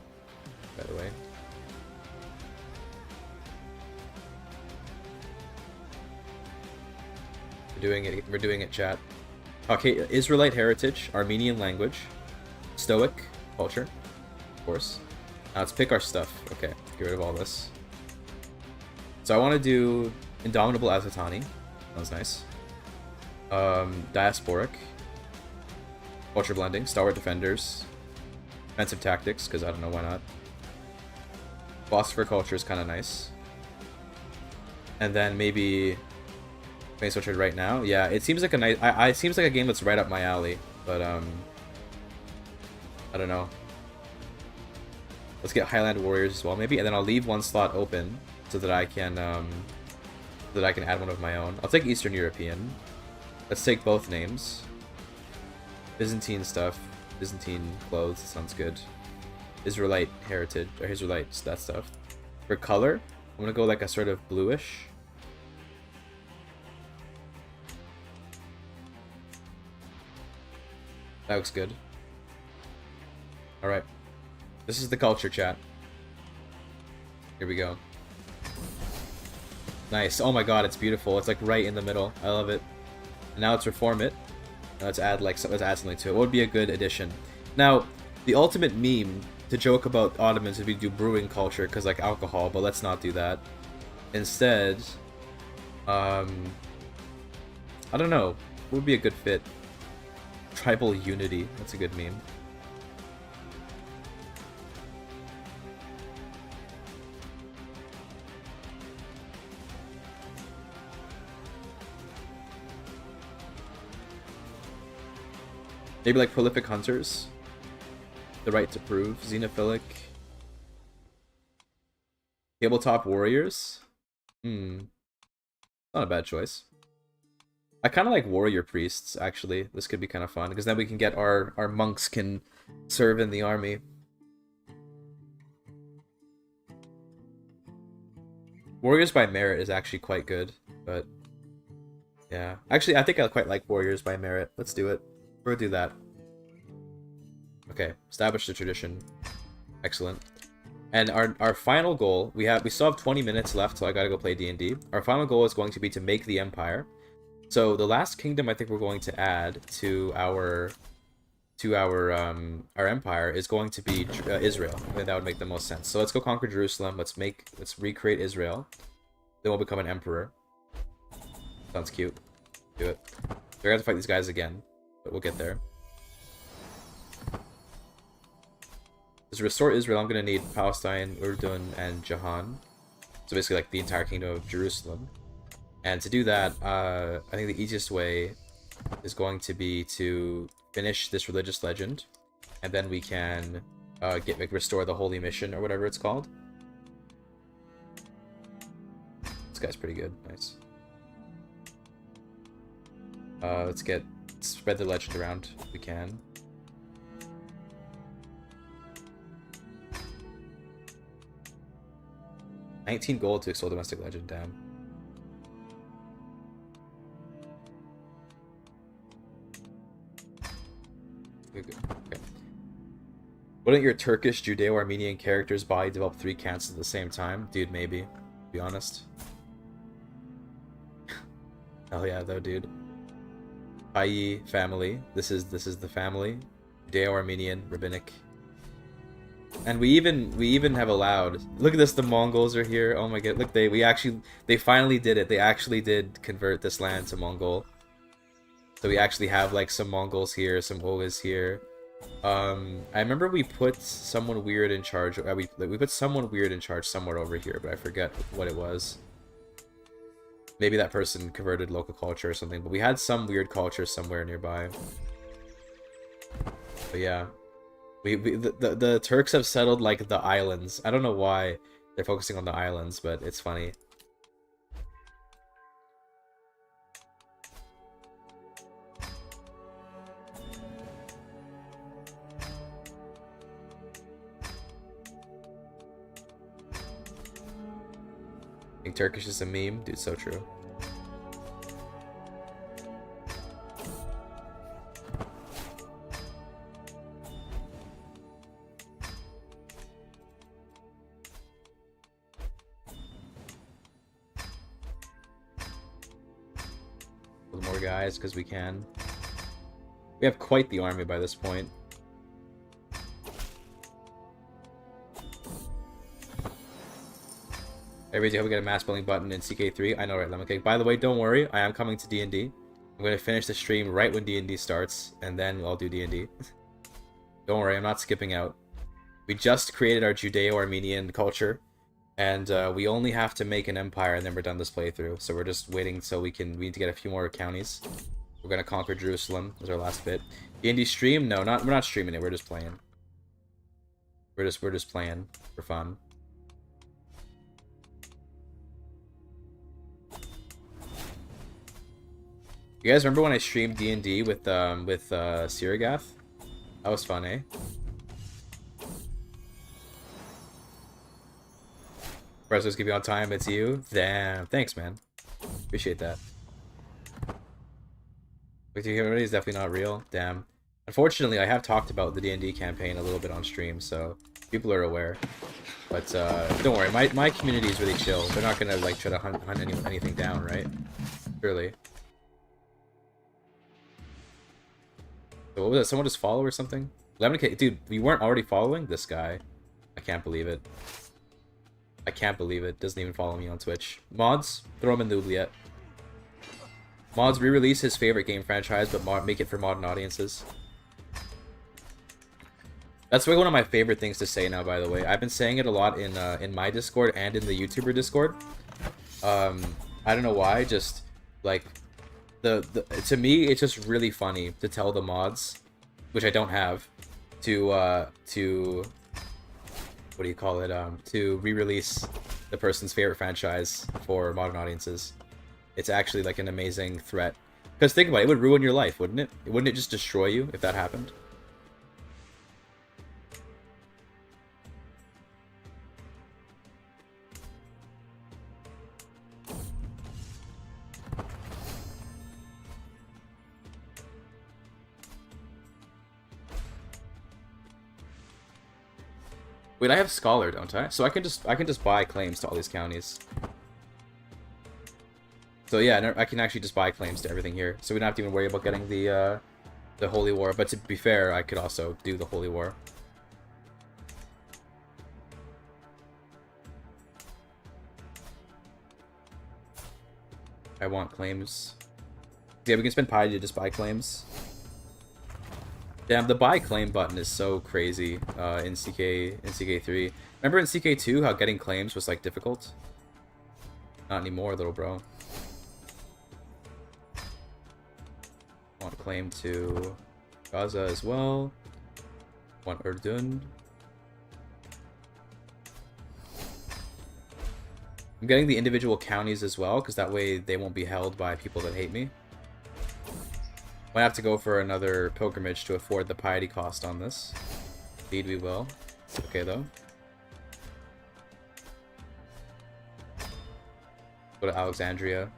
by the way. We're doing it, chat. Okay, Israelite heritage, Armenian language, Stoic culture, of course. Now let's pick our stuff. Okay, get rid of all this. So I want to do Indomitable Azatani. That was nice. Diasporic. Culture blending. Stalwart defenders. Defensive tactics, because I don't know why not. Philosopher culture is kind of nice. And then maybe Mace Orchard right now. Yeah, it seems like a nice. It seems like a game that's right up my alley, but I don't know. Let's get Highland Warriors as well, maybe, and then I'll leave one slot open so that I can add one of my own. I'll take Eastern European. Let's take both names. Byzantine stuff, Byzantine clothes. Sounds good. Israelite heritage or Israelites, that stuff. For color, I'm gonna go like a sort of bluish. That looks good. Alright. This is the culture, chat. Here we go. Nice. Oh my god, it's beautiful. It's like right in the middle. I love it. And now let's reform it. And let's add something to it. What would be a good addition? Now, the ultimate meme to joke about Ottomans would be to do brewing culture because like alcohol, but let's not do that. Instead, I don't know. What would be a good fit? Tribal unity. That's a good meme. Maybe like prolific hunters. The right to prove. Xenophilic. Tabletop warriors. Not a bad choice. I kind of like warrior priests, actually. This could be kind of fun, because then we can get our monks can serve in the army. Warriors by merit is actually quite good, but yeah. Actually, I think I quite like warriors by merit. Let's do it. We're gonna do that. Okay, establish the tradition. Excellent. And our final goal, we still have 20 minutes left, so I gotta go play D&D. Our final goal is going to be to make the empire. So the last kingdom I think we're going to add to our empire is going to be Israel. I think that would make the most sense. So let's go conquer Jerusalem. Let's recreate Israel. Then we'll become an emperor. Sounds cute. Do it. We're gonna have to fight these guys again, but we'll get there. To restore Israel, I'm gonna need Palestine, Urdun, and Jahan. So basically, like the entire kingdom of Jerusalem. And to do that, I think the easiest way is going to be to finish this religious legend, and then we can restore the holy mission or whatever it's called. This guy's pretty good. Nice. Let's spread the legend around if we can. $19 gold to extol domestic legend. Damn. Okay. Wouldn't your Turkish, Judeo-Armenian character's body develop 3 cancers at the same time? Dude, maybe. To be honest. Hell yeah, though, dude. Ayi family. This is the family. Judeo-Armenian, rabbinic. And we even have allowed. Look at this. The Mongols are here. Oh my god. Look, they finally did it. They actually did convert this land to Mongol. So we actually have like some Mongols here, some Oghuz here. I remember we put someone weird in charge. We put someone weird in charge somewhere over here, but I forget what it was. Maybe that person converted local culture or something. But we had some weird culture somewhere nearby. But yeah. The Turks have settled like the islands. I don't know why they're focusing on the islands, but it's funny. I think Turkish is a meme, dude. So true. build more guys because we can. We have quite the army by this point. Every day we get a mass building button in CK3. I know, right, Lemon Cake? By the way, don't worry. I am coming to D&D. I'm going to finish the stream right when D&D starts, and then I'll do D&D. Don't worry, I'm not skipping out. We just created our Judeo-Armenian culture, and we only have to make an empire, and then we're done this playthrough. So we're just waiting so we need to get a few more counties. We're going to conquer Jerusalem. Is our last bit. D&D stream? No, we're not streaming it. We're just playing. We're just playing for fun. You guys remember when I streamed D&D with Sirigath? That was fun, eh? Prezzo's keeping on time, it's you? Damn, thanks, man. Appreciate that. Victory is definitely not real. Damn. Unfortunately, I have talked about the D&D campaign a little bit on stream, so people are aware. But don't worry, my community is really chill. They're not gonna like try to hunt anything down, right? Surely. So what was that? Someone just follow or something? 11K, dude, you weren't already following this guy? I can't believe it. I can't believe it. Doesn't even follow me on Twitch. Mods, throw him in the oubliette. Mods, re-release his favorite game franchise, but make it for modern audiences. That's like one of my favorite things to say now, by the way. I've been saying it a lot in my Discord and in the YouTuber Discord. I don't know why, just like to me it's just really funny to tell the mods, which I don't have, to what do you call it, to re-release the person's favorite franchise for modern audiences. It's actually like an amazing threat, because think about it, it would ruin your life, wouldn't it? Wouldn't it just destroy you if that happened? Wait, I have Scholar, don't I? So I can just buy claims to all these counties. So yeah, I can actually just buy claims to everything here. So we don't have to even worry about getting the Holy War. But to be fair, I could also do the Holy War. I want claims. Yeah, we can spend piety to just buy claims. Damn, the buy claim button is so crazy in CK3. Remember in CK2 how getting claims was like difficult? Not anymore, little bro. Want claim to Gaza as well. Want Urdun. I'm getting the individual counties as well, because that way they won't be held by people that hate me. Might have to go for another pilgrimage to afford the piety cost on this. Indeed we will. Okay though. Go to Alexandria.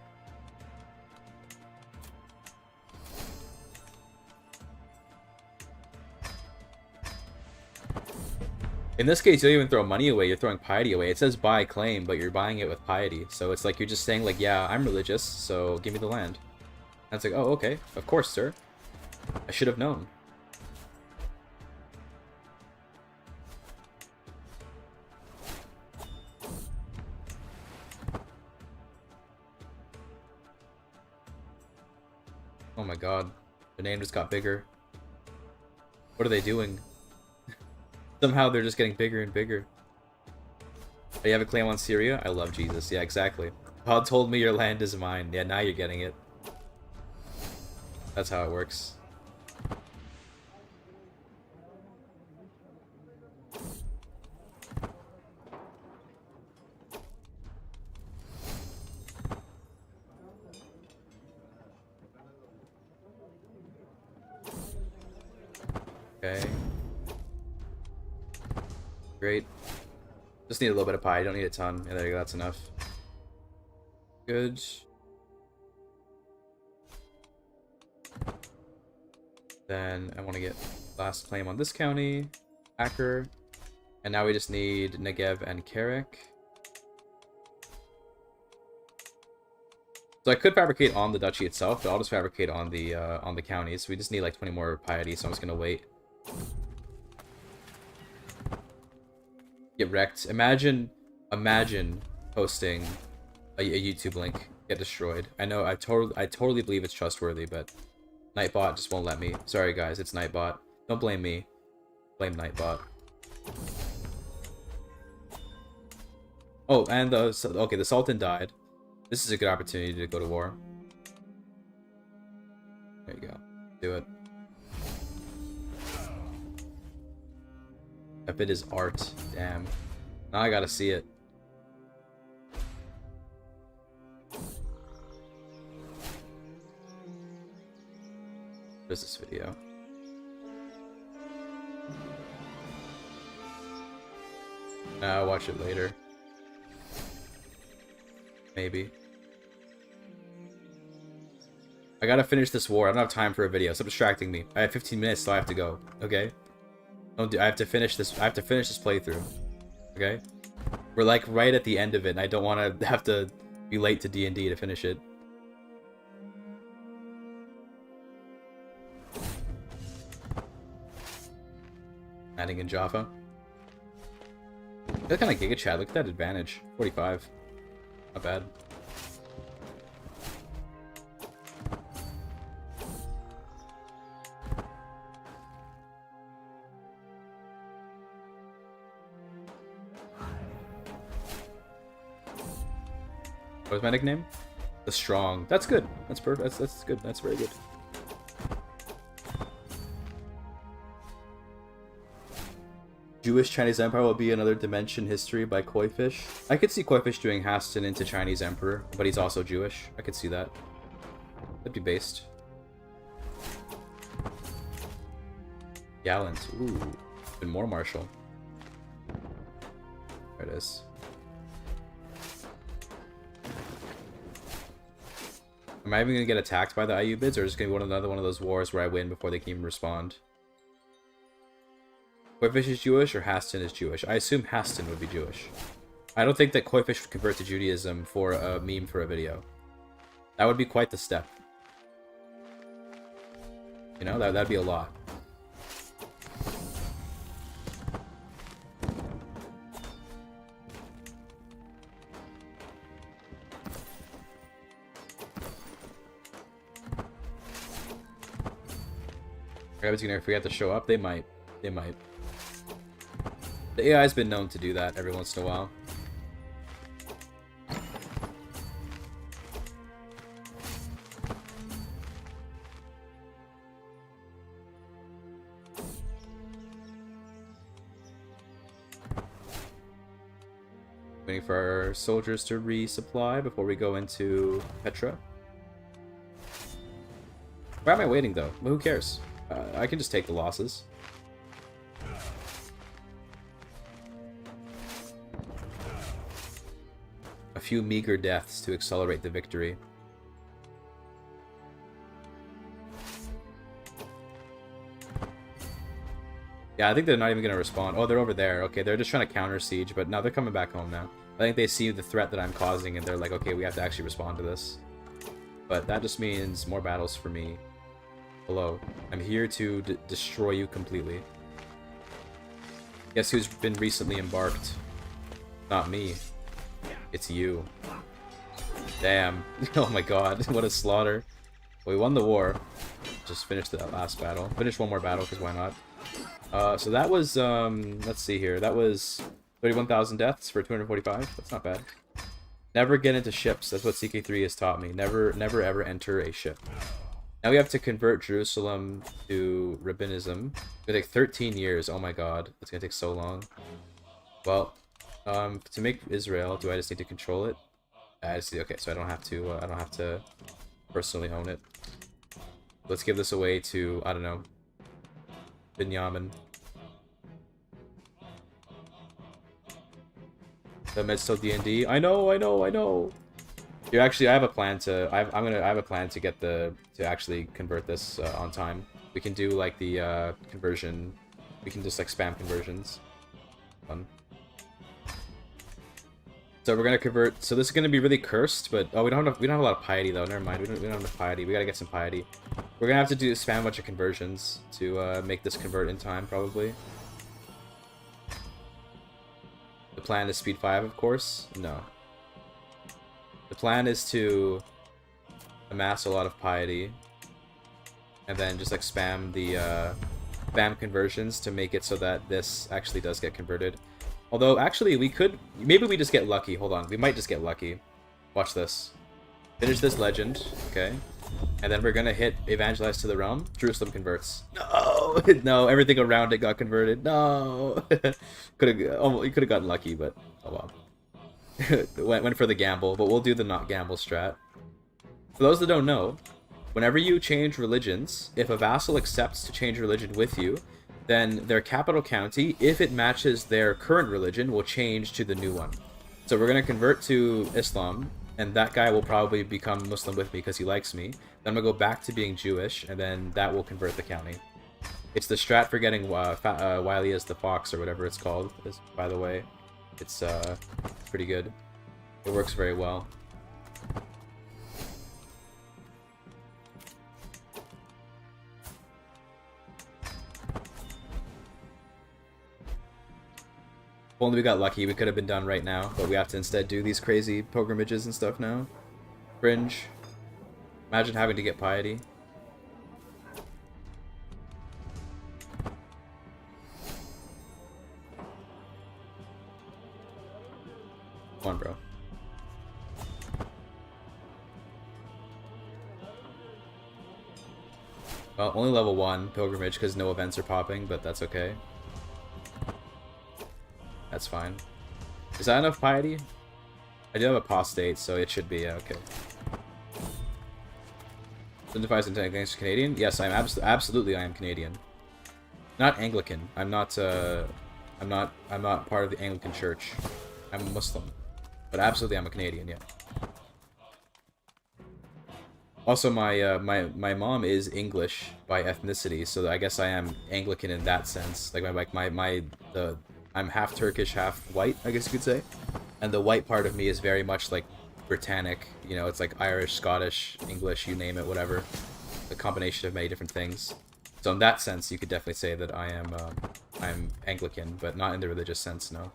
In this case, you don't even throw money away, you're throwing piety away. It says buy claim, but you're buying it with piety. So it's like you're just saying like, yeah, I'm religious, so give me the land. And it's like, oh, okay. Of course, sir. I should have known. Oh my god. The name just got bigger. What are they doing? Somehow they're just getting bigger and bigger. Oh, you have a claim on Syria? I love Jesus. Yeah, exactly. God told me your land is mine. Yeah, now you're getting it. That's how it works. Okay. Great. Just need a little bit of pie. I don't need a ton. Yeah, there you go. That's enough. Good. Then I want to get last claim on this county. Acker. And now we just need Negev and Karek. So I could fabricate on the duchy itself, but I'll just fabricate on the counties. We just need like 20 more piety, so I'm just gonna wait. Get wrecked. Imagine posting a YouTube link, get destroyed. I know, I totally believe it's trustworthy, but Nightbot just won't let me. Sorry guys, it's Nightbot. Don't blame me. Blame Nightbot. Oh, and okay, the Sultan died. This is a good opportunity to go to war. There you go. Do it. If it is art, damn. Now I gotta see it. What is this video? Nah, I'll watch it later. Maybe. I gotta finish this war. I don't have time for a video. Stop distracting me. I have 15 minutes, so I have to go. Okay? I have to finish this. I have to finish this playthrough. Okay? We're like right at the end of it, and I don't want to have to be late to D&D to finish it. Adding in Jaffa. That kind of GIGACHD. Look at that advantage. 45. Not bad. What was my nickname? The Strong. That's good. That's perfect. That's good. That's very good. Jewish Chinese Empire will be another dimension history by Koifish. I could see Koifish doing Haston into Chinese Emperor, but he's also Jewish. I could see that. That'd be based. Gallant. Ooh. Even more martial. There it is. Am I even gonna get attacked by the Ayyubids, or is it gonna be another one of those wars where I win before they can even respond? Koifish is Jewish, or Haston is Jewish? I assume Haston would be Jewish. I don't think that Koifish would convert to Judaism for a meme for a video. That would be quite the step. You know, that'd be a lot. Rabbit's gonna forget to show up? They might. They might. The AI's been known to do that every once in a while. Waiting for our soldiers to resupply before we go into Petra. Why am I waiting though? Well, who cares? I can just take the losses. A few meager deaths to accelerate the victory. Yeah, I think they're not even going to respond. Oh, they're over there. Okay, they're just trying to counter siege, but now they're coming back home now. I think they see the threat that I'm causing, and they're like, okay, we have to actually respond to this. But that just means more battles for me. Hello. I'm here to destroy you completely. Guess who's been recently embarked? Not me. It's you. Damn. Oh my god. What a slaughter. We won the war. Just finished that last battle. Finish one more battle, because why not? So that was, let's see here. That was 31,000 deaths for 245. That's not bad. Never get into ships. That's what CK3 has taught me. Never ever enter a ship. Now we have to convert Jerusalem to Rabbinism. It's gonna take 13 years. Oh my god. It's gonna take so long. Well, to make Israel, do I just need to control it? I just, okay, so I don't have to personally own it. Let's give this away to, I don't know, Binyamin. The med still D&D. I know. Here, actually, I have a plan to. I have a plan to get to actually convert this on time. We can do like the conversion. We can just like spam conversions. Fun. So we're gonna convert. So this is gonna be really cursed, but oh, we don't have a lot of piety though. Never mind. We don't have enough piety. We gotta get some piety. We're gonna have to spam a bunch of conversions to make this convert in time, probably. The plan is speed 5, of course. No. The plan is to amass a lot of piety, and then just like spam the spam conversions to make it so that this actually does get converted. Although, actually, we could... Maybe we just get lucky. Hold on. We might just get lucky. Watch this. Finish this legend. Okay. And then we're gonna hit Evangelize to the Realm. Jerusalem converts. No! No, everything around it got converted. No! You could have gotten lucky, but... Oh well. went for the gamble, but we'll do the not gamble strat. For those that don't know, whenever you change religions, if a vassal accepts to change religion with you, then their capital county, if it matches their current religion, will change to the new one. So we're going to convert to Islam, and that guy will probably become Muslim with me because he likes me. Then I'm going to go back to being Jewish, and then that will convert the county. It's the strat for getting Wily as the Fox, or whatever it's called, by the way. It's pretty good. It works very well. If only we got lucky, we could have been done right now, but we have to instead do these crazy pilgrimages and stuff now. Fringe. Imagine having to get piety. Come on, bro. Well, only level 1 pilgrimage because no events are popping, but that's okay. That's fine. Is that enough piety? I do have apostate, so it should be okay. Identifies intent against Canadian? Yes, I am absolutely. I am Canadian. Not Anglican. I'm not part of the Anglican Church. I'm a Muslim, but absolutely, I'm a Canadian. Yeah. Also, my mom is English by ethnicity, so I guess I am Anglican in that sense. Like I'm half Turkish, half white, I guess you could say. And the white part of me is very much like Britannic. You know, it's like Irish, Scottish, English, you name it, whatever. A combination of many different things. So in that sense, you could definitely say that I'm Anglican, but not in the religious sense, no.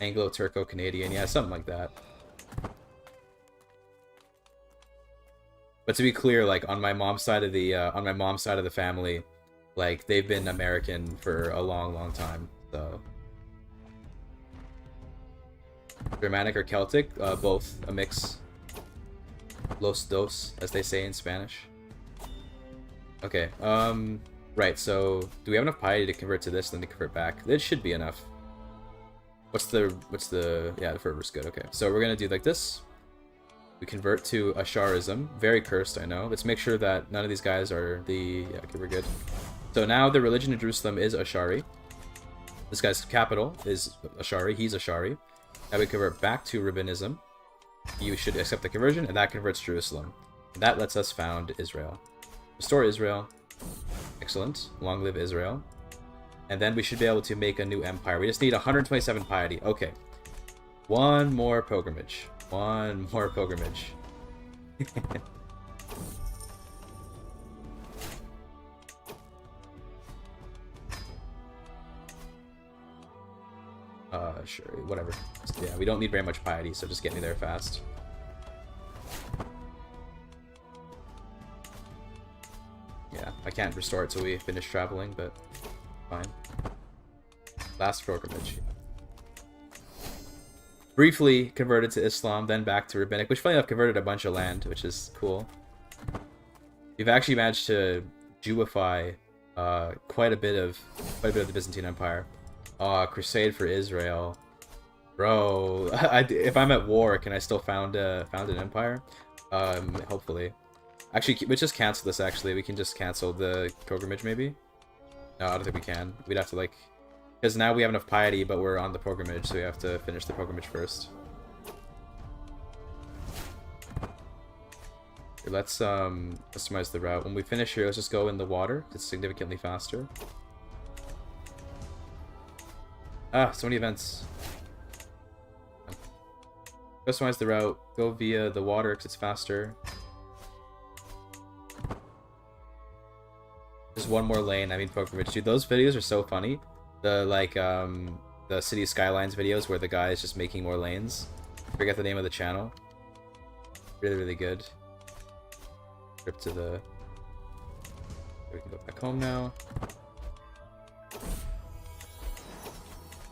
Anglo-Turco-Canadian, yeah, something like that. But to be clear, like on my mom's side of the family, like they've been American for a long time. So Germanic or Celtic, both a mix. Los dos, as they say in Spanish. Okay, right, so do we have enough piety to convert to this, then to convert back? This should be enough. Yeah, the fervor's good, okay. So we're gonna do like this. We convert to Asharism. Very cursed, I know. Let's make sure that none of these guys are the... Yeah, okay, we're good. So now the religion of Jerusalem is Ashari. This guy's capital is Ashari. He's Ashari. Now we convert back to Rabbinism. You should accept the conversion, and that converts Jerusalem. And that lets us found Israel. Restore Israel. Excellent. Long live Israel. And then we should be able to make a new empire. We just need 127 piety. Okay. One more pilgrimage. One more pilgrimage. Sure, whatever. Yeah, we don't need very much piety, so just get me there fast. Yeah, I can't restore it till we finish traveling, but fine. Last pilgrimage. Briefly converted to Islam, then back to Rabbinic, which funny enough converted a bunch of land, which is cool. We've actually managed to Jewify quite a bit of the Byzantine Empire. Crusade for Israel, bro. If I'm at war, can I still found an empire? Hopefully. Actually, let's just cancel this. Actually, we can just cancel the pilgrimage, maybe. No, I don't think we can. We'd have to like. Because now we have enough piety, but we're on the pilgrimage, so we have to finish the pilgrimage first. Here, let's customize the route. When we finish here, let's just go in the water. It's significantly faster. Ah, so many events. Customize the route. Go via the water because it's faster. Just one more lane. I mean, pilgrimage. Dude, those videos are so funny. The the City Skylines videos where the guy is just making more lanes. I forget the name of the channel. Really, really good. Trip to the... We can go back home now.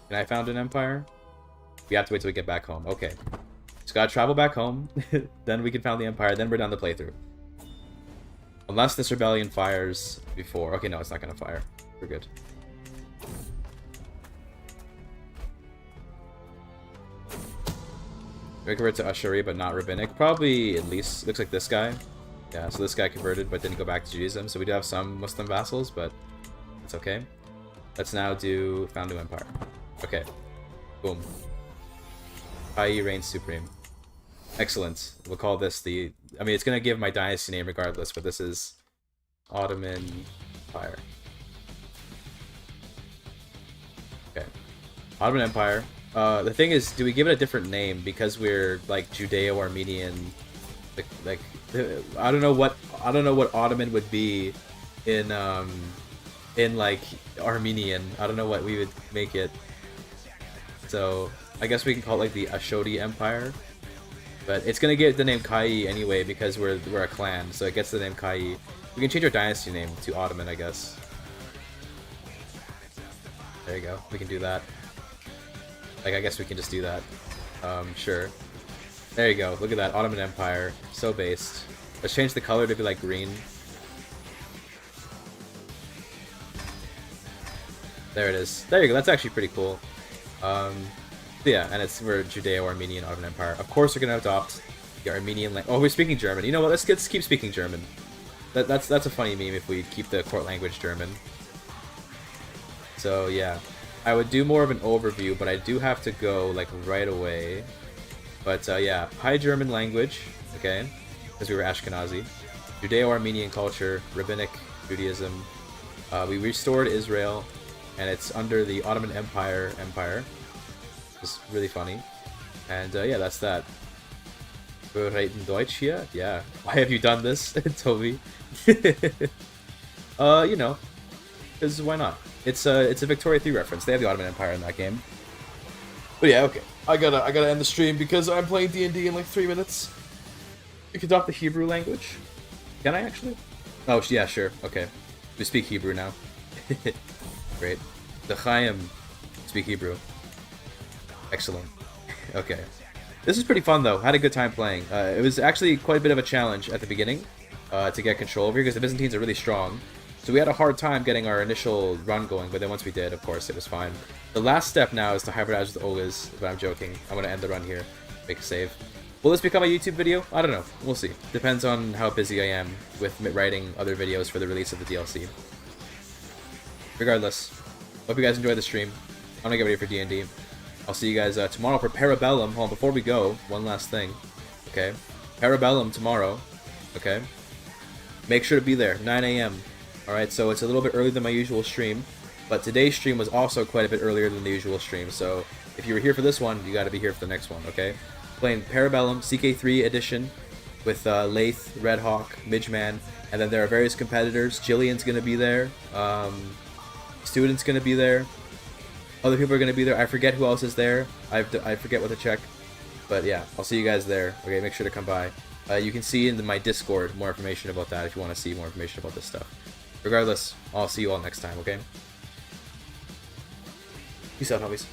And I found an empire. We have to wait till we get back home. Okay. Just gotta travel back home. Then we can found the empire. Then we're done the playthrough. Unless this rebellion fires before. Okay, no, it's not gonna fire. We're good. We convert to Ashuri, but not rabbinic. Probably at least looks like this guy. Yeah, so this guy converted, but didn't go back to Judaism. So we do have some Muslim vassals, but it's okay. Let's now do found new empire. Okay. Boom. Ai reigns supreme. Excellent. We'll call this the... I mean, it's going to give my dynasty name regardless, but this is Ottoman Empire. Okay. Ottoman Empire. The thing is, do we give it a different name because we're like Judeo-Armenian? Like, I don't know what Ottoman would be in like Armenian. I don't know what we would make it. So I guess we can call it like the Ashodi Empire. But it's gonna get the name Kai anyway because we're a clan, so it gets the name Kai. We can change our dynasty name to Ottoman, I guess. There you go. We can do that. Like, I guess we can just do that. Sure. There you go. Look at that. Ottoman Empire. So based. Let's change the color to be like green. There it is. There you go. That's actually pretty cool. Yeah, and we're Judeo-Armenian Ottoman Empire. Of course, we're gonna adopt the Armenian language. Oh, we're speaking German. You know what? Let's keep speaking German. That's a funny meme if we keep the court language German. So yeah, I would do more of an overview, but I do have to go like right away. But yeah, High German language, okay, because we were Ashkenazi. Judeo-Armenian culture, Rabbinic Judaism. We restored Israel, and it's under the Ottoman Empire. It's really funny. And yeah, that's that. Wir reden Deutsch here? Yeah. Why have you done this, Toby? You know, because why not? It's a Victoria 3 reference. They have the Ottoman Empire in that game. But yeah, okay. I gotta end the stream because I'm playing D&D in like 3 minutes. You can adopt the Hebrew language. Can I actually? Oh yeah, sure. Okay. We speak Hebrew now. Great. The Chaim speak Hebrew. Excellent. Okay. This is pretty fun though. Had a good time playing. It was actually quite a bit of a challenge at the beginning to get control over here because the Byzantines are really strong. So we had a hard time getting our initial run going, but then once we did, of course, it was fine. The last step now is to hybridize with Ogas, but I'm joking. I'm going to end the run here. Make a save. Will this become a YouTube video? I don't know. We'll see. Depends on how busy I am with writing other videos for the release of the DLC. Regardless, hope you guys enjoyed the stream. I'm going to get ready for D&D. I'll see you guys tomorrow for Parabellum. Hold on, before we go, one last thing. Okay? Parabellum tomorrow. Okay? Make sure to be there, 9 AM. Alright, so it's a little bit earlier than my usual stream. But today's stream was also quite a bit earlier than the usual stream. So if you were here for this one, you gotta be here for the next one, okay? Playing Parabellum, CK3 edition, with Lath, Redhawk, Midgeman. And then there are various competitors. Jillian's gonna be there. Student's gonna be there. Other people are going to be there. I forget who else is there. I forget what to check. But yeah, I'll see you guys there. Okay, make sure to come by. You can see in my Discord more information about that if you want to see more information about this stuff. Regardless, I'll see you all next time, okay? Peace out, homies.